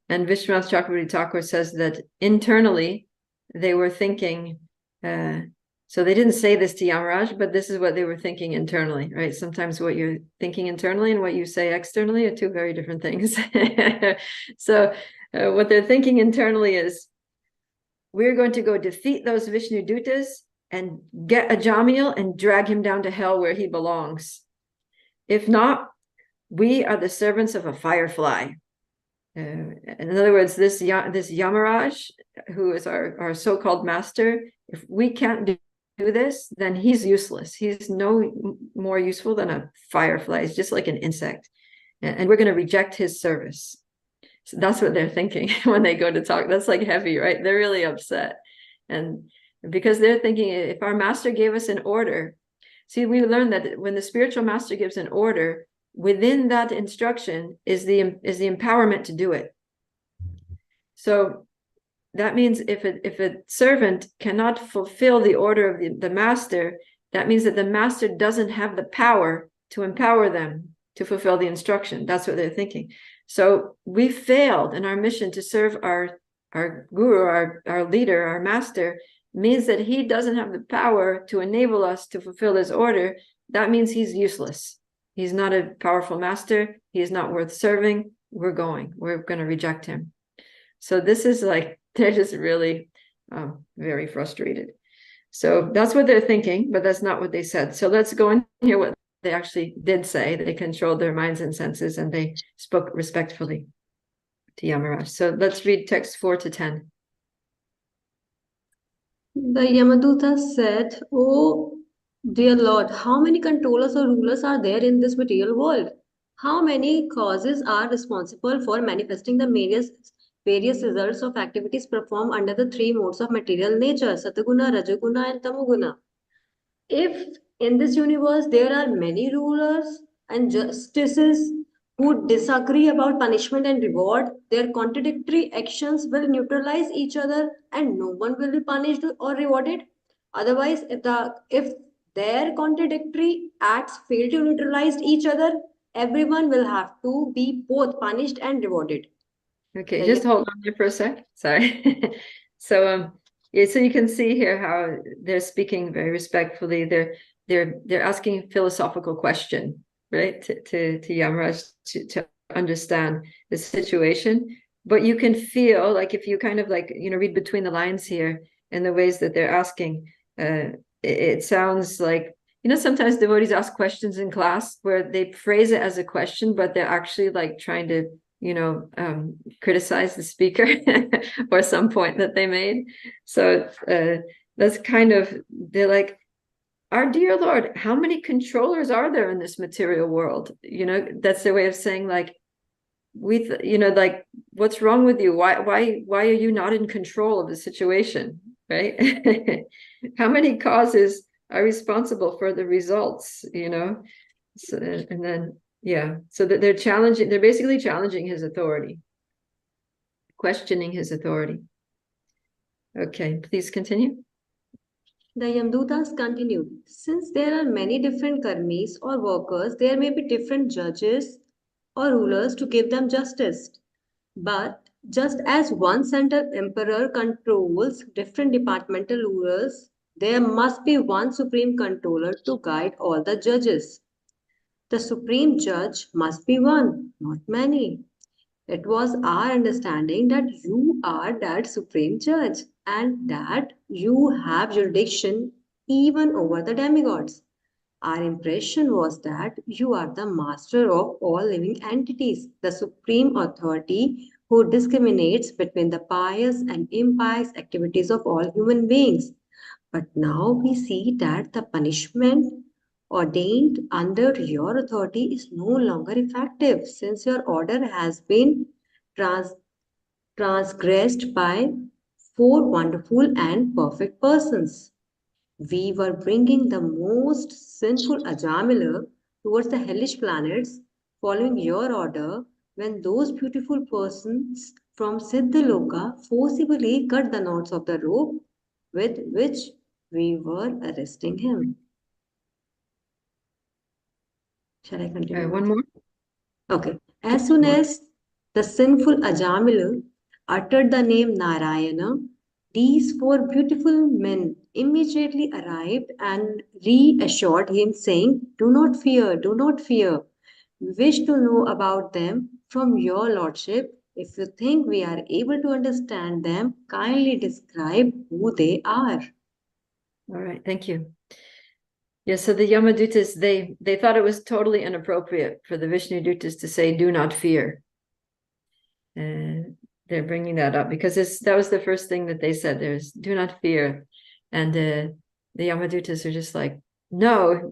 And Vishwanath Chakravarti Thakur says that internally they were thinking. So they didn't say this to Yamaraj, but this is what they were thinking internally, right? Sometimes what you're thinking internally and what you say externally are two very different things. So what they're thinking internally is, we're going to go defeat those Vishnudutas and get Ajamil and drag him down to hell where he belongs. If not, we are the servants of a firefly. In other words, this Yamaraj, who is our so-called master, if we can't do this, then he's useless. He's no more useful than a firefly. He's just like an insect. And we're going to reject his service. So that's what they're thinking when they go to talk. That's like heavy, right? They're really upset. And because they're thinking, if our master gave us an order, see, we learned that when the spiritual master gives an order, within that instruction is the empowerment to do it. So that means if a servant cannot fulfill the order of the master, that means that the master doesn't have the power to empower them to fulfill the instruction. That's what they're thinking. So we failed in our mission to serve our guru, our leader, our master, means that he doesn't have the power to enable us to fulfill his order. That means he's useless. He's not a powerful master. He is not worth serving. We're going to reject him. So this is like, they're just really very frustrated. So that's what they're thinking, but that's not what they said. So let's go and hear what they actually did say. They controlled their minds and senses, and they spoke respectfully to Yamaraj. So let's read text 4 to 10. The Yamaduta said, Oh, dear Lord, how many controllers or rulers are there in this material world? How many causes are responsible for manifesting the various results of activities performed under the three modes of material nature, Sataguna, Rajaguna, and Tamaguna? If in this universe there are many rulers and justices who disagree about punishment and reward, their contradictory actions will neutralize each other and no one will be punished or rewarded. Otherwise, if their contradictory acts fail to neutralize each other, everyone will have to be both punished and rewarded. Okay, just hold on there for a sec. Sorry. So yeah, so you can see here how they're speaking very respectfully. They're asking a philosophical question, right? To Yamaraj to understand the situation. But you can feel like if you kind of like, read between the lines here in the ways that they're asking, it sounds like, sometimes devotees ask questions in class where they phrase it as a question, but they're actually like trying to criticize the speaker or some point that they made. So that's kind of, they're like, our dear Lord, how many controllers are there in this material world? That's their way of saying like, like, what's wrong with you? Why are you not in control of the situation, right? How many causes are responsible for the results, So, and then yeah, so that they're basically challenging his authority, questioning his authority. Okay, please continue. The Yamdutas continued, since there are many different karmis or workers, there may be different judges or rulers to give them justice. But just as one central emperor controls different departmental rulers, there must be one supreme controller to guide all the judges. The supreme judge must be one, not many. It was our understanding that you are that supreme judge and that you have jurisdiction even over the demigods. Our impression was that you are the master of all living entities, the supreme authority who discriminates between the pious and impious activities of all human beings. But now we see that the punishment ordained under your authority is no longer effective since your order has been transgressed by four wonderful and perfect persons. We were bringing the most sinful Ajamila towards the hellish planets, following your order, when those beautiful persons from Siddhaloka forcibly cut the knots of the rope with which we were arresting him. Shall I continue? One more. Okay. As soon as the sinful Ajamila uttered the name Narayana, these four beautiful men immediately arrived and reassured him, saying, do not fear, do not fear. We wish to know about them from your lordship. If you think we are able to understand them, kindly describe who they are. All right, thank you. Yeah, so the Yamadutas, they thought it was totally inappropriate for the Vishnu Dutas to say, do not fear. And they're bringing that up because that was the first thing that they said. There's do not fear. And the Yamadutas are just like, no,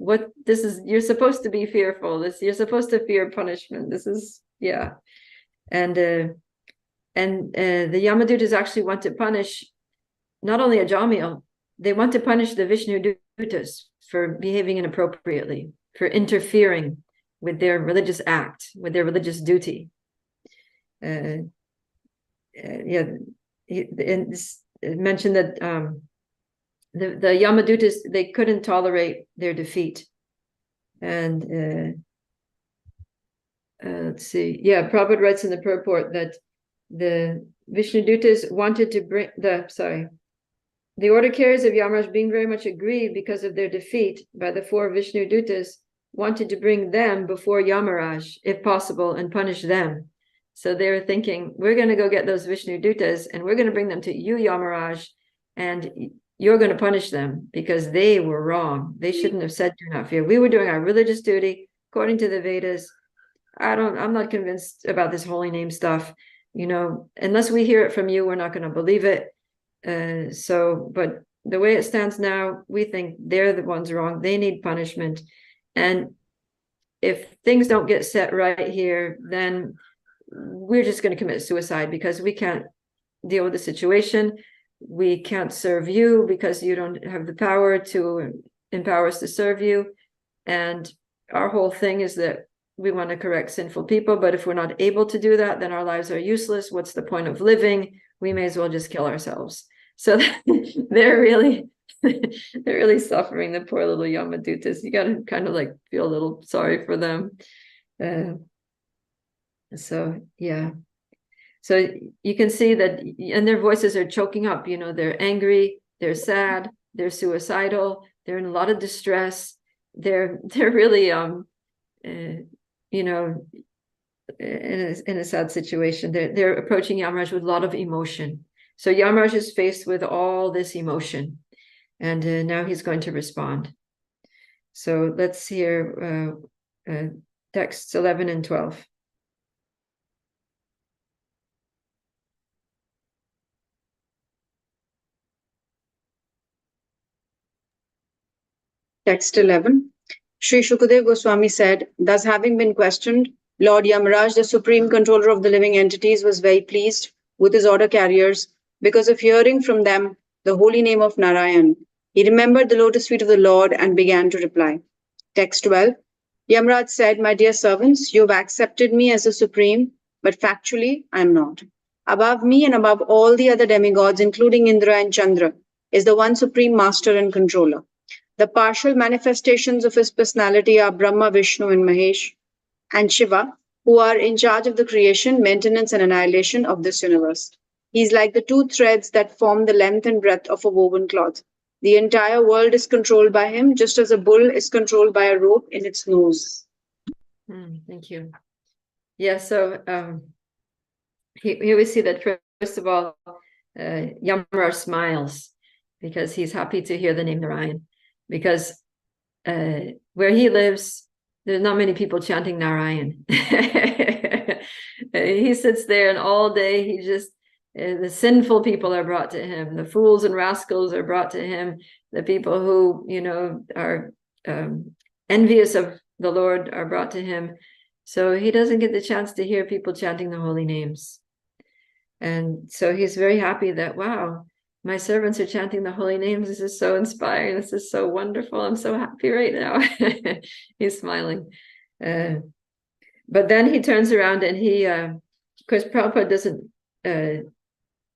you're supposed to be fearful. You're supposed to fear punishment. This is, yeah. And the Yamadutas actually want to punish not only Ajamil, they want to punish the Vishnu Dutas for behaving inappropriately, for interfering with their religious act, with their religious duty. It mentioned that the Yamadutas, they couldn't tolerate their defeat. And let's see. Yeah, Prabhupada writes in the purport that the Vishnu Dutas wanted to bring the order carriers of Yamaraj, being very much aggrieved because of their defeat by the four Vishnu Dutas, wanted to bring them before Yamaraj, if possible, and punish them. So they were thinking, we're going to go get those Vishnu Dutas, and we're going to bring them to you, Yamaraj, and you're going to punish them because they were wrong. They shouldn't have said do not fear. We were doing our religious duty according to the Vedas. I'm not convinced about this holy name stuff. Unless we hear it from you, we're not going to believe it. But the way it stands now, we think they're the ones wrong. They need punishment. And if things don't get set right here, then we're just going to commit suicide because we can't deal with the situation. We can't serve you because you don't have the power to empower us to serve you. And our whole thing is that we want to correct sinful people, but if we're not able to do that, then our lives are useless. What's the point of living? We may as well just kill ourselves. So they're really suffering, the poor little Yamadutas. You got to kind of like feel a little sorry for them. So yeah. So you can see that, and their voices are choking up, you know, they're angry, they're sad, they're suicidal, they're in a lot of distress. They're really, you know, in a sad situation. They're approaching Yamaraj with a lot of emotion. So Yamaraj is faced with all this emotion, and now he's going to respond. So let's hear texts 11 and 12. Text 11. Sri Shukadev Goswami said, thus having been questioned, Lord Yamaraj, the supreme controller of the living entities, was very pleased with his order carriers because of hearing from them the holy name of Narayan. He remembered the lotus feet of the Lord and began to reply. Text 12. Yamaraj said, my dear servants, you have accepted me as the supreme, but factually I am not. Above me and above all the other demigods, including Indra and Chandra, is the one supreme master and controller. The partial manifestations of his personality are Brahma, Vishnu, and Mahesh, and Shiva, who are in charge of the creation, maintenance, and annihilation of this universe. He is like the two threads that form the length and breadth of a woven cloth. The entire world is controlled by him, just as a bull is controlled by a rope in its nose. Thank you. Yeah, so here we see that, first of all, Yamaraj smiles because he's happy to hear the name Narayan. Because where he lives, there's not many people chanting Narayan. He sits there and all day he just, the sinful people are brought to him. The fools and rascals are brought to him. The people who, you know, are envious of the Lord are brought to him. So he doesn't get the chance to hear people chanting the holy names. And so he's very happy that, wow, my servants are chanting the holy names. This is so inspiring. This is so wonderful. I'm so happy right now. He's smiling. But then he turns around and he, of course, Prabhupada doesn't,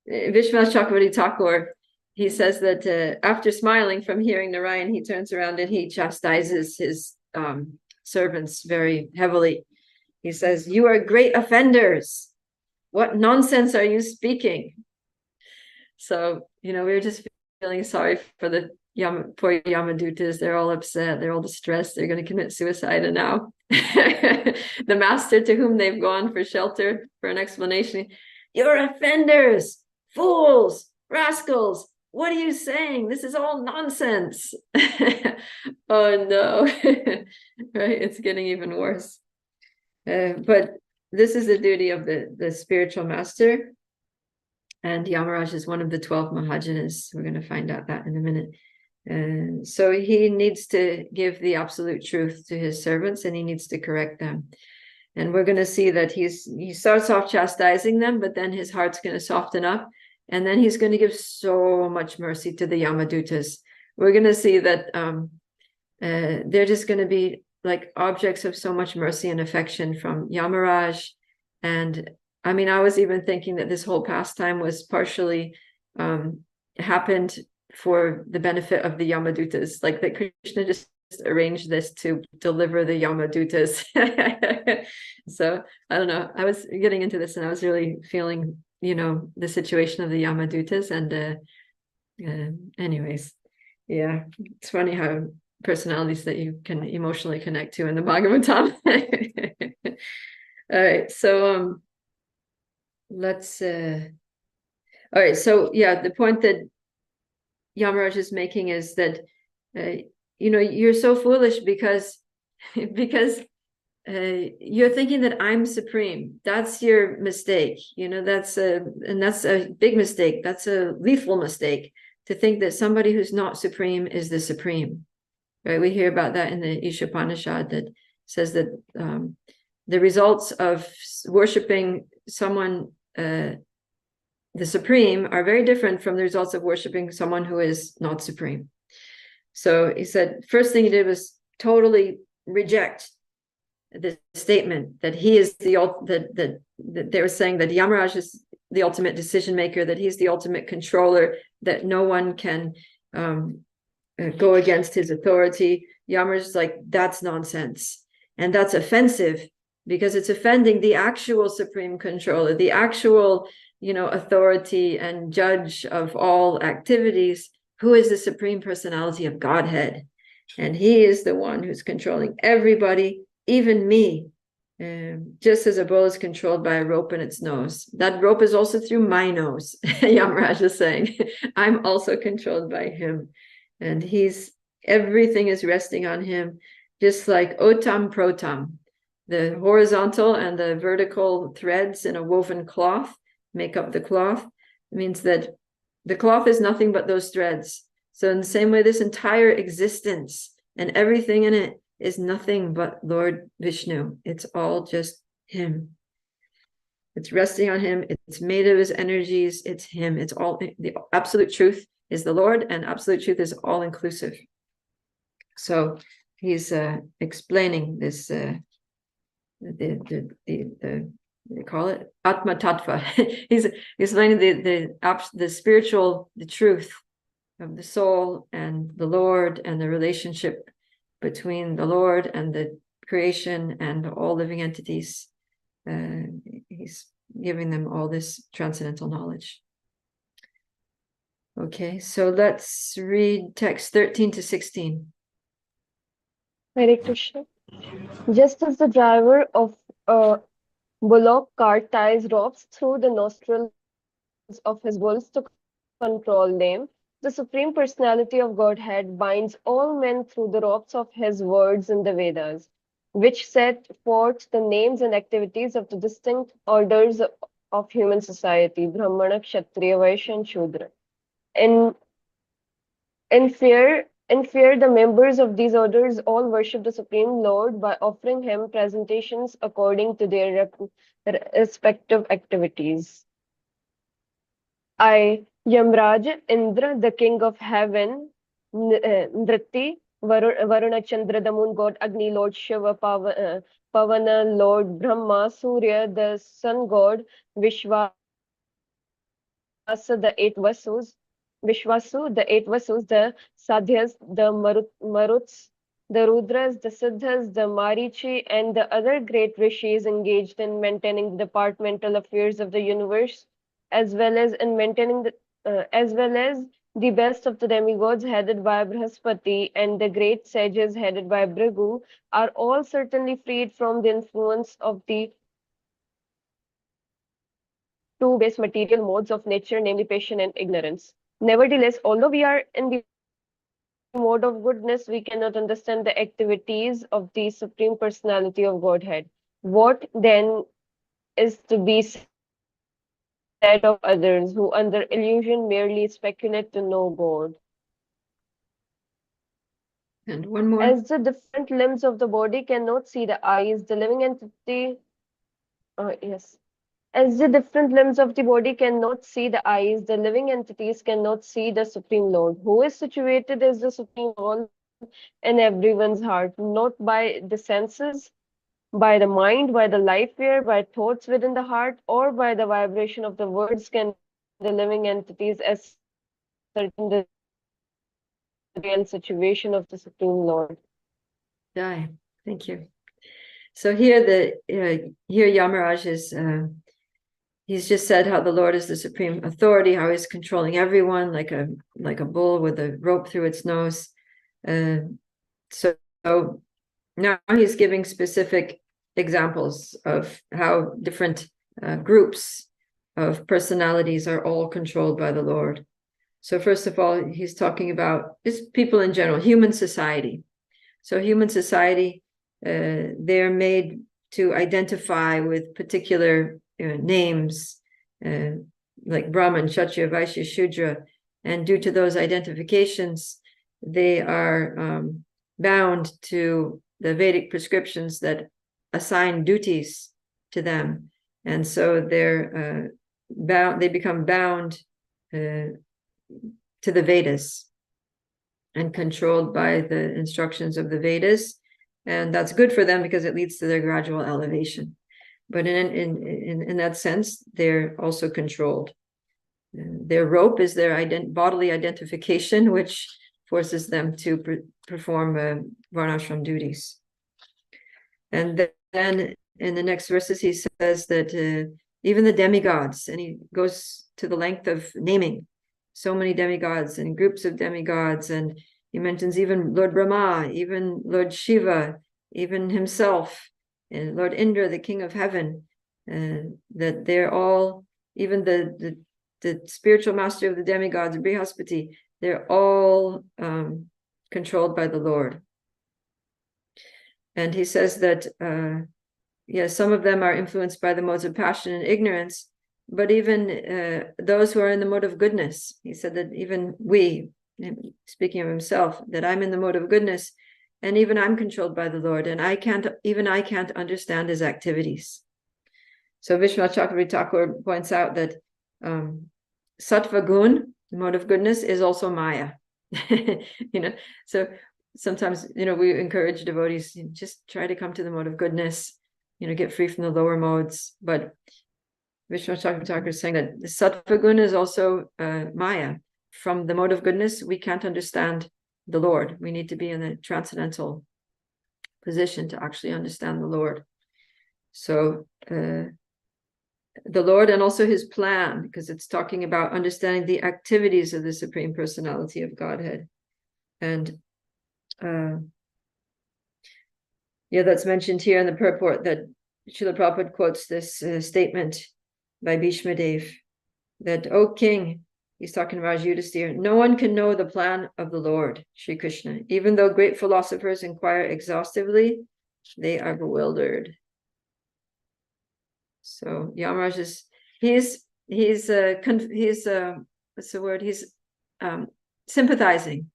Vishwas Chakravarti Thakur, he says that after smiling from hearing Narayan, he turns around and he chastises his servants very heavily. He says, you are great offenders. What nonsense are you speaking? So, you know, we were just feeling sorry for the poor Yamadutas. They're all upset. They're all distressed. They're going to commit suicide. And now the master to whom they've gone for shelter, for an explanation, you're offenders, fools, rascals. What are you saying? This is all nonsense. Oh, no. Right? It's getting even worse. But this is the duty of the spiritual master. And Yamaraj is one of the 12 Mahajanas. We're going to find out that in a minute. So he needs to give the absolute truth to his servants, and he needs to correct them. And we're going to see that he starts off chastising them, but then his heart's going to soften up, and then he's going to give so much mercy to the Yamadutas. We're going to see that they're just going to be like objects of so much mercy and affection from Yamaraj. And I mean, I was even thinking that this whole pastime was partially happened for the benefit of the Yamadutas, like that Krishna just arranged this to deliver the Yamadutas. So I don't know, I was getting into this and I was really feeling, you know, the situation of the Yamadutas. And anyways, yeah, it's funny how personalities that you can emotionally connect to in the Bhagavatam. All right, so let's all right, so yeah, the point that Yamaraj is making is that you know, you're so foolish because you're thinking that I'm supreme. That's your mistake. You know, that's a big mistake. That's a lethal mistake, to think that somebody who's not supreme is the supreme. Right? We hear about that in the Ishopanishad that says that the results of worshiping someone, the supreme, are very different from the results of worshiping someone who is not supreme. So he said, first thing he did was totally reject the statement that he is that they were saying that Yamaraj is the ultimate decision maker, that he's the ultimate controller, that no one can go against his authority. Yamaraj is like, that's nonsense. And that's offensive, because it's offending the actual supreme controller, the actual, authority and judge of all activities, who is the supreme personality of Godhead. And he is the one who's controlling everybody, even me. Just as a bull is controlled by a rope in its nose. That rope is also through my nose, Yamaraj is saying. I'm also controlled by him. And everything is resting on him, just like otam protam. The horizontal and the vertical threads in a woven cloth make up the cloth. It means that the cloth is nothing but those threads. So in the same way, this entire existence and everything in it is nothing but Lord Vishnu. It's all just him. It's resting on him. It's made of his energies. It's him. It's all, the absolute truth is the Lord, and absolute truth is all inclusive. So he's explaining this, they call it Atma Tattva. He's explaining the spiritual, the truth of the soul and the Lord, and the relationship between the Lord and the creation and all living entities. He's giving them all this transcendental knowledge. Okay, so let's read text 13 to 16. Hare Krishna. Just as the driver of a bullock cart ties ropes through the nostrils of his bulls to control them, the Supreme Personality of Godhead binds all men through the ropes of his words in the Vedas, which set forth the names and activities of the distinct orders of human society, Brahmana, Kshatriya, Vaishya, and Shudra. In fear, the members of these orders all worship the Supreme Lord by offering him presentations according to their respective activities. I, Yamraj, Indra, the king of heaven, Nriti, Varuna, Chandra, the moon god, Agni, Lord Shiva, Pavana, Lord Brahma, Surya, the sun god, Vishvasa, the eight Vasus, the Sadhyas, the Maruts, the Rudras, the Siddhas, the Marichi, and the other great rishis engaged in maintaining the departmental affairs of the universe, as well as in maintaining the best of the demigods headed by Brihaspati and the great sages headed by Bhrigu, are all certainly freed from the influence of the two base material modes of nature, namely passion and ignorance. Nevertheless, although we are in the mode of goodness, we cannot understand the activities of the Supreme Personality of Godhead. What then is to be said of others who under illusion merely speculate to know God? And one more. As the different limbs of the body cannot see the eyes, the living entity, As the different limbs of the body cannot see the eyes, the living entities cannot see the Supreme Lord, who is situated as the Supreme Lord in everyone's heart, not by the senses, by the mind, by the life air, by thoughts within the heart, or by the vibration of the words can the living entities ascertain the real situation of the Supreme Lord. Jai. Thank you. So here here Yamaraj is he's just said how the Lord is the supreme authority, how he's controlling everyone like a bull with a rope through its nose. So now he's giving specific examples of how different groups of personalities are all controlled by the Lord. So first of all, he's talking about just people in general, human society. So human society, they're made to identify with particular names like Brahman, Kshatriya, Vaishya, Shudra, and due to those identifications, they are bound to the Vedic prescriptions that assign duties to them, and so they're bound. They become bound to the Vedas and controlled by the instructions of the Vedas. and that's good for them because it leads to their gradual elevation. But in that sense, they're also controlled. Their rope is their bodily identification, which forces them to perform varnashram duties. And then in the next verses, he says that even the demigods, and he goes to the length of naming so many demigods and groups of demigods, and he mentions even Lord Brahma, even Lord Shiva, even himself, and Lord Indra, the king of heaven, that they're all, even the spiritual master of the demigods, Brihaspati, they're all controlled by the Lord. And he says that, some of them are influenced by the modes of passion and ignorance, but even those who are in the mode of goodness, he said that even we, speaking of himself, that I'm in the mode of goodness, and even I'm controlled by the Lord, and I can't understand his activities. So Vishwanath Chakravarti Thakur points out that Sattva Gun, the mode of goodness, is also Maya. So sometimes, we encourage devotees, just try to come to the mode of goodness, get free from the lower modes. But Vishwanath Chakravarti Thakur is saying that the Sattva Gun is also Maya. From the mode of goodness, we can't understand the Lord. We need to be in a transcendental position to actually understand the Lord. So the Lord and also his plan, because it's talking about understanding the activities of the Supreme Personality of Godhead. And that's mentioned here in the purport, that Srila Prabhupada quotes this statement by Bhishma Dev, that, O king, he's talking about Yudhisthira, no one can know the plan of the Lord, Sri Krishna. Even though great philosophers inquire exhaustively, they are bewildered. So Yamaraj is, he's what's the word? He's sympathizing.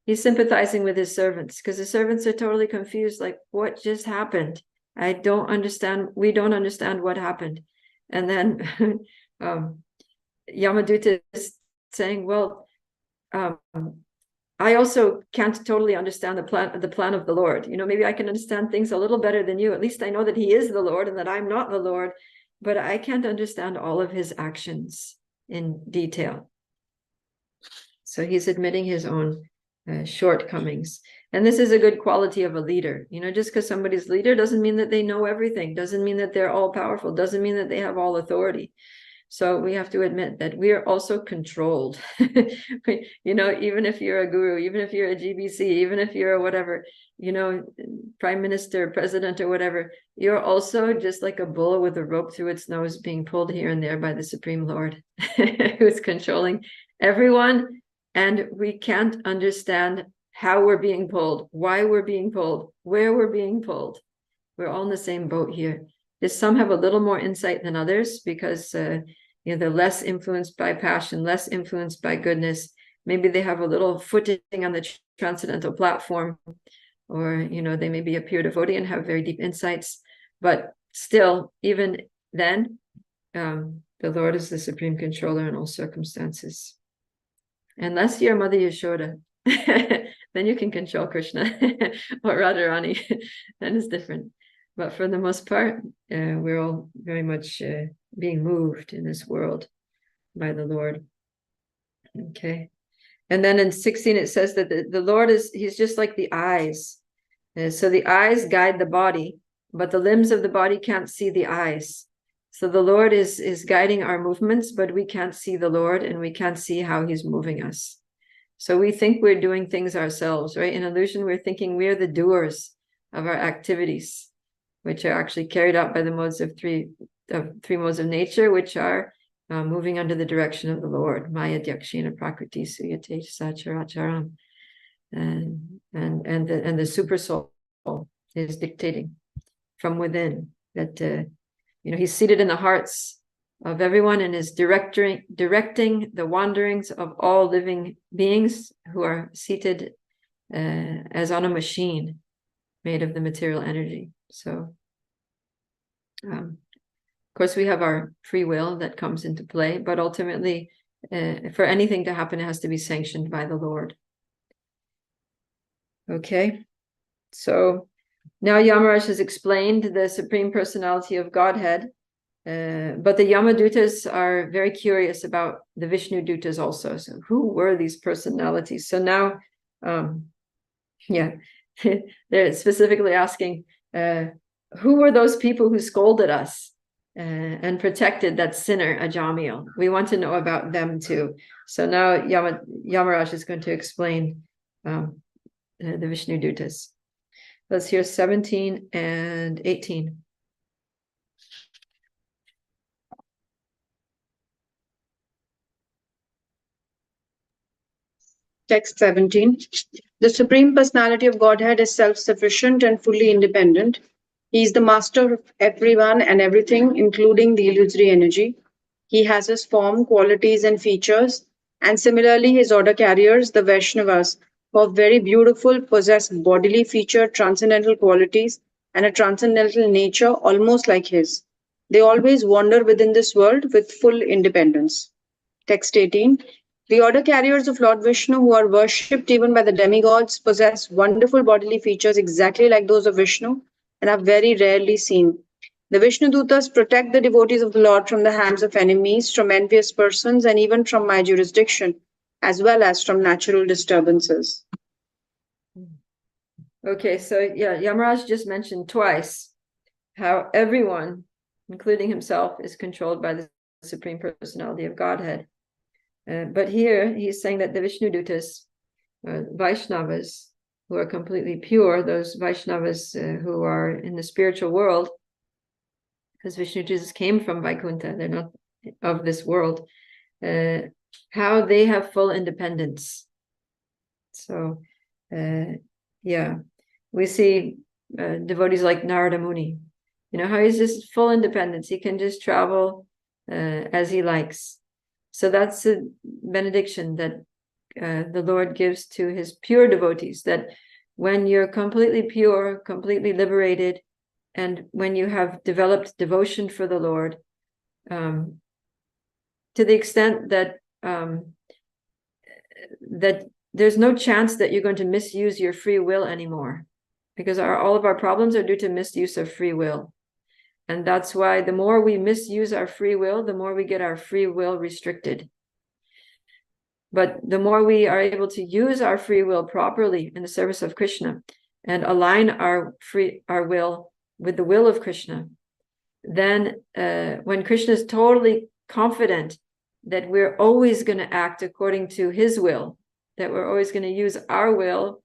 He's sympathizing with his servants, because the servants are totally confused, like, what just happened? I don't understand. We don't understand what happened. And then Yamaduta is saying, well, I also can't totally understand the plan of the Lord. Maybe I can understand things a little better than you. At least I know that he is the Lord and that I'm not the Lord, but I can't understand all of his actions in detail. So he's admitting his own shortcomings. And this is a good quality of a leader. Just because somebody's leader doesn't mean that they know everything, doesn't mean that they're all powerful, doesn't mean that they have all authority. So we have to admit that we are also controlled. Even if you're a guru, even if you're a GBC, even if you're a whatever, prime minister, president, or whatever, you're also just like a bull with a rope through its nose being pulled here and there by the Supreme Lord, who's controlling everyone. And we can't understand how we're being pulled, why we're being pulled, where we're being pulled. We're all in the same boat here. Some have a little more insight than others because they're less influenced by passion, less influenced by goodness. Maybe they have a little footing on the transcendental platform, or they may be a pure devotee and have very deep insights. But still, even then, the Lord is the supreme controller in all circumstances. Unless you're Mother Yashoda, then you can control Krishna or Radharani. That is different. But for the most part, we're all very much being moved in this world by the Lord. Okay. And then in 16, it says that the Lord he's just like the eyes. So the eyes guide the body, but the limbs of the body can't see the eyes. So the Lord is guiding our movements, but we can't see the Lord and we can't see how he's moving us. So we think we're doing things ourselves, right? In illusion, we're thinking we're the doers of our activities, which are actually carried out by the modes of three modes of nature, which are moving under the direction of the Lord. Maya Dyakshina Prakriti Suyate Sacharacharam. And the super soul is dictating from within that he's seated in the hearts of everyone and is directing the wanderings of all living beings who are seated as on a machine made of the material energy. So, of course, we have our free will that comes into play, but ultimately, for anything to happen, it has to be sanctioned by the Lord. Okay, so Now Yamaraj has explained the Supreme Personality of Godhead, but the Yamadutas are very curious about the Vishnu Dutas also. So who were these personalities? So now, they're specifically asking, who were those people who scolded us and protected that sinner, Ajamil? We want to know about them too. So now Yamaraj is going to explain the Vishnu Dutas. Let's hear 17 and 18. Text 17. The Supreme Personality of Godhead is self-sufficient and fully independent. He is the master of everyone and everything, including the illusory energy. He has his form, qualities, and features. And similarly, his order carriers, the Vaishnavas, who are very beautiful, possess bodily feature, transcendental qualities, and a transcendental nature almost like his. They always wander within this world with full independence. Text 18. The order carriers of Lord Vishnu, who are worshipped even by the demigods, possess wonderful bodily features exactly like those of Vishnu and are very rarely seen. The Vishnu Dutas protect the devotees of the Lord from the hands of enemies, from envious persons, and even from my jurisdiction, as well as from natural disturbances. Okay, so yeah, Yamaraj just mentioned twice how everyone, including himself, is controlled by the Supreme Personality of Godhead. But here he's saying that the Vishnu Dutas, Vaishnavas, who are completely pure, those Vaishnavas who are in the spiritual world, because Vishnu Dutas came from Vaikuntha, they're not of this world, how they have full independence. So, we see devotees like Narada Muni, how he's just full independence. He can just travel as he likes. So that's a benediction that the Lord gives to his pure devotees, that when you're completely pure, completely liberated, and when you have developed devotion for the Lord, to the extent that that there's no chance that you're going to misuse your free will anymore, because all of our problems are due to misuse of free will. And that's why the more we misuse our free will, the more we get our free will restricted. But the more we are able to use our free will properly in the service of Krishna and align our will with the will of Krishna, then when Krishna is totally confident that we're always going to act according to his will, that we're always going to use our will,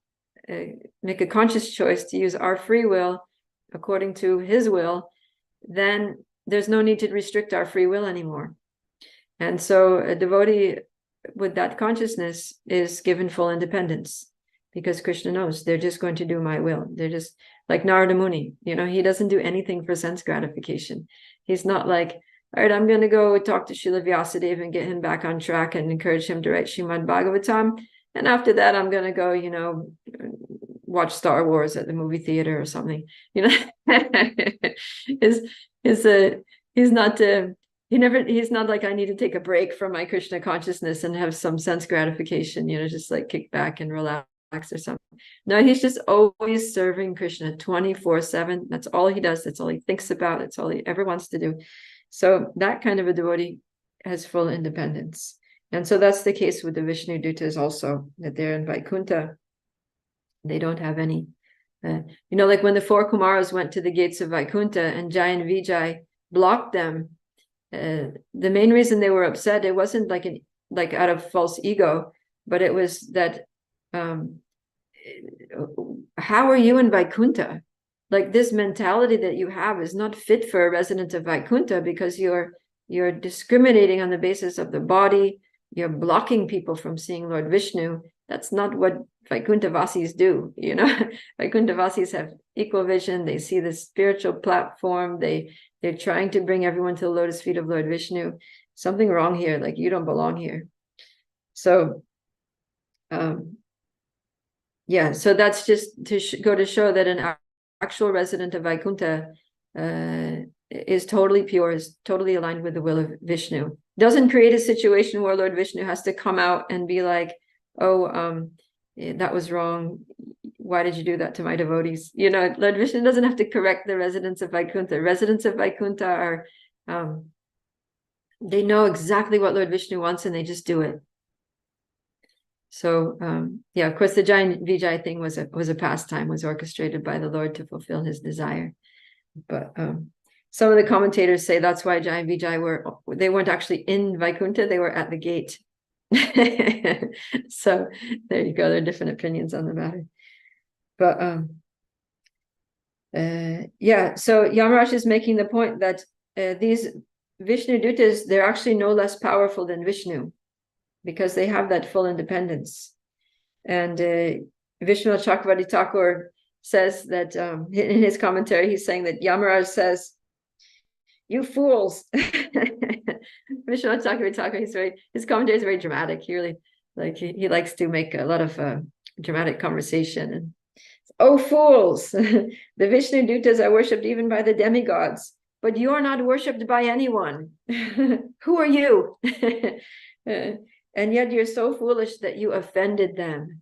make a conscious choice to use our free will according to his will, then there's no need to restrict our free will anymore. And so a devotee with that consciousness is given full independence, because Krishna knows they're just going to do my will. They're just like Narada Muni, he doesn't do anything for sense gratification. He's not like, all right, I'm going to go talk to Srila Vyasadeva and get him back on track and encourage him to write Srimad Bhagavatam. And after that, I'm going to go, watch Star Wars at the movie theater or something. He's not like, I need to take a break from my Krishna consciousness and have some sense gratification, just like kick back and relax or something. No, he's just always serving Krishna 24/7. That's all he does. That's all he thinks about. That's all he ever wants to do. So that kind of a devotee has full independence. And so that's the case with the Vishnu Dutas also, that they're in Vaikuntha. They don't have any, like when the 4 Kumaras went to the gates of Vaikuntha and Jai and Vijay blocked them, the main reason they were upset, it wasn't like out of false ego, but it was that, how are you in Vaikuntha? Like, this mentality that you have is not fit for a resident of Vaikuntha, because you're discriminating on the basis of the body. You're blocking people from seeing Lord Vishnu. That's not what Vaikuntha Vasis do. Vaikuntha Vasis have equal vision. They see the spiritual platform. They're trying to bring everyone to the lotus feet of Lord Vishnu. Something wrong here. Like, you don't belong here. So, so that's just to go to show that an actual resident of Vaikuntha is totally pure, is totally aligned with the will of Vishnu. Doesn't create a situation where Lord Vishnu has to come out and be like, oh, that was wrong. why did you do that to my devotees? You know, Lord Vishnu doesn't have to correct the residents of Vaikuntha. Residents of Vaikuntha are, they know exactly what Lord Vishnu wants and they just do it. So, yeah, of course, the Jai Vijay thing was a pastime, was orchestrated by the Lord to fulfill his desire. But some of the commentators say that's why Jai Vijay they weren't actually in Vaikuntha, they were at the gate. So there you go. There are different opinions on the matter. But yeah, so Yamaraj is making the point that these Vishnu Dutas, they're actually no less powerful than Vishnu because they have that full independence. And Vishnu Chakravarti Thakur says that in his commentary, he's saying that Yamaraj says, "You fools." Vishnu Chakravarti Thakur, his commentary is very dramatic. He really he likes to make a lot of dramatic conversation. And "Oh fools, the Vishnu Dutas are worshipped even by the demigods, but you are not worshipped by anyone. Who are you?" And yet you're so foolish that you offended them.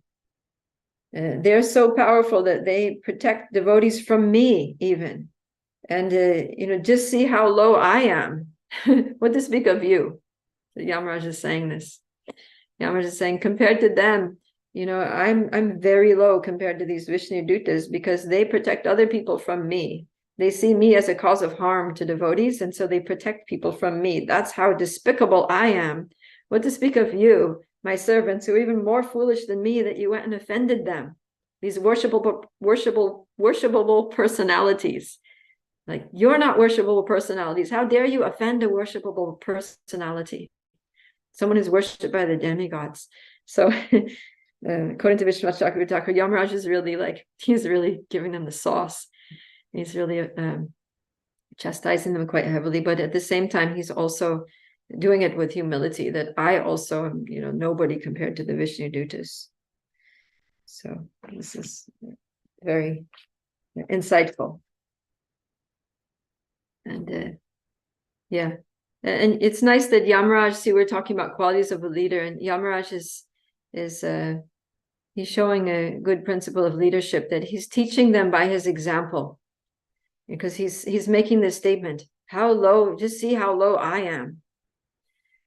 They're so powerful that they protect devotees from me even. And, you know, just see how low I am. What to speak of you? So Yamaraj is saying this. Yamaraj is saying, compared to them, you know, I'm very low compared to these Vishnu Dutas because they protect other people from me. They see me as a cause of harm to devotees, and so they protect people from me. That's how despicable I am. What to speak of you, my servants, who are even more foolish than me, that you went and offended them. These worshipable personalities. Like, you're not worshipable personalities. How dare you offend a worshipable personality? Someone who's worshipped by the demigods. So according to Vishnu Chakravarti Thakur, Yamaraj is really he's really giving them the sauce. He's really chastising them quite heavily, but at the same time, he's also doing it with humility, that I also am, you know, nobody compared to the Vishnu Dutas. So this is very insightful. And yeah, and it's nice that Yamaraj, see, we're talking about qualities of a leader, and Yamaraj is he's showing a good principle of leadership, that he's teaching them by his example, because he's making this statement, how low, just see how low I am.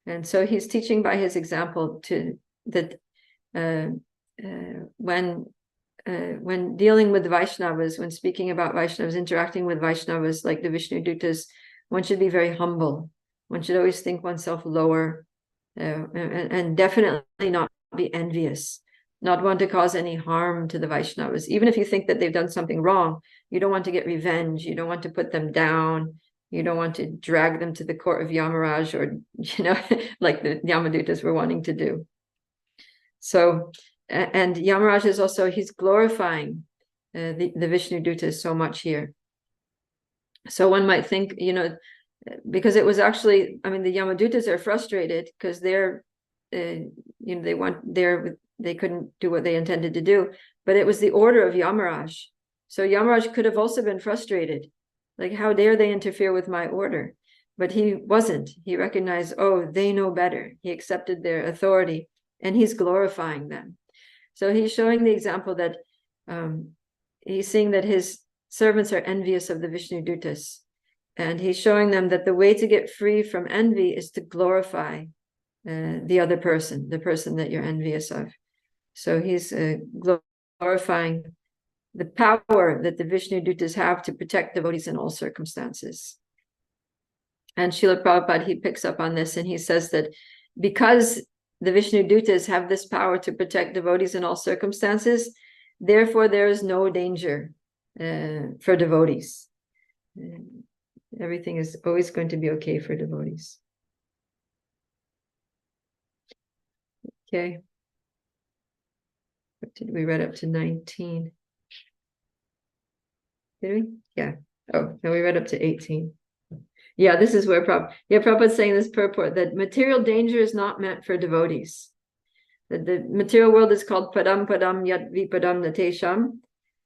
And so he's teaching by his example that when dealing with Vaishnavas, when speaking about Vaishnavas, interacting with Vaishnavas like the Vishnu Dutas, one should be very humble. One should always think oneself lower, and definitely not be envious, not want to cause any harm to the Vaishnavas. Even if you think that they've done something wrong, you don't want to get revenge. You don't want to put them down. You don't want to drag them to the court of Yamaraj, or, you know, like the Yamadutas were wanting to do. So, and Yamaraj is also, he's glorifying the Vishnu Dutas so much here. So one might think, you know, because it was actually, I mean, the Yamadutas are frustrated because they're, you know, they couldn't do what they intended to do, but it was the order of Yamaraj. So Yamaraj could have also been frustrated. Like, how dare they interfere with my order? But he wasn't. He recognized, oh, they know better. He accepted their authority, and he's glorifying them. So he's showing the example that he's seeing that his servants are envious of the Vishnu Dutas. And he's showing them that the way to get free from envy is to glorify the other person, the person that you're envious of. So he's glorifying the power that the Vishnu Dutas have to protect devotees in all circumstances. And Srila Prabhupada, he picks up on this, and he says that because the Vishnu Dutas have this power to protect devotees in all circumstances, therefore there is no danger for devotees. Everything is always going to be okay for devotees. Okay. What did we read up to 19? Did we? Yeah. Oh, no, we read up to 18. Yeah, this is where Prabhupada's saying this purport, that material danger is not meant for devotees. That the material world is called padam yat vipadam natesham,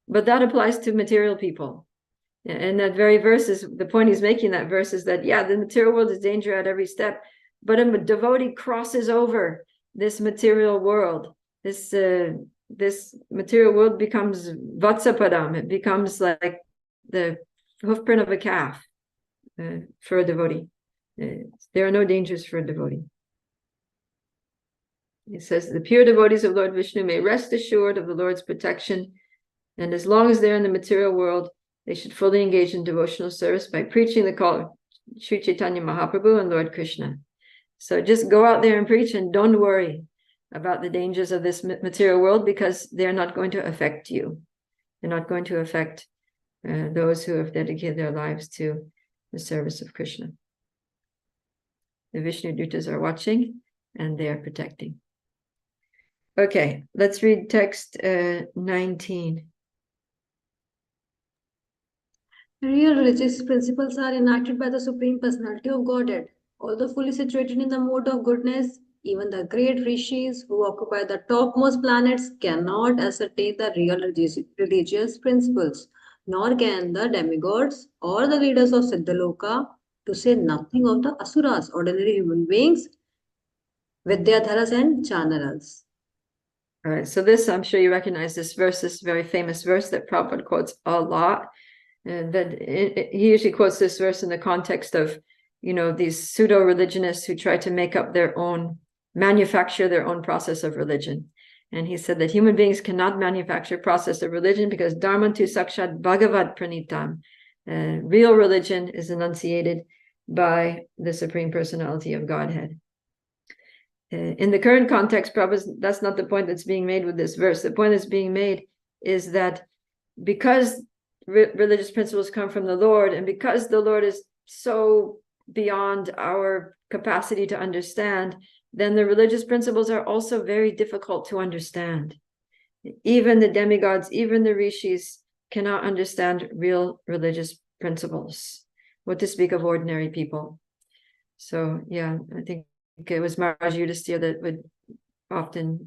but that applies to material people. And that very verse is, the point he's making, that verse is that, yeah, the material world is danger at every step, but a devotee crosses over this material world, this this material world becomes vatsapadam. It becomes like the hoofprint of a calf for a devotee. There are no dangers for a devotee. It says the pure devotees of Lord Vishnu may rest assured of the Lord's protection, and as long as they're in the material world, they should fully engage in devotional service by preaching the call of Sri Chaitanya Mahaprabhu and Lord Krishna. So just go out there and preach, and don't worry about the dangers of this material world, because they're not going to affect you. They're not going to affect those who have dedicated their lives to the service of Krishna. The Vishnu Dutas are watching, and they are protecting. Okay, let's read text 19. Real religious principles are enacted by the Supreme Personality of Godhead. Although fully situated in the mode of goodness, even the great rishis who occupy the topmost planets cannot ascertain the real religious principles, nor can the demigods or the leaders of Siddhaloka, to say nothing of the asuras, ordinary human beings, Vidyadharas and Chanaras. All right, so this, I'm sure you recognize this verse, this very famous verse that Prabhupada quotes a lot. And that he usually quotes this verse in the context of, these pseudo-religionists who try to make up manufacture their own process of religion. And he said that human beings cannot manufacture process of religion because dharmantu sakshat bhagavad pranitam. Real religion is enunciated by the Supreme Personality of Godhead. In the current context, probably that's not the point that's being made with this verse. The point that's being made is that because religious principles come from the Lord, and because the Lord is so beyond our capacity to understand, then the religious principles are also very difficult to understand. Even the demigods, even the rishis cannot understand real religious principles, what to speak of ordinary people. So yeah, I think it was Maharaj Yudhisthira that would often,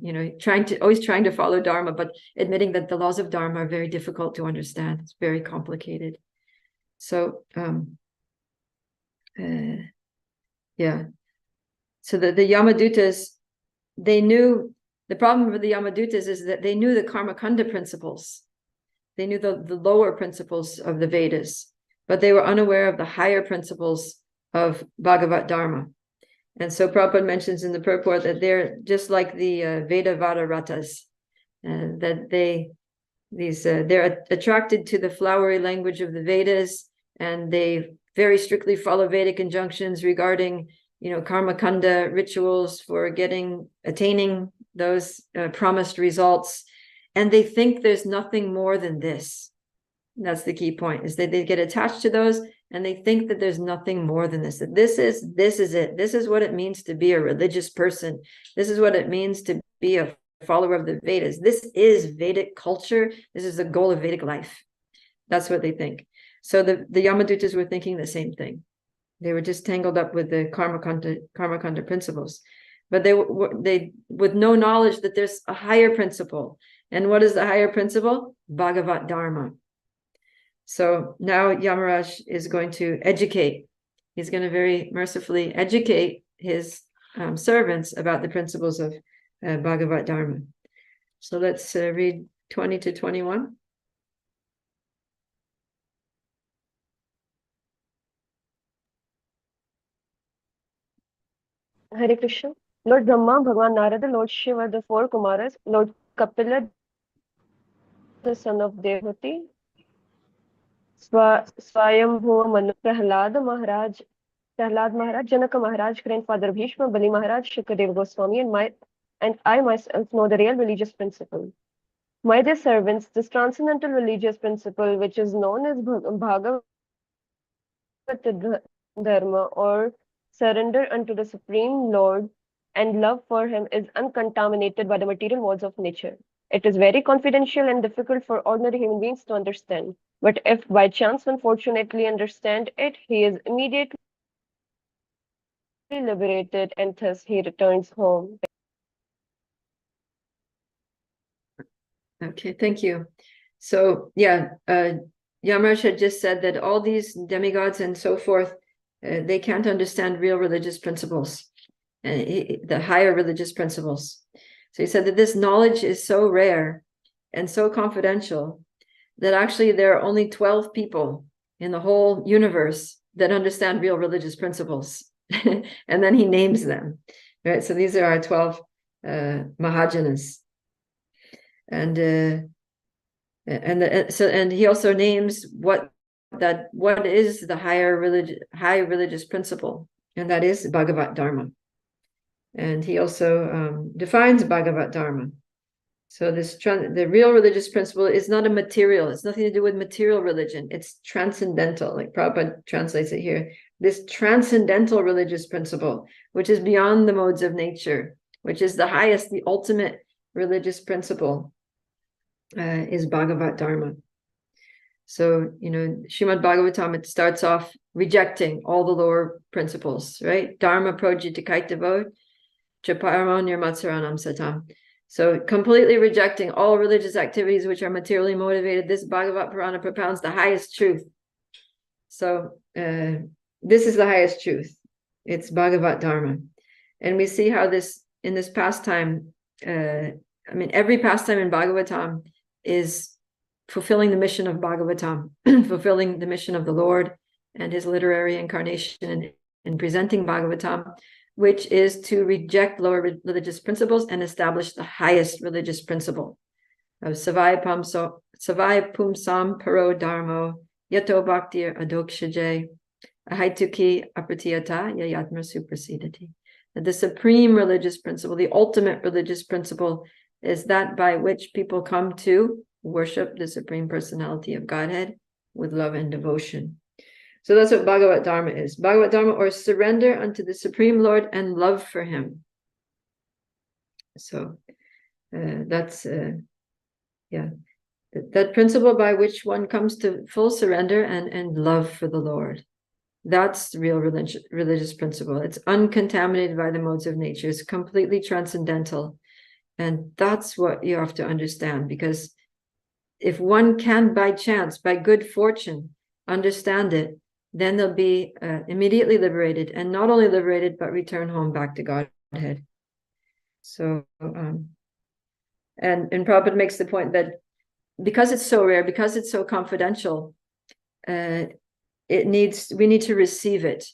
always trying to follow Dharma, but admitting that the laws of Dharma are very difficult to understand. It's very complicated. So, yeah. So the Yamadutas, they knew, the problem with the Yamadutas is that they knew the Karmakanda principles. They knew the lower principles of the Vedas, but they were unaware of the higher principles of Bhagavat Dharma. And so Prabhupada mentions in the purport that they're just like the Vedavada Ratas, that they're attracted to the flowery language of the Vedas, and they very strictly follow Vedic injunctions regarding, karma kanda rituals for attaining those promised results. And they think there's nothing more than this. That's the key point, is that they get attached to those, and they think that there's nothing more than this, that this is it. This is what it means to be a religious person. This is what it means to be a follower of the Vedas. This is Vedic culture. This is the goal of Vedic life. That's what they think. So the Yamadutas were thinking the same thing. They were just tangled up with the Karmakanda principles. But they with no knowledge that there's a higher principle. And what is the higher principle? Bhagavat Dharma. So now Yamaraj is going to educate. He's going to very mercifully educate his servants about the principles of Bhagavat Dharma. So let's read 20 to 21. Hare Krishna. Lord Brahma, Bhagavan Narada, Lord Shiva, the four Kumaras, Lord Kapila, the son of Devhuti, Swayambhuva Manu, Prahlad Maharaj, Janaka Maharaj, grandfather Bhishma, Bali Maharaj, Shukadeva Goswami, and I myself know the real religious principle. My dear servants, this transcendental religious principle, which is known as Bhagavat Dharma, or surrender unto the Supreme Lord and love for him, is uncontaminated by the material modes of nature. It is very confidential and difficult for ordinary human beings to understand. But if by chance one fortunately understand it, he is immediately liberated, and thus he returns home. Okay, thank you. So yeah, Yamaraj had just said that all these demigods and so forth, they can't understand real religious principles, the higher religious principles. So he said that this knowledge is so rare and so confidential that actually there are only 12 people in the whole universe that understand real religious principles. And then he names them, right? So these are our 12 Mahajanas. And he also names what is the high religious principle, and that is Bhagavat Dharma. And he also defines Bhagavat Dharma. So the real religious principle is not a material. It's nothing to do with material religion. It's transcendental, like Prabhupada translates it here. This transcendental religious principle, which is beyond the modes of nature, which is the highest, the ultimate religious principle, is Bhagavat Dharma. So, Srimad Bhagavatam, it starts off rejecting all the lower principles, right? Dharma projitikaitavo chaparamo nirmatsaranam satam. So completely rejecting all religious activities which are materially motivated. This Bhagavat Purana propounds the highest truth. So this is the highest truth. It's Bhagavat Dharma. And we see how in this pastime, every pastime in Bhagavatam is fulfilling the mission of Bhagavatam, fulfilling the mission of the Lord and his literary incarnation in presenting Bhagavatam, which is to reject lower religious principles and establish the highest religious principle of Savai Pumsam Paro Dharmo Yato Bhaktir Adokshaje Ahaituki Apratiyata Yayatma Suprasidati. That the supreme religious principle, the ultimate religious principle, is that by which people come to worship the Supreme Personality of Godhead with love and devotion. So that's what Bhagavat Dharma is. Bhagavat Dharma, or surrender unto the Supreme Lord and love for him. So that's that principle by which one comes to full surrender and love for the Lord. That's the real religious principle. It's uncontaminated by the modes of nature. It's completely transcendental. And that's what you have to understand, because if one can, by chance, by good fortune, understand it, then they'll be immediately liberated, and not only liberated, but return home back to Godhead. So, and Prabhupada makes the point that because it's so rare, because it's so confidential, we need to receive it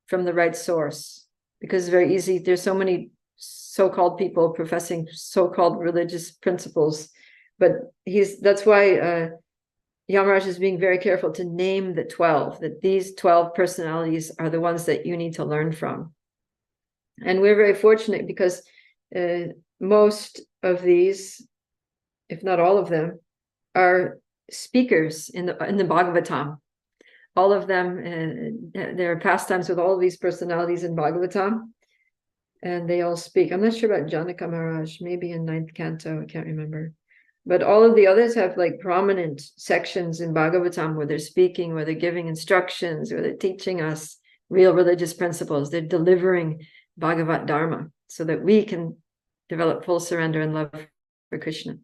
from the right source, because it's very easy. There's so many so-called people professing so-called religious principles, but that's why Yamaraj is being very careful to name the 12, that these 12 personalities are the ones that you need to learn from. And we're very fortunate because most of these, if not all of them, are speakers in the Bhagavatam. All of them, there are pastimes with all of these personalities in Bhagavatam, and they all speak. I'm not sure about Janaka Maharaj, maybe in 9th canto, I can't remember. But all of the others have like prominent sections in Bhagavatam where they're speaking, where they're giving instructions, where they're teaching us real religious principles. They're delivering Bhagavat Dharma so that we can develop full surrender and love for Krishna.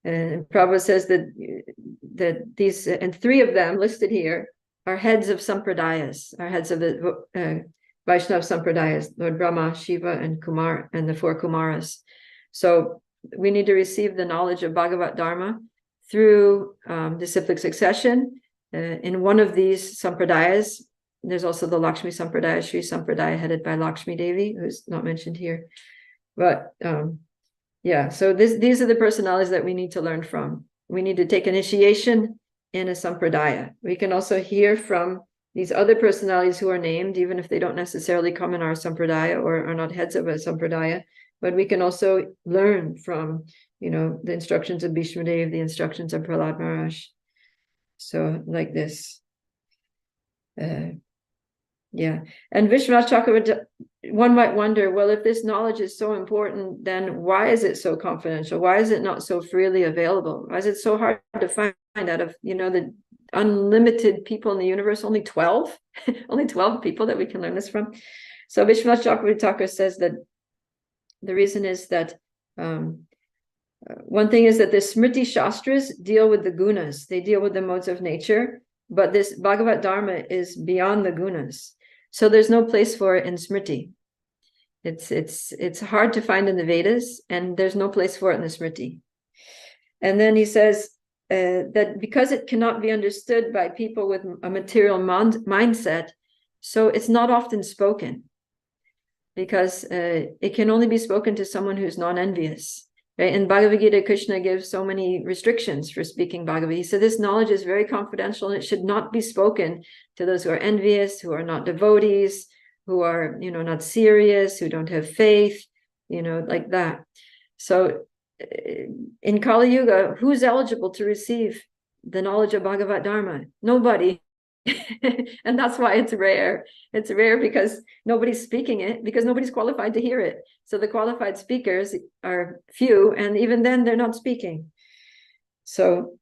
And Prabhupada says that these, and 3 of them listed here, are heads of sampradayas, are heads of the Vaishnava sampradayas, Lord Brahma, Shiva, and Kumar, and the 4 Kumaras. So we need to receive the knowledge of Bhagavat Dharma through disciplic succession. In one of these sampradayas, there's also the Lakshmi Sampradaya, Sri Sampradaya, headed by Lakshmi Devi, who's not mentioned here. But so these are the personalities that we need to learn from. We need to take initiation in a sampradaya. We can also hear from these other personalities who are named, even if they don't necessarily come in our sampradaya or are not heads of a sampradaya. But we can also learn from, the instructions of Bhishma Dev, the instructions of Prahlad Maharaj. So like this. And Vishwanath Chakravarti, one might wonder, well, if this knowledge is so important, then why is it so confidential? Why is it not so freely available? Why is it so hard to find out of, the unlimited people in the universe, only 12? Only 12 people that we can learn this from? So Vishwanath Chakravarti Thakur says that the reason is that one thing is that the Smriti Shastras deal with the gunas. They deal with the modes of nature, but this Bhagavat Dharma is beyond the gunas. So there's no place for it in Smriti. It's hard to find in the Vedas, and there's no place for it in the Smriti. And then he says that because it cannot be understood by people with a material mindset, so it's not often spoken, because it can only be spoken to someone who's non-envious. Right? In Bhagavad Gita, Krishna gives so many restrictions for speaking Bhagavad Gita. So this knowledge is very confidential, and it should not be spoken to those who are envious, who are not devotees, who are, not serious, who don't have faith, like that. So in Kali Yuga, who's eligible to receive the knowledge of Bhagavad Dharma? Nobody. And that's why it's rare. It's rare because nobody's speaking it, because nobody's qualified to hear it. So the qualified speakers are few, and even then they're not speaking. So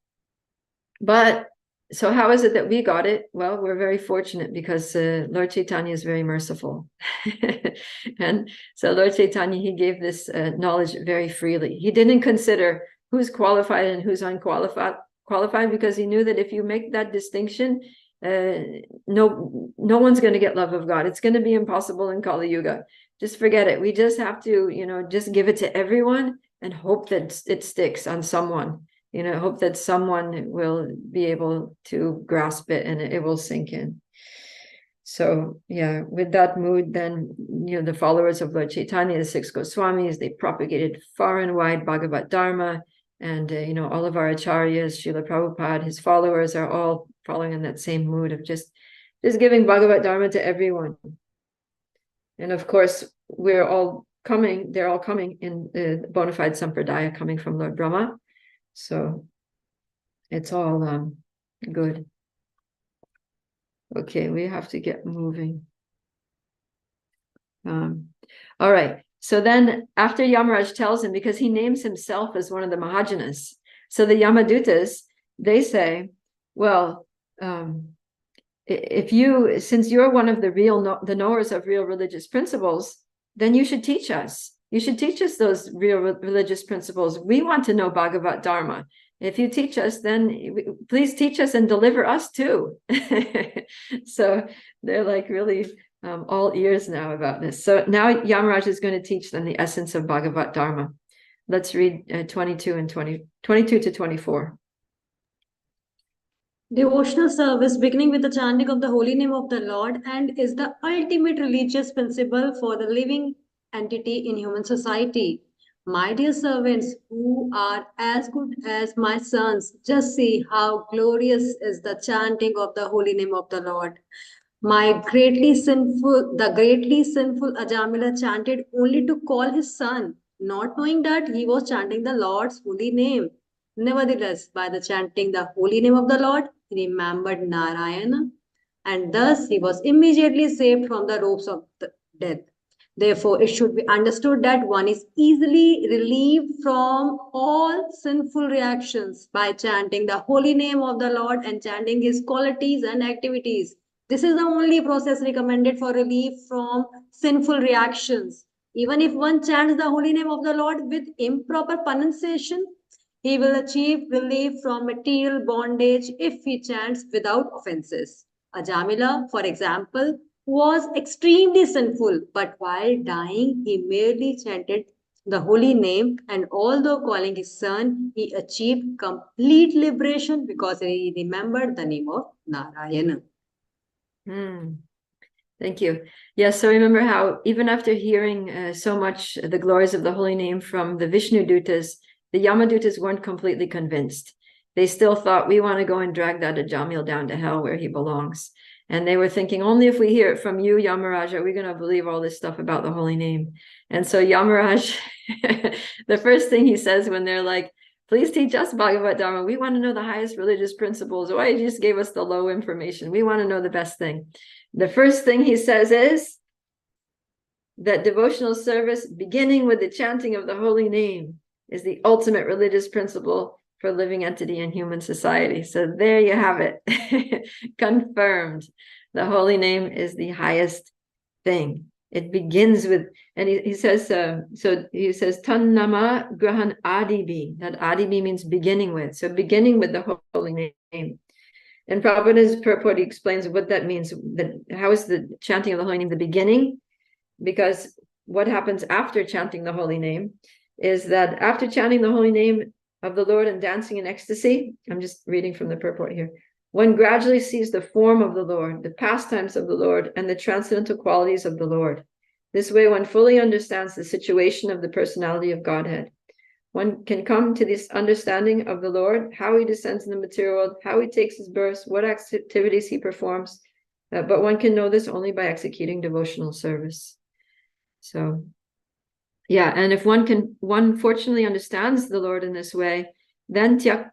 how is it that we got it? Well, we're very fortunate because Lord Chaitanya is very merciful. And so Lord Chaitanya, he gave this knowledge very freely. He didn't consider who's qualified and who's unqualified, because he knew that if you make that distinction, no one's going to get love of God. It's going to be impossible in Kali Yuga. Just forget it. We just have to, just give it to everyone and hope that it sticks on someone. Hope that someone will be able to grasp it and it will sink in. So yeah, with that mood, then, the followers of Lord Chaitanya, the 6 Goswamis, they propagated far and wide Bhagavad Dharma. And, all of our acharyas, Srila Prabhupada, his followers are all following in that same mood of just giving Bhagavad Dharma to everyone. And of course, they're all coming in the bona fide sampradaya coming from Lord Brahma. So it's all good. Okay, we have to get moving. All right. So then after Yamaraj tells him, because he names himself as one of the Mahajanas, so the Yamadutas, they say, well, since you're one of the knowers of real religious principles, then you should teach us. You should teach us those real religious principles. We want to know Bhagavad Dharma. If you teach us, then please teach us and deliver us too. So they're like really all ears now about this. So now Yamaraj is going to teach them the essence of Bhagavad Dharma. Let's read 22 to 24. Devotional service beginning with the chanting of the holy name of the Lord and is the ultimate religious principle for the living entity in human society. My dear servants, who are as good as my sons, just see how glorious is the chanting of the holy name of the Lord. The greatly sinful Ajamila chanted only to call his son, not knowing that he was chanting the Lord's holy name. Nevertheless, by the chanting the holy name of the Lord, he remembered Narayana, and thus he was immediately saved from the ropes of death. Therefore, it should be understood that one is easily relieved from all sinful reactions by chanting the holy name of the Lord and chanting his qualities and activities. This is the only process recommended for relief from sinful reactions. Even if one chants the holy name of the Lord with improper pronunciation, he will achieve relief from material bondage if he chants without offenses. Ajamila, for example, was extremely sinful, but while dying, he merely chanted the holy name, and although calling his son, he achieved complete liberation because he remembered the name of Narayana. Thank you. Yes, so remember how even after hearing so much the glories of the holy name from the Vishnu Dutas, the Yamadutas weren't completely convinced. They still thought, we want to go and drag that Ajamil down to hell where he belongs. And they were thinking, only if we hear it from you, Yamaraj, are we going to believe all this stuff about the holy name? And so Yamaraj, the first thing he says when they're like, please teach us Bhagavad Dharma. We want to know the highest religious principles. Why you just gave us the low information? We want to know the best thing. The first thing he says is that devotional service, beginning with the chanting of the holy name, is the ultimate religious principle for living entity in human society. So there you have it. Confirmed. The holy name is the highest thing. It begins with, and he says, Tannama Grahan Adibi. That Adibi means beginning with. So beginning with the holy name. And Prabhupada's purport explains what that means. How is the chanting of the holy name the beginning? Because what happens after chanting the holy name is that after chanting the holy name of the Lord and dancing in ecstasy, I'm just reading from the purport here, one gradually sees the form of the Lord, the pastimes of the Lord, and the transcendental qualities of the Lord. This way, one fully understands the situation of the personality of Godhead. One can come to this understanding of the Lord, how he descends in the material world, how he takes his birth, what activities he performs, but one can know this only by executing devotional service. So, yeah, and if one fortunately understands the Lord in this way, then tyaktva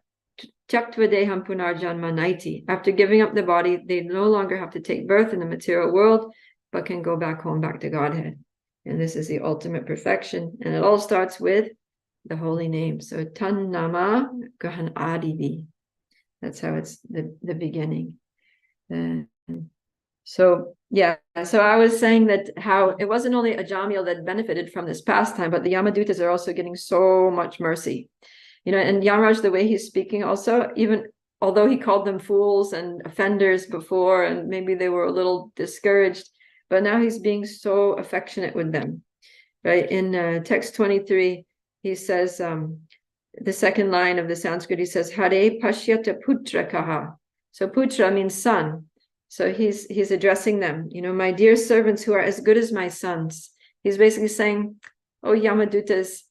deham punarjanma naiti. After giving up the body, they no longer have to take birth in the material world, but can go back home, back to Godhead. And this is the ultimate perfection. And it all starts with the holy name. So tan nama gahan adivi. That's how it's the beginning. So yeah, so I was saying that how it wasn't only Ajamil that benefited from this pastime, but the Yamadutas are also getting so much mercy. You know, and Yamaraj, the way he's speaking also, even although he called them fools and offenders before, and maybe they were a little discouraged, but now he's being so affectionate with them. Right? In text 23, he says, the second line of the Sanskrit, he says, Hare Pashyata Putra Kaha. So Putra means son. So he's addressing them, you know, my dear servants who are as good as my sons. He's basically saying, oh, Yamadutas,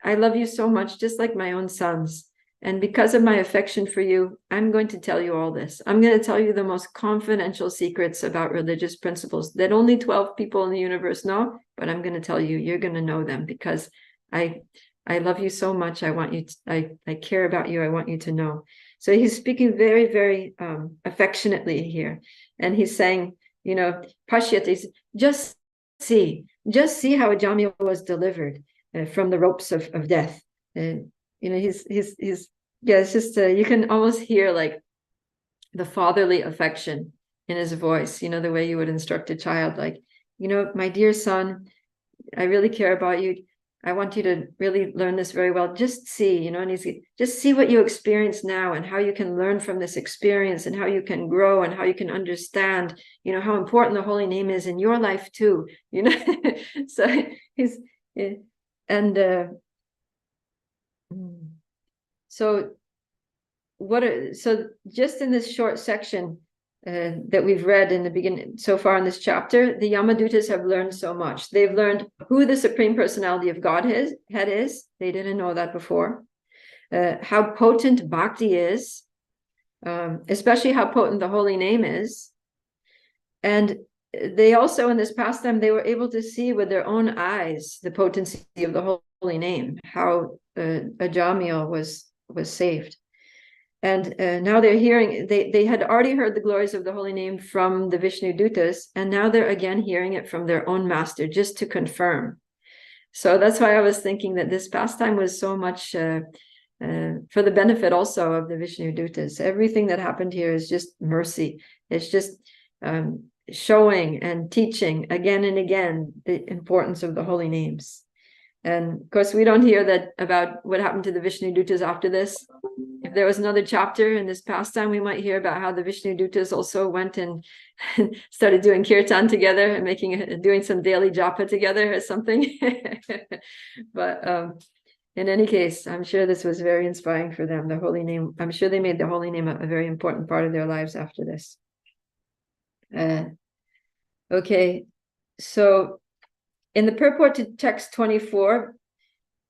I love you so much, just like my own sons. And because of my affection for you, I'm going to tell you all this. I'm going to tell you the most confidential secrets about religious principles that only 12 people in the universe know, but I'm going to tell you, you're going to know them because I love you so much. I want you to, I care about you. I want you to know. So he's speaking very, very affectionately here. And he's saying, you know, Pashyat is just see how Ajamil was delivered from the ropes of death. And, you know, he's yeah, it's just, you can almost hear like the fatherly affection in his voice, you know, the way you would instruct a child, like, you know, my dear son, I really care about you. I want you to really learn this very well. Just see, you know, and he's just see what you experience now and how you can learn from this experience and how you can grow and how you can understand, you know, how important the holy name is in your life too, you know. So he's, and so so just in this short section that we've read in the beginning so far in this chapter, the Yamadutas have learned so much. They've learned who the Supreme Personality of Godhead is. They didn't know that before. How potent Bhakti is, especially how potent the holy name is. And they also, in this pastime, they were able to see with their own eyes the potency of the holy name, how Ajamil was saved. And now they're hearing, they had already heard the glories of the holy name from the Vishnu Dutas, and now they're again hearing it from their own master, just to confirm. So that's why I was thinking that this pastime was so much for the benefit also of the Vishnu Dutas. Everything that happened here is just mercy. It's just showing and teaching again and again the importance of the holy names. And of course, we don't hear that about what happened to the Vishnu Dutas after this. If there was another chapter in this pastime, we might hear about how the Vishnu Dutas also went and started doing kirtan together and doing some daily japa together or something. But in any case, I'm sure this was very inspiring for them. The holy name, I'm sure they made the holy name a very important part of their lives after this. Okay, so in the purport to text 24,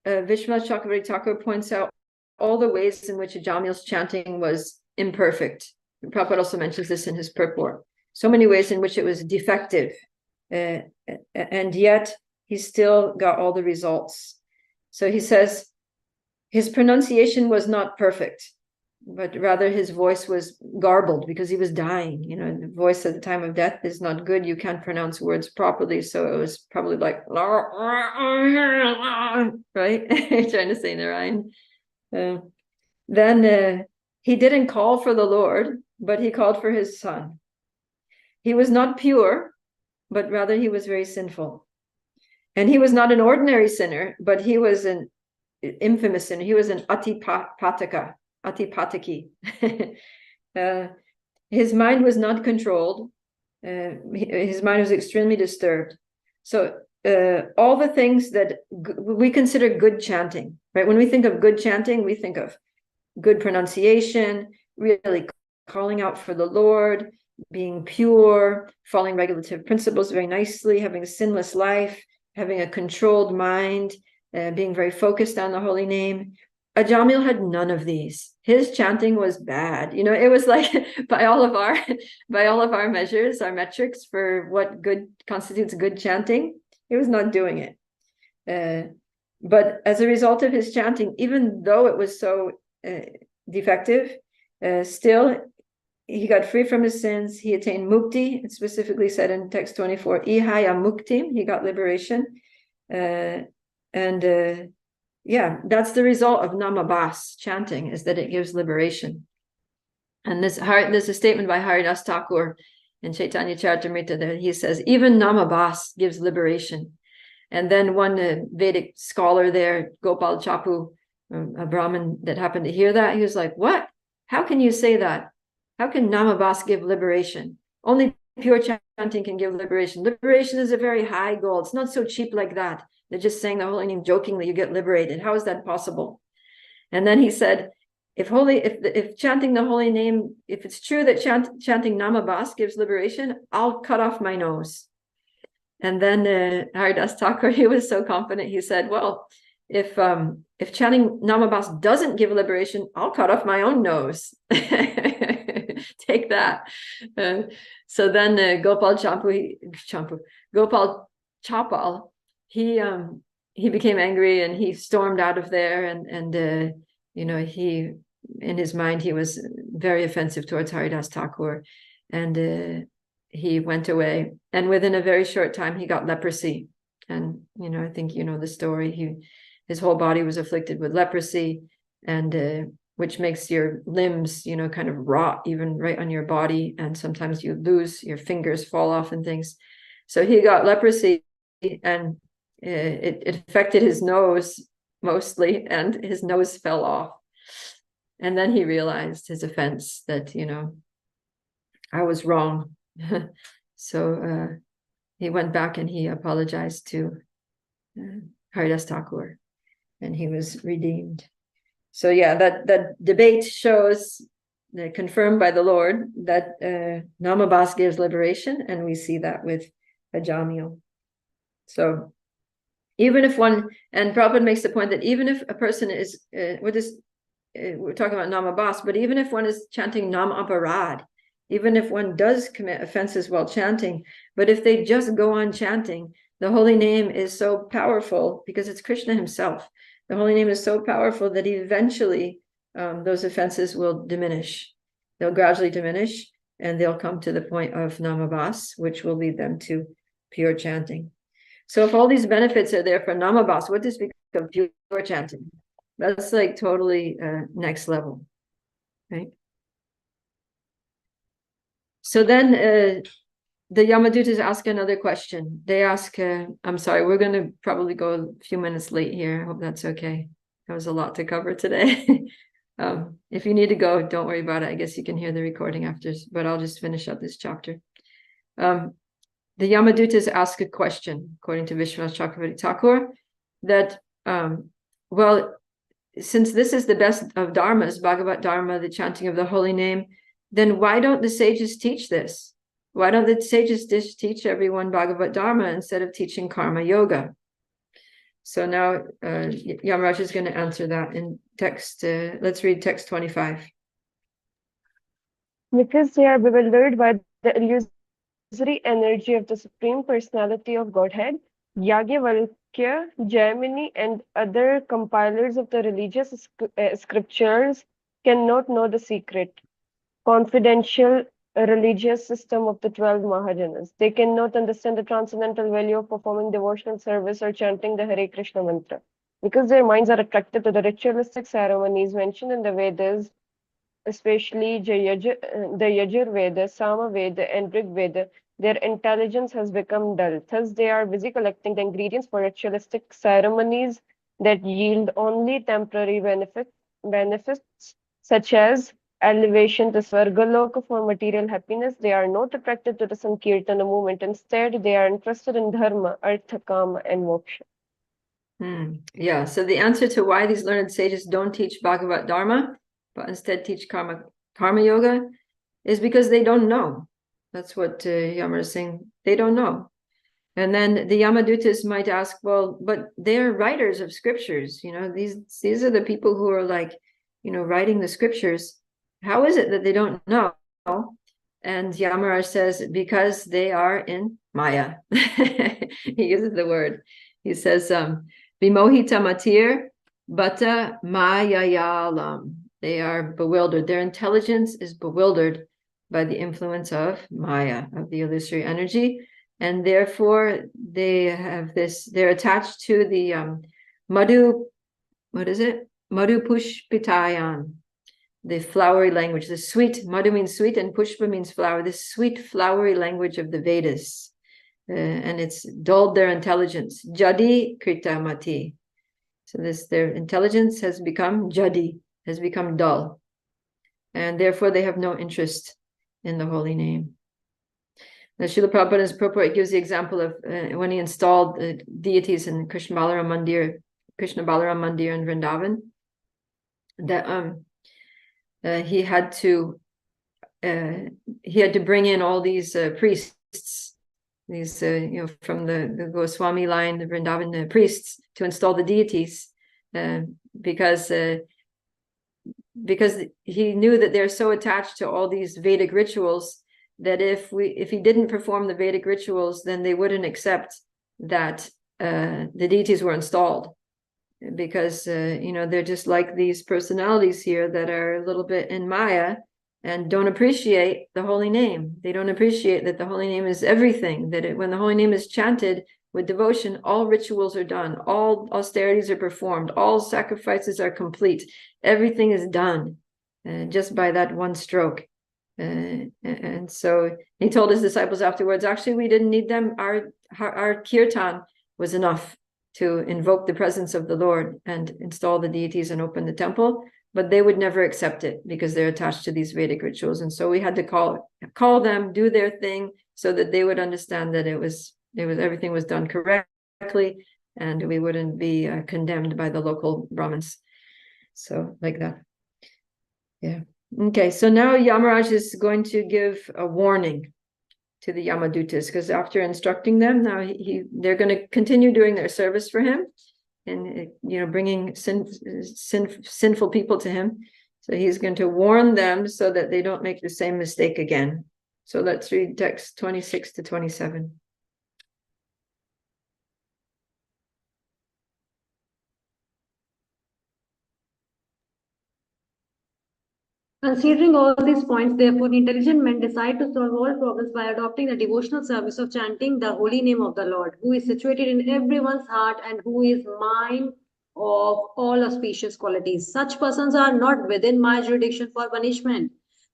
Vishwanath Chakravarti Thakur points out all the ways in which Ajamil's chanting was imperfect. Prabhupada also mentions this in his purport. So many ways in which it was defective, and yet he still got all the results. So he says his pronunciation was not perfect, but rather his voice was garbled because he was dying. You know, the voice at the time of death is not good. You can't pronounce words properly. So it was probably like, right? Trying to say Narayan. Then he didn't call for the Lord, but he called for his son. He was not pure, but rather he was very sinful. And he was not an ordinary sinner, but he was an infamous sinner. He was an atipataki. His mind was not controlled. His mind was extremely disturbed. So all the things that we consider good chanting, right? When we think of good chanting, we think of good pronunciation, really calling out for the Lord, being pure, following regulative principles very nicely, having a sinless life, having a controlled mind, being very focused on the holy name. Ajamil had none of these. His chanting was bad. You know, it was like by all of our measures, our metrics for what good constitutes good chanting, he was not doing it. But as a result of his chanting, even though it was so defective, still he got free from his sins. He attained mukti. It's specifically said in text 24, ihaya muktim, he got liberation. Yeah, that's the result of namabas chanting, is that it gives liberation. And there's a statement by Haridas Thakur in Chaitanya Charitamrita that he says, even namabas gives liberation. And then one Vedic scholar there, Gopal Chapu, a Brahmin that happened to hear that, he was like, what? How can you say that? How can namabas give liberation? Only pure chanting can give liberation. Liberation is a very high goal. It's not so cheap like that. They're just saying the holy name jokingly, you get liberated. How is that possible? And then he said, if chanting the holy name, if it's true that chanting namabas gives liberation, I'll cut off my nose. And then Haridas Thakur, he was so confident, he said, well, if chanting namabas doesn't give liberation, I'll cut off my own nose. Take that. So then Gopal Chapal, he became angry and he stormed out of there, and you know, he, in his mind, he was very offensive towards Haridas Thakur, and he went away, and within a very short time he got leprosy. And you know, I think you know the story. His whole body was afflicted with leprosy, and which makes your limbs, you know, kind of rot even right on your body, and sometimes you lose your fingers, fall off and things. So he got leprosy, and it affected his nose mostly, and his nose fell off. And then he realized his offense, that, you know, I was wrong. So he went back and he apologized to Haridas Thakur, and he was redeemed. So yeah, that debate shows, confirmed by the Lord, that namabas gives liberation, and we see that with Ajamil. So even if one, and Prabhupada makes the point that even if a person is, we're talking about namabas, but even if one is chanting nam aparad, even if one does commit offenses while chanting, but if they just go on chanting, the holy name is so powerful, because it's Krishna himself. The holy name is so powerful that eventually those offenses will diminish. They'll gradually diminish, and they'll come to the point of namabas, which will lead them to pure chanting. So if all these benefits are there for namabas, what does become pure chanting? That's like totally next level, right? So then the Yamadutas ask another question. They ask, I'm sorry, we're going to probably go a few minutes late here. I hope that's okay. That was a lot to cover today. If you need to go, don't worry about it. I guess you can hear the recording after, but I'll just finish up this chapter. The Yamadutas ask a question, according to Vishwanath Chakravarti Thakur, that, well, since this is the best of dharmas, Bhagavat Dharma, the chanting of the holy name, then why don't the sages teach this? Why don't the sages teach everyone Bhagavat Dharma instead of teaching karma yoga? So now Yamaraj is going to answer that in text. Let's read text 25. Because they are bewildered by the illusory energy of the Supreme Personality of Godhead, Yagyavalkya, Jaimini, and other compilers of the religious scriptures cannot know the secret, confidential religious system of the 12 Mahajanas. They cannot understand the transcendental value of performing devotional service or chanting the Hare Krishna mantra, because their minds are attracted to the ritualistic ceremonies mentioned in the Vedas, especially the Yajur Veda, Sama Veda, and Rig Veda. Their intelligence has become dull. Thus, they are busy collecting the ingredients for ritualistic ceremonies that yield only temporary benefits, such as elevation to Svargaloka for material happiness. They are not attracted to the Sankirtana movement. Instead, they are interested in Dharma, Artha, Kama, and Moksha. Yeah, so the answer to why these learned sages don't teach Bhagavad Dharma, but instead teach Karma Yoga, is because they don't know. That's what Yamara is saying. They don't know. And then the Yamadutas might ask, well, but they're writers of scriptures. These are the people who are like, writing the scriptures. How is it that they don't know? And Yamaraj says, because they are in Maya. He uses the word. He says, Vimohita matir bata mayayalam. They are bewildered. Their intelligence is bewildered by the influence of Maya, of the illusory energy. And therefore, they're attached to the Madhu, what is it? Madhu Pushpitayan, the flowery language, the sweet, Madhu means sweet and Pushpa means flower, the sweet flowery language of the Vedas. And it's dulled their intelligence. Jadi Kritamati. So their intelligence has become jadi, has become dull. And therefore they have no interest in the holy name. The Srila Prabhupada's purport gives the example of when he installed deities in Krishna Balaram Mandir in Vrindavan, that he had to bring in all these priests, these from the Goswami line, the Vrindavan priests, to install the deities, because he knew that they're so attached to all these Vedic rituals that if he didn't perform the Vedic rituals, then they wouldn't accept that the deities were installed, because they're just like these personalities here that are a little bit in Maya and don't appreciate the holy name. They don't appreciate that the holy name is everything, that when the holy name is chanted with devotion, all rituals are done, all austerities are performed, all sacrifices are complete, everything is done just by that one stroke. And so he told his disciples afterwards, actually, we didn't need them. Our kirtan was enough to invoke the presence of the Lord and install the deities and open the temple, but they would never accept it because they're attached to these Vedic rituals. And so we had to call them, do their thing, so that they would understand that everything was done correctly, and we wouldn't be condemned by the local Brahmins. So like that. Yeah. Okay, so now Yamaraj is going to give a warning to the Yamadutas, because after instructing them, now they're going to continue doing their service for him, and bringing sinful people to him. So he's going to warn them so that they don't make the same mistake again. So let's read text 26 to 27. Considering all these points, therefore, intelligent men decide to solve all problems by adopting the devotional service of chanting the holy name of the Lord, who is situated in everyone's heart and who is mine of all auspicious qualities. Such persons are not within my jurisdiction for punishment.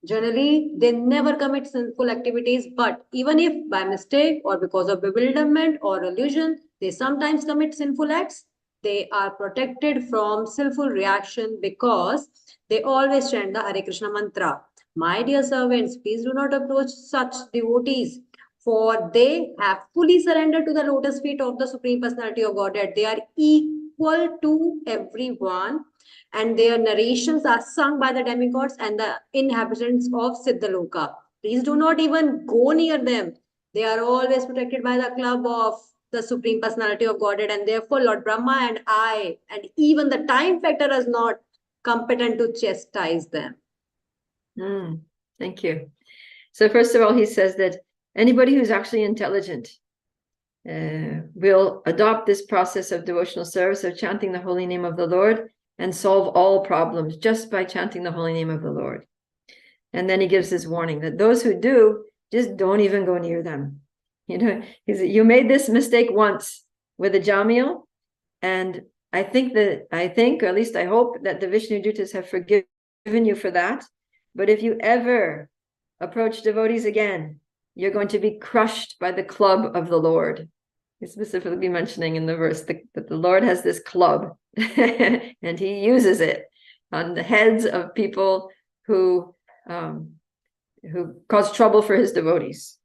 Generally, they never commit sinful activities, but even if by mistake or because of bewilderment or illusion, they sometimes commit sinful acts, they are protected from sinful reaction because they always chant the Hare Krishna mantra. My dear servants, please do not approach such devotees, for they have fully surrendered to the lotus feet of the Supreme Personality of Godhead. They are equal to everyone, and their narrations are sung by the demigods and the inhabitants of Siddhaloka. Please do not even go near them. They are always protected by the club of the Supreme Personality of Godhead, and therefore Lord Brahma and I, and even the time factor is not competent to chastise them. Thank you. So first of all, he says that anybody who's actually intelligent will adopt this process of devotional service of chanting the holy name of the Lord and solve all problems just by chanting the holy name of the Lord. And then he gives this warning that those who do, just don't even go near them. You made this mistake once with a Jamil, and I think, or at least I hope, that the Vishnu Dutas have forgiven you for that. But if you ever approach devotees again, you're going to be crushed by the club of the Lord. He's specifically mentioning in the verse that the Lord has this club and he uses it on the heads of people who who cause trouble for his devotees.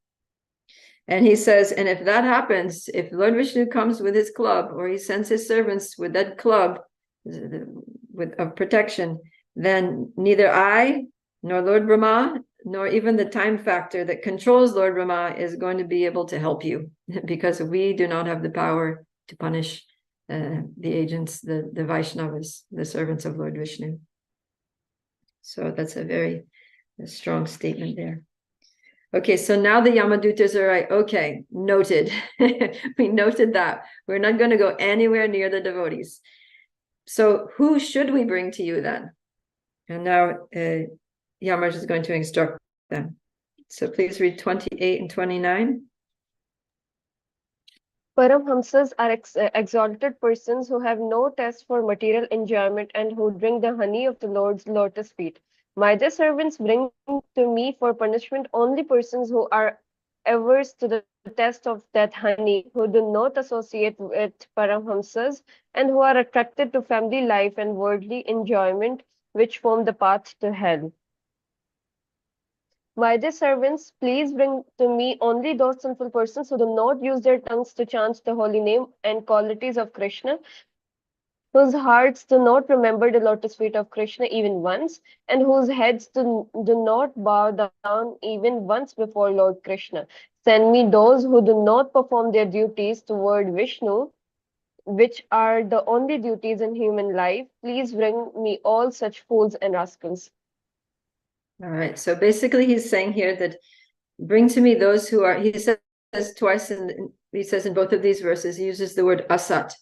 And he says, and if that happens, if Lord Vishnu comes with his club, or he sends his servants with that club of protection, then neither I, nor Lord Brahma, nor even the time factor that controls Lord Brahma is going to be able to help you, because we do not have the power to punish the agents, the Vaishnavas, the servants of Lord Vishnu. So that's a very strong statement there. Okay, so now the Yamadutas are right. Okay, noted. We noted that. We're not going to go anywhere near the devotees. So who should we bring to you then? And now Yamaraj is going to instruct them. So please read 28 and 29. Paramhamsas are exalted persons who have no taste for material enjoyment and who drink the honey of the Lord's lotus feet. My dear servants bring to me for punishment only persons who are averse to the taste of that honey, who do not associate with Paramhamsas, and who are attracted to family life and worldly enjoyment, which form the path to hell. My dear servants, please bring to me only those sinful persons who do not use their tongues to chant the holy name and qualities of Krishna, whose hearts do not remember the lotus feet of Krishna even once, and whose heads do not bow down even once before Lord Krishna. Send me those who do not perform their duties toward Vishnu, which are the only duties in human life. Please bring me all such fools and rascals. All right, so basically he's saying here that bring to me those who are, he says twice, he says in both of these verses, he uses the word asat.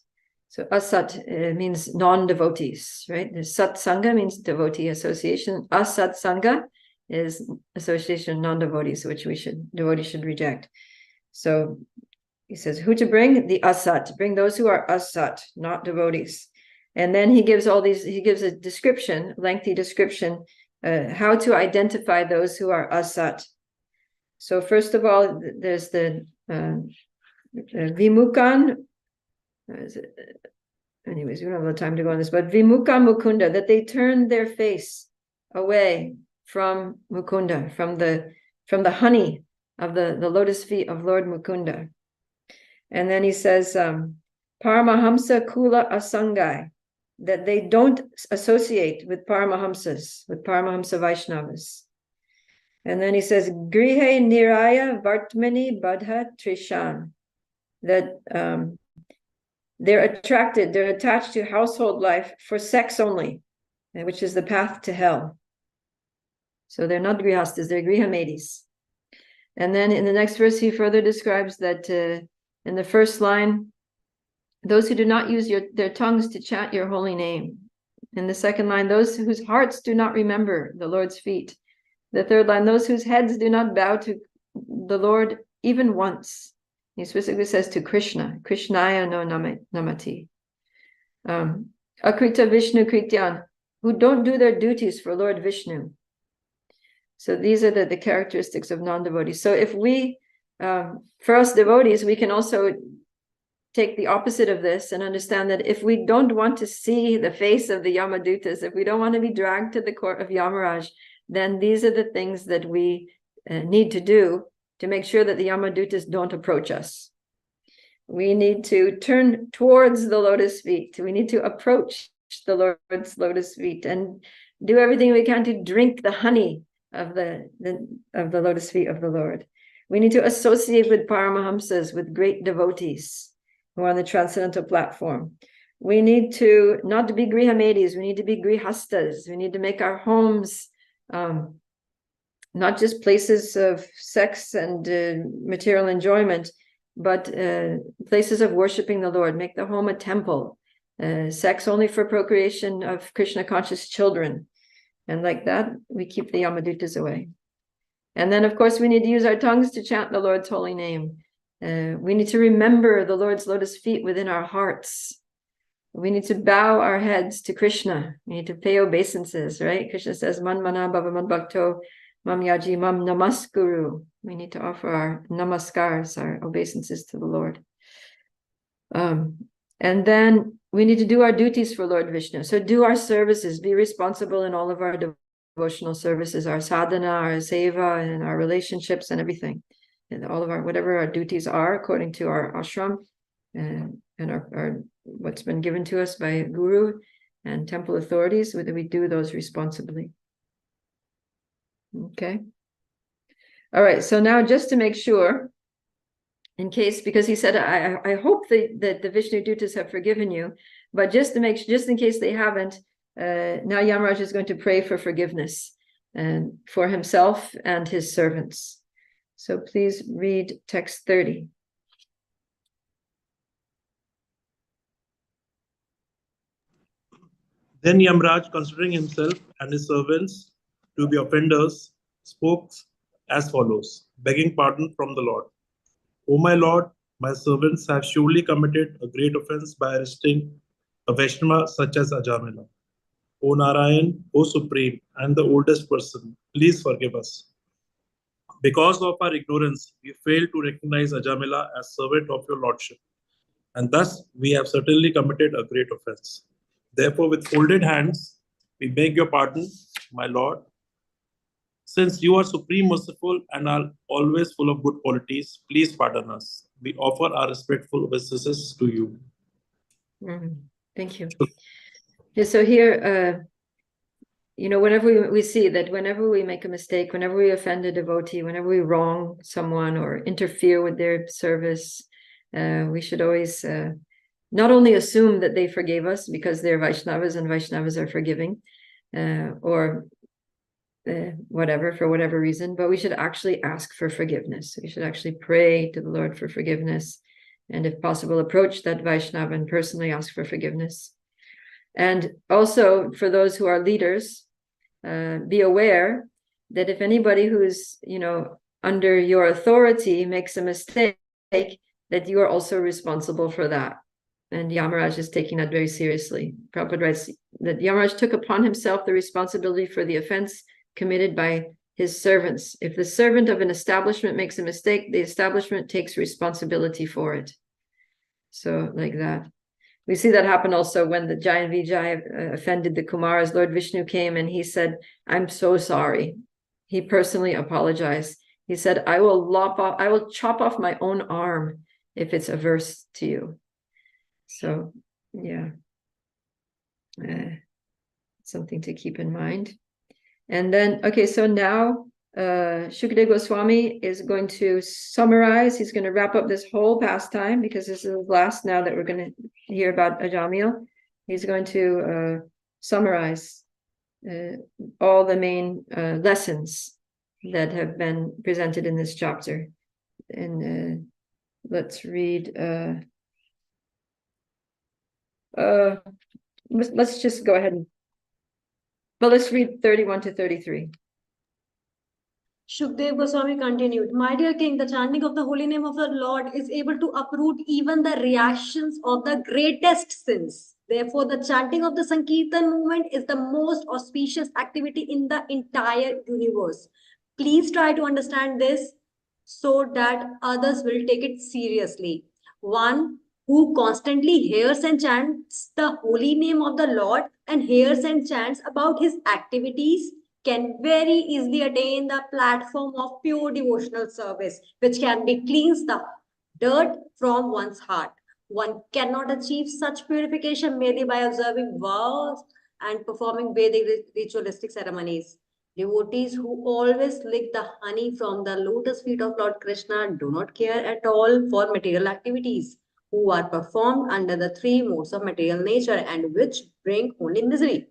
So asat means non-devotees, right? The sat sangha means devotee association. Asat sangha is association of non-devotees, which devotees should reject. So he says who to bring? The asat. Bring those who are asat, not devotees. And then he gives a description, lengthy description, how to identify those who are asat. So first of all, there's the vimukan. Anyways, we don't have the time to go on this, but vimuka mukunda, that they turn their face away from mukunda, from the honey of the lotus feet of Lord Mukunda. And then he says paramahamsa kula asangai, that they don't associate with paramahamsas, with paramahamsa Vaishnavas. And then he says grihe niraya vartmani badha trishan, that they're attached to household life for sex only, which is the path to hell. So they're not grihastas, they're grihamedis. And then in the next verse, he further describes that in the first line, those who do not use their tongues to chant your holy name. In the second line, those whose hearts do not remember the Lord's feet. The third line, those whose heads do not bow to the Lord even once. He specifically says to Krishna, Krishnaya no namati. Akrita Vishnu Krityan, who don't do their duties for Lord Vishnu. So these are the characteristics of non-devotees. So if we, for us devotees, we can also take the opposite of this and understand that if we don't want to see the face of the Yamadutas, if we don't want to be dragged to the court of Yamaraj, then these are the things that we need to do to make sure that the Yamadutas don't approach us. We need to turn towards the lotus feet. We need to approach the Lord's lotus feet and do everything we can to drink the honey of the lotus feet of the Lord. We need to associate with Paramahamsas, with great devotees who are on the transcendental platform. We need to not to be grihamedis, we need to be grihastas. We need to make our homes not just places of sex and material enjoyment, but places of worshiping the Lord. Make the home a temple. Sex only for procreation of Krishna conscious children. And like that, we keep the Yamadutas away. And then, of course, we need to use our tongues to chant the Lord's holy name. We need to remember the Lord's lotus feet within our hearts. We need to bow our heads to Krishna. We need to pay obeisances, right? Krishna says, Man mana bhava man bhakto, mam yaji mam namaskuru. We need to offer our namaskars, our obeisances to the Lord. And then we need to do our duties for Lord Vishnu. So do our services, be responsible in all of our devotional services, our sadhana, our seva, and our relationships and everything. And all of our, whatever our duties are according to our ashram and our what's been given to us by Guru and temple authorities, whether we do those responsibly. Okay. All right. So now just to make sure, in case, because he said, I hope that the Vishnu Dutas have forgiven you, but just in case they haven't, now Yamaraj is going to pray for forgiveness and for himself and his servants. So please read text 30. Then Yamraj, considering himself and his servants to be offenders, spoke as follows, begging pardon from the Lord. O my Lord, my servants have surely committed a great offense by arresting a Vaishnava such as Ajamila. O Narayan, O Supreme, and the oldest person, please forgive us. Because of our ignorance, we failed to recognize Ajamila as servant of your Lordship, and thus we have certainly committed a great offense. Therefore, with folded hands, we beg your pardon, my Lord. Since you are supreme merciful and are always full of good qualities, please pardon us. We offer our respectful obeisances to you. Thank you. Yeah, so here, whenever we see that whenever we make a mistake, whenever we offend a devotee, whenever we wrong someone or interfere with their service, we should always not only assume that they forgave us because they're Vaishnavas and Vaishnavas are forgiving, or whatever, for whatever reason, but we should actually ask for forgiveness. We should actually pray to the Lord for forgiveness, and if possible, approach that Vaishnava and personally ask for forgiveness. And also for those who are leaders, be aware that if anybody who's, under your authority makes a mistake, that you are also responsible for that. And Yamaraj is taking that very seriously. Prabhupada writes that Yamaraj took upon himself the responsibility for the offense committed by his servants. If the servant of an establishment makes a mistake, the establishment takes responsibility for it. So like that. We see that happen also when the giant Vijay offended the Kumaras. Lord Vishnu came and he said, I'm so sorry. He personally apologized. He said, I will chop off my own arm if it's averse to you. So, yeah, something to keep in mind. And then, okay, so now Shukadeva Goswami is going to summarize. He's going to wrap up this whole pastime because this is the last now that we're going to hear about Ajamil. He's going to summarize all the main lessons that have been presented in this chapter. And let's read. Let's just go ahead but let's read 31 to 33. Shukdev Goswami continued, my dear king, the chanting of the holy name of the Lord is able to uproot even the reactions of the greatest sins. Therefore, the chanting of the Sankirtan movement is the most auspicious activity in the entire universe. Please try to understand this so that others will take it seriously. One who constantly hears and chants the holy name of the Lord and hears and chants about his activities can very easily attain the platform of pure devotional service, which can be cleanse the dirt from one's heart. One cannot achieve such purification merely by observing vows and performing Vedic ritualistic ceremonies. Devotees who always lick the honey from the lotus feet of Lord Krishna do not care at all for material activities, who are performed under the three modes of material nature and which bring only misery.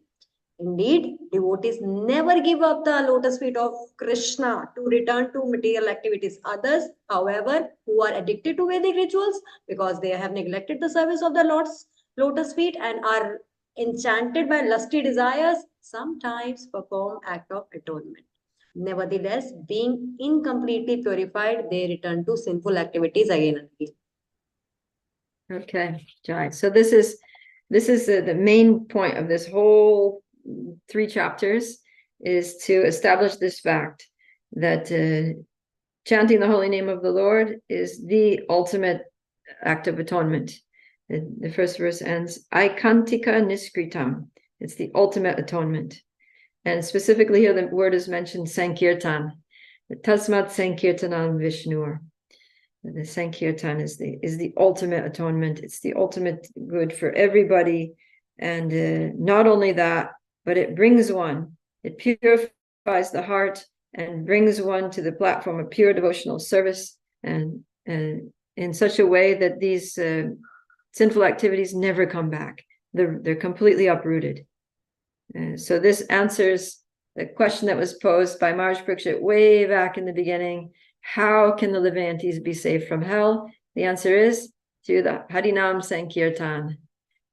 Indeed, devotees never give up the lotus feet of Krishna to return to material activities. Others, however, who are addicted to Vedic rituals because they have neglected the service of the Lord's lotus feet and are enchanted by lusty desires, sometimes perform act of atonement. Nevertheless, being incompletely purified, they return to sinful activities again and again. Okay, Jai. So this is the main point of this whole 3 chapters, is to establish this fact that chanting the holy name of the Lord is the ultimate act of atonement. The first verse ends, Aikantika Niskritam. It's the ultimate atonement. And specifically here, the word is mentioned Sankirtan. The Tasmat Sankirtanam Vishnur. The Sankirtan is the ultimate atonement. It's the ultimate good for everybody. And not only that, but it brings one. It purifies the heart and brings one to the platform of pure devotional service, and in such a way that these sinful activities never come back. They're completely uprooted. So this answers the question that was posed by Maharaj Parikshit way back in the beginning. How can the Levantes be saved from hell? The answer is through the Harinam Sankirtan,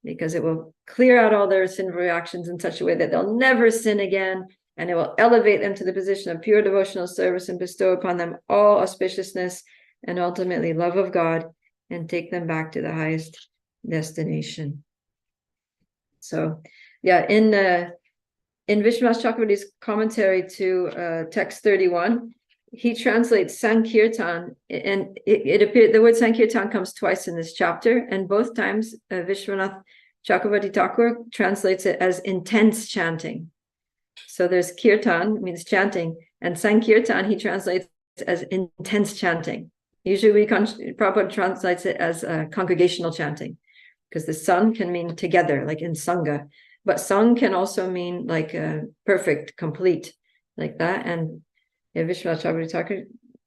because it will clear out all their sinful reactions in such a way that they'll never sin again, and it will elevate them to the position of pure devotional service and bestow upon them all auspiciousness and ultimately love of God, and take them back to the highest destination. So, yeah, in Vishwanath Chakravarti's commentary to text 31, he translates Sankirtan, and it appears the word Sankirtan comes twice in this chapter, and both times Vishwanath Chakravarti Thakur translates it as intense chanting. So there's Kirtan, means chanting, and Sankirtan he translates as intense chanting. Usually Prabhupada translates it as congregational chanting, because the sun can mean together, like in Sangha, but Sang can also mean like perfect, complete, like that. And Vishwanath Chakravarti Thakur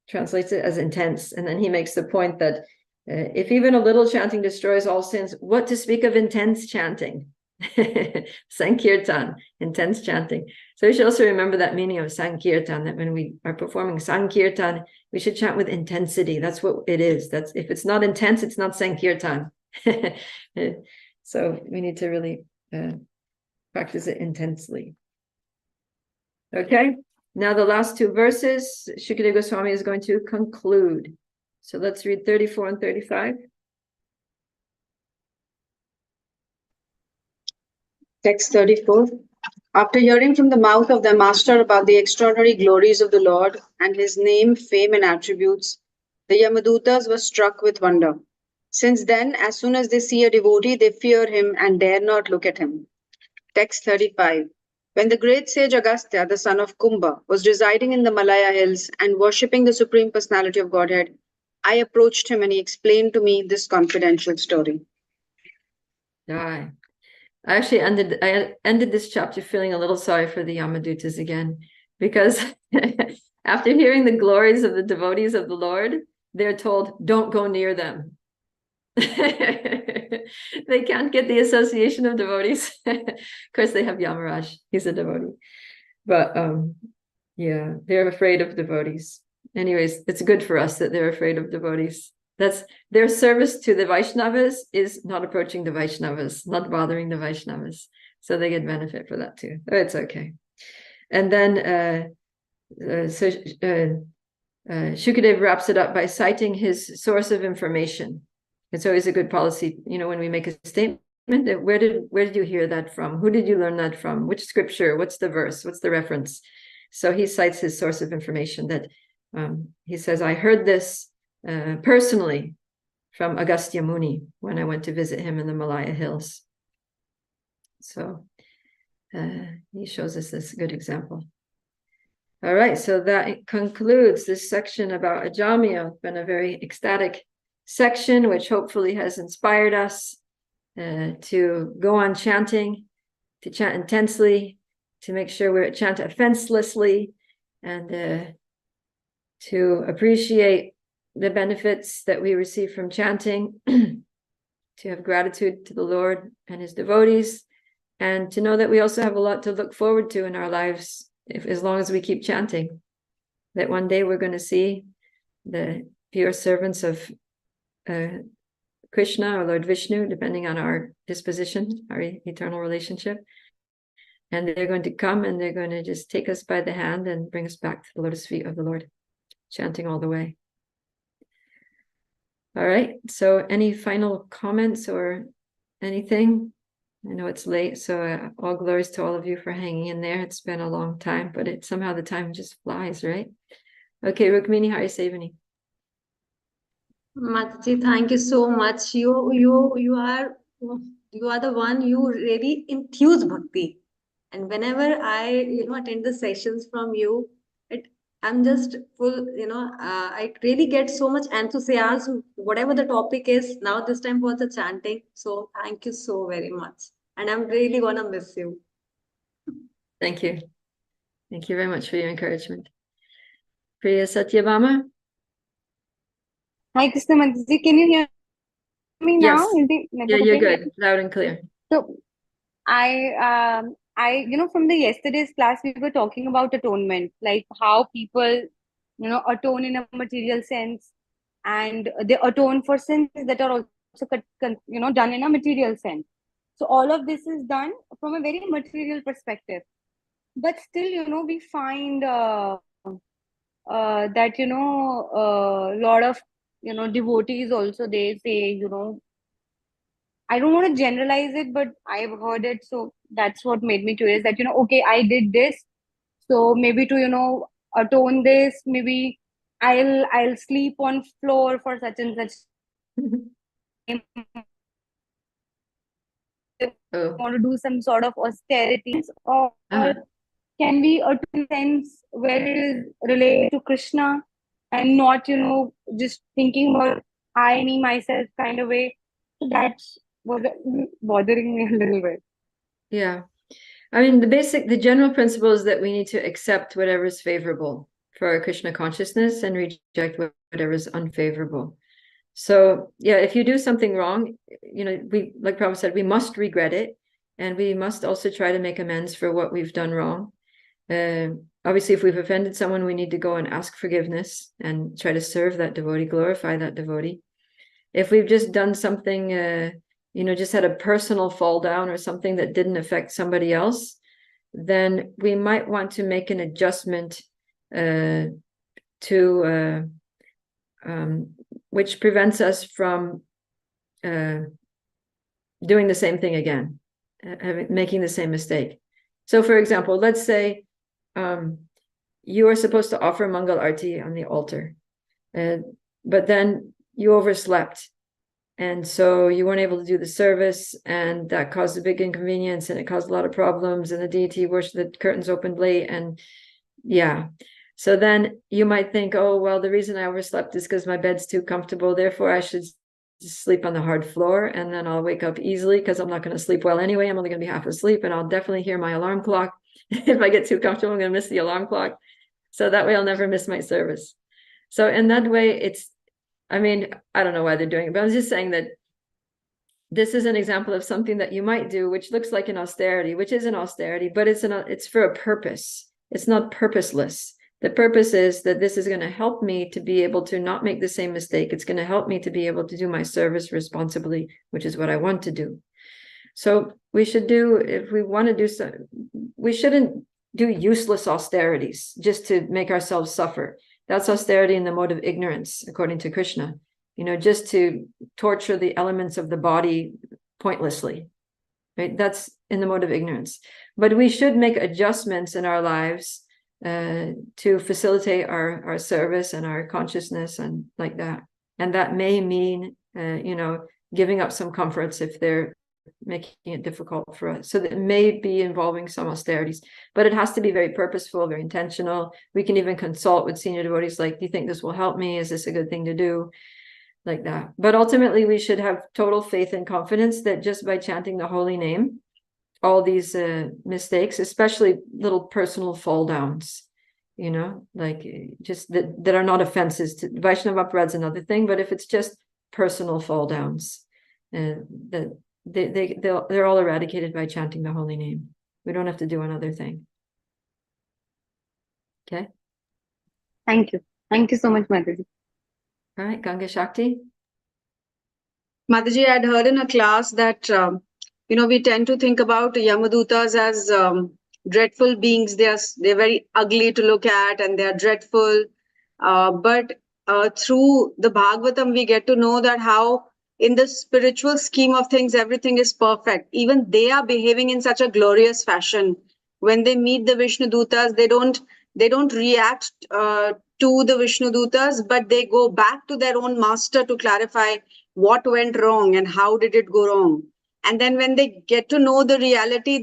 translates it as intense. And then he makes the point that if even a little chanting destroys all sins, what to speak of intense chanting? Sankirtan, intense chanting. So we should also remember that meaning of Sankirtan, that when we are performing Sankirtan, we should chant with intensity. That's what it is. That's, if it's not intense, it's not Sankirtan. So we need to really practice it intensely. Okay, now the last two verses, Shukadeva Goswami is going to conclude. So let's read 34 and 35. Text 34. After hearing from the mouth of their master about the extraordinary glories of the Lord and his name, fame, and attributes, the Yamadutas were struck with wonder. Since then, as soon as they see a devotee, they fear him and dare not look at him. Text 35. When the great sage Agastya, the son of Kumbha, was residing in the Malaya hills and worshipping the Supreme Personality of Godhead, I approached him and he explained to me this confidential story. I actually ended this chapter feeling a little sorry for the Yamadutas again, because after hearing the glories of the devotees of the Lord, they're told, don't go near them. They can't get the association of devotees. Of course, they have Yamaraj, he's a devotee. But yeah, they're afraid of devotees. Anyways, it's good for us that they're afraid of devotees. That's their service to the Vaishnavas is not approaching the Vaishnavas, not bothering the Vaishnavas. So they get benefit for that too. It's okay. And then Shukadev wraps it up by citing his source of information. It's always a good policy, you know, when we make a statement, that where did you hear that from? Who did you learn that from? Which scripture? What's the verse? What's the reference? So he cites his source of information, that he says, I heard this personally from Agastya Muni when I went to visit him in the Malaya hills. So he shows us this good example. All right, so that concludes this section about Ajamya. It's been a very ecstatic section, which hopefully has inspired us to go on chanting, to chant intensely, to make sure we chant offenselessly, and to appreciate the benefits that we receive from chanting, to have gratitude to the Lord and his devotees, and to know that we also have a lot to look forward to in our lives, as long as we keep chanting, that one day we're going to see the pure servants of Krishna or Lord Vishnu, depending on our disposition, our eternal relationship. And they're going to come and they're going to just take us by the hand and bring us back to the lotus feet of the Lord, chanting all the way. All right, so any final comments or anything? I know it's late, so all glories to all of you for hanging in there. It's been a long time, but somehow the time just flies, right? Okay, Rukmini, Hari Sevani. Mataji, thank you so much. You are the one, you really enthuse bhakti. And whenever I, attend the sessions from you, I'm just full, I really get so much enthusiasm, whatever the topic is. Now this time for the chanting. So thank you so very much. And I'm really gonna miss you. Thank you. Thank you very much for your encouragement. Priya Satyabhama? Hi, Krishna Mataji. Can you hear me now? Yes. Is the Yeah, network you're okay? good. Loud and clear. So from the yesterday's class, we were talking about atonement, like how people, atone in a material sense, and they atone for sins that are also, done in a material sense. So all of this is done from a very material perspective. But still, we find that, a lot of, devotees also, they say, I don't want to generalize it, but I've heard it. So that's what made me curious that, okay, I did this. So maybe to, atone this, maybe I'll sleep on floor for such and such time. Oh. Want to do some sort of austerities, or Uh-huh. can we atone sense where it is related to Krishna and not, just thinking about I, me, myself kind of way. So that's was bothering me a little bit. Yeah. I mean, the general principle is that we need to accept whatever is favorable for our Krishna consciousness and reject whatever is unfavorable. So yeah, if you do something wrong, we, like Prabhupada said, we must regret it, and we must also try to make amends for what we've done wrong. Obviously, if we've offended someone, we need to go and ask forgiveness and try to serve that devotee, glorify that devotee. If we've just done something, just had a personal fall down or something that didn't affect somebody else, then we might want to make an adjustment to which prevents us from doing the same thing again, making the same mistake. So, for example, let's say you are supposed to offer Mangal Arti on the altar, but then you overslept. And so you weren't able to do the service, and that caused a big inconvenience, and it caused a lot of problems, and the deity worship, the curtains opened late, and yeah. So then you might think, oh, well, the reason I overslept is because my bed's too comfortable, therefore I should just sleep on the hard floor, and then I'll wake up easily because I'm not going to sleep well anyway. I'm only going to be half asleep, and I'll definitely hear my alarm clock. If I get too comfortable, I'm going to miss the alarm clock. So that way I'll never miss my service. So in that way, I don't know why they're doing it, but I was just saying that this is an example of something that you might do, which looks like an austerity, which is an austerity, but it's for a purpose. It's not purposeless. The purpose is that this is going to help me to be able to not make the same mistake. It's going to help me to be able to do my service responsibly, which is what I want to do. So we should do, if we want to do so, we shouldn't do useless austerities just to make ourselves suffer. That's austerity in the mode of ignorance, according to Krishna, just to torture the elements of the body pointlessly, right? That's in the mode of ignorance. But we should make adjustments in our lives to facilitate our service and our consciousness and like that. And that may mean, giving up some comforts if they're making it difficult for us. So that may be involving some austerities, but it has to be very purposeful, very intentional. We can even consult with senior devotees, like, do you think this will help me? Is this a good thing to do? Like that. But ultimately, we should have total faith and confidence that just by chanting the holy name, all these mistakes, especially little personal fall downs, like just that are not offenses to Vaishnava Aparad's another thing, but if it's just personal fall downs, that they're all eradicated by chanting the holy name. We don't have to do another thing. Okay. Thank you. Thank you so much, Mataji. All right, Ganga Shakti. Mataji, I'd heard in a class that, we tend to think about Yamadutas as dreadful beings. They're very ugly to look at, and they're dreadful. But through the Bhagavatam, we get to know that how in the spiritual scheme of things, everything is perfect. Even they are behaving in such a glorious fashion. When they meet the Vishnudutas, they don't react to the Vishnudutas, but they go back to their own master to clarify what went wrong and how did it go wrong. And then when they get to know the reality,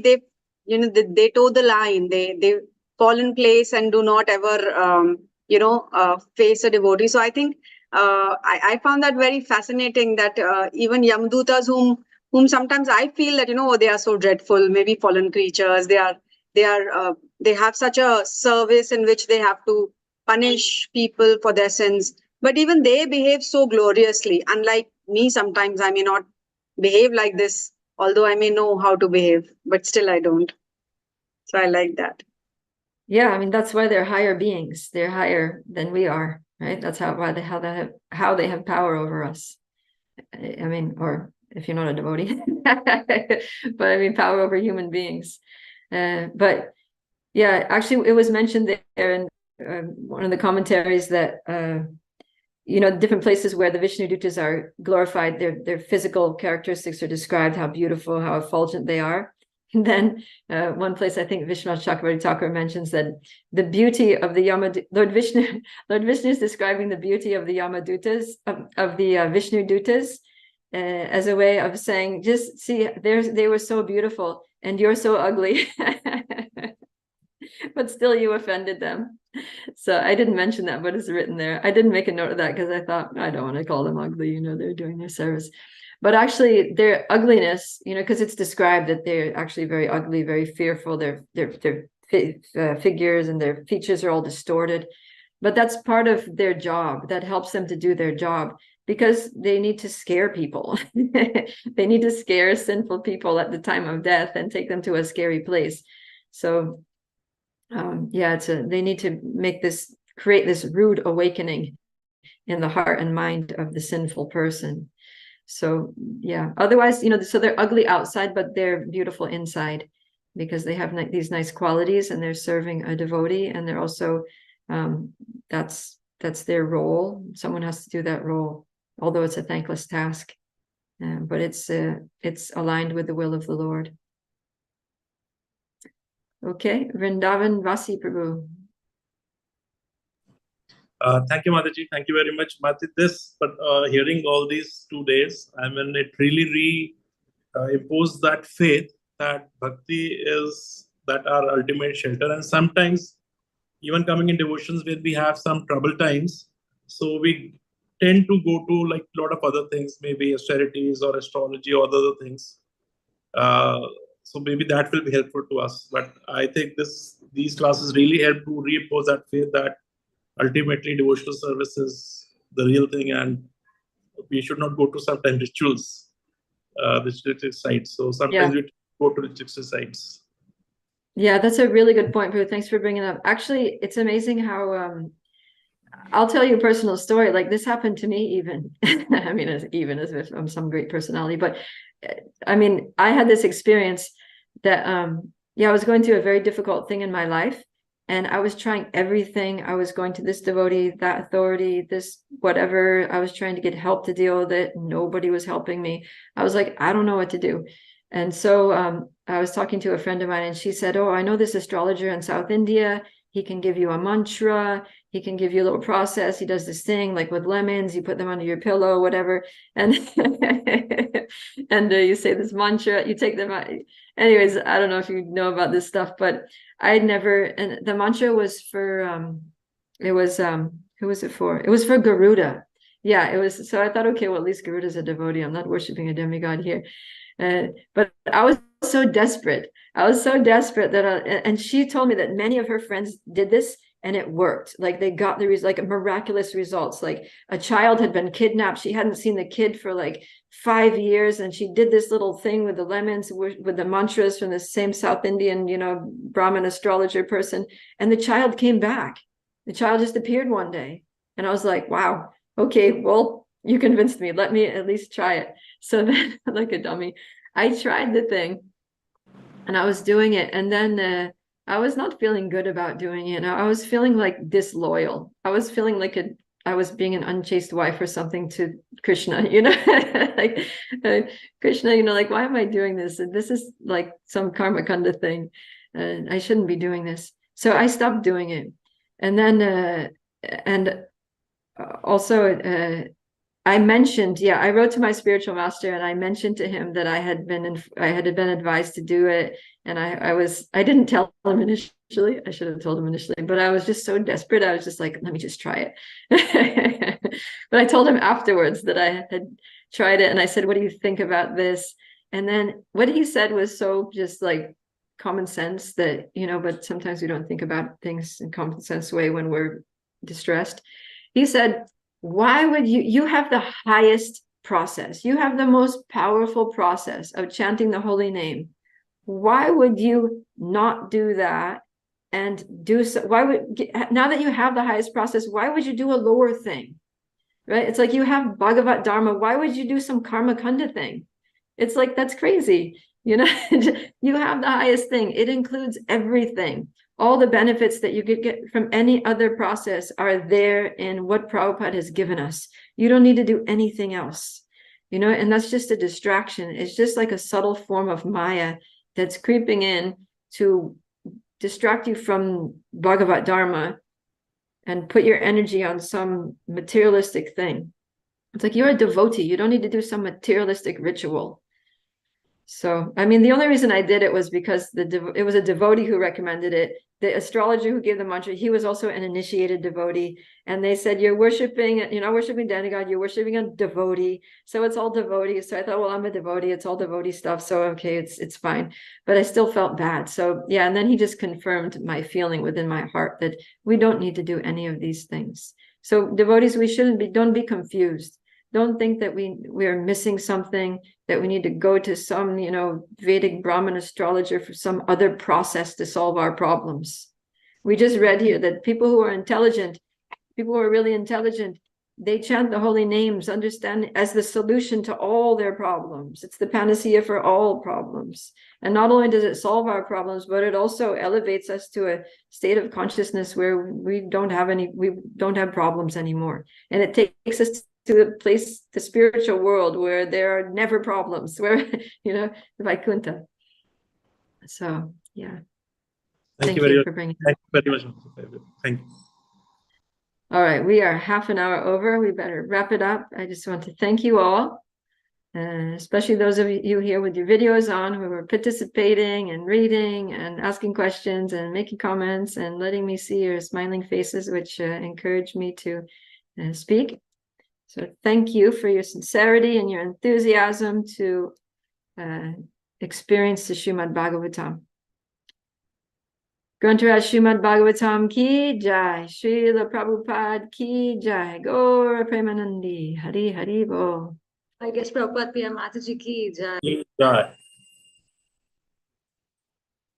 they toe the line. They fall in place and do not ever face a devotee. So I think I found that very fascinating, that even Yamdutas, whom sometimes I feel that they are so dreadful, maybe fallen creatures. They have such a service in which they have to punish people for their sins, but even they behave so gloriously. Unlike me, sometimes I may not behave like this, although I may know how to behave, but still I don't. So I like that. Yeah, I mean, that's why they're higher beings. They're higher than we are, right? That's how they have power over us. I mean, or if you're not a devotee, but I mean, power over human beings. But yeah, actually, it was mentioned there in one of the commentaries that different places where the Vishnu Dutas are glorified, their physical characteristics are described, how beautiful, how effulgent they are. And then one place, I think Vishwanath Chakravarti Thakur mentions that the beauty of the Lord Vishnu is describing the beauty of the Yamadutas, of the Vishnu Dutas, as a way of saying, just see, they were so beautiful and you're so ugly, but still you offended them. So I didn't mention that, but it's written there. I didn't make a note of that because I thought, I don't want to call them ugly, they're doing their service. But actually their ugliness, because it's described that they're actually very ugly, very fearful. Their figures and their features are all distorted. But that's part of their job. That helps them to do their job, because they need to scare people. They need to scare sinful people at the time of death and take them to a scary place. So they need to create this rude awakening in the heart and mind of the sinful person. So yeah, otherwise, so they're ugly outside, but they're beautiful inside, because they have these nice qualities and they're serving a devotee, and they're also that's their role. Someone has to do that role, although it's a thankless task, but it's aligned with the will of the Lord. Okay, Vrindavan Vasi Prabhu. Thank you, Mataji. Thank you very much, Mati. Hearing all these 2 days, I mean, it really imposed that faith that Bhakti is that our ultimate shelter. And sometimes, even coming in devotions when we have some trouble times, so we tend to go to like a lot of other things, maybe austerities or astrology or other things. So maybe that will be helpful to us. But I think these classes really help to reinforce that faith that ultimately devotional service is the real thing, and we should not go to sometimes rituals, restricted sites. So sometimes we go to restricted sites. Yeah, that's a really good point, Prabhu. Thanks for bringing it up. Actually, it's amazing how I'll tell you a personal story. Like, this happened to me even. I mean, as if I'm some great personality, but I mean, I had this experience that I was going through a very difficult thing in my life, and I was trying everything. I was going to this devotee, that authority, this whatever. I was trying to get help to deal with it. Nobody was helping me. I was like, I don't know what to do. And so I was talking to a friend of mine, and she said, oh, I know this astrologer in South India. He can give you a mantra. He can give you a little process. He does this thing like with lemons. You put them under your pillow, whatever. And and you say this mantra, you take them out. Anyways, I don't know if you know about this stuff, but I'd never, and the mantra was for, who was it for? It was for Garuda. Yeah, it was. So I thought, okay, well, at least Garuda's a devotee. I'm not worshiping a demigod here. But I was so desperate. That and she told me that many of her friends did this and it worked. Like, they got miraculous results. Like, a child had been kidnapped. She hadn't seen the kid for like 5 years, and she did this little thing with the lemons, with the mantras from the same South Indian, Brahmin astrologer person, and the child came back. The child just appeared one day, and I was like, wow, okay, well, you convinced me. Let me at least try it. So then, like a dummy, I tried the thing, and I was doing it, and then I was not feeling good about doing it. I was feeling like disloyal. I was feeling like I was being an unchaste wife or something to Krishna, like Krishna, like, why am I doing this? And this is like some karma kanda thing. I shouldn't be doing this. So I stopped doing it. And then, also, I mentioned, yeah, I wrote to my spiritual master and I mentioned to him that I had been advised to do it. And I didn't tell him initially. I should have told him initially, but I was just so desperate. I was just like, let me just try it. But I told him afterwards that I had tried it. And I said, what do you think about this? And then what he said was so just like common sense that, but sometimes we don't think about things in common sense way when we're distressed. He said, why would you have the highest process, you have the most powerful process of chanting the holy name. Why would you not do that and do so? Why would, now that you have the highest process, why would you do a lower thing? Right? It's like you have Bhagavat Dharma. Why would you do some Karma Kanda thing? It's like, that's crazy. You have the highest thing. It includes everything. All the benefits that you could get from any other process are there in what Prabhupada has given us. You don't need to do anything else, and that's just a distraction. It's just like a subtle form of Maya that's creeping in to distract you from Bhagavat Dharma and put your energy on some materialistic thing. It's like you're a devotee. You don't need to do some materialistic ritual. So, I mean, the only reason I did it was because it was a devotee who recommended it. The astrologer who gave the mantra, he was also an initiated devotee. And they said, you're not worshiping demigod, you're worshiping a devotee. So it's all devotee. So I thought, well, I'm a devotee. It's all devotee stuff. So, okay, it's fine. But I still felt bad. So yeah, and then he just confirmed my feeling within my heart that we don't need to do any of these things. So devotees, don't be confused. Don't think that we are missing something, that we need to go to some, Vedic Brahmin astrologer for some other process to solve our problems. We just read here that people who are really intelligent, they chant the holy names, understand as the solution to all their problems. It's the panacea for all problems. And not only does it solve our problems, but it also elevates us to a state of consciousness where we don't have problems anymore. And it takes us to the spiritual world where there are never problems, where, the Vaikuntha. So, yeah. Thank you for bringing that. Thank you very much. Thank you. All right, we are half an hour over. We better wrap it up. I just want to thank you all, especially those of you here with your videos on who are participating and reading and asking questions and making comments and letting me see your smiling faces, which encourage me to speak. So thank you for your sincerity and your enthusiasm to experience the Srimad Bhagavatam. Grantaraj Srimad Bhagavatam ki jai, Srila Prabhupada ki jai, Gaura Premanandi, Hari Hari Bo. I guess Prabhupada Priya Mataji ki jai. Jai.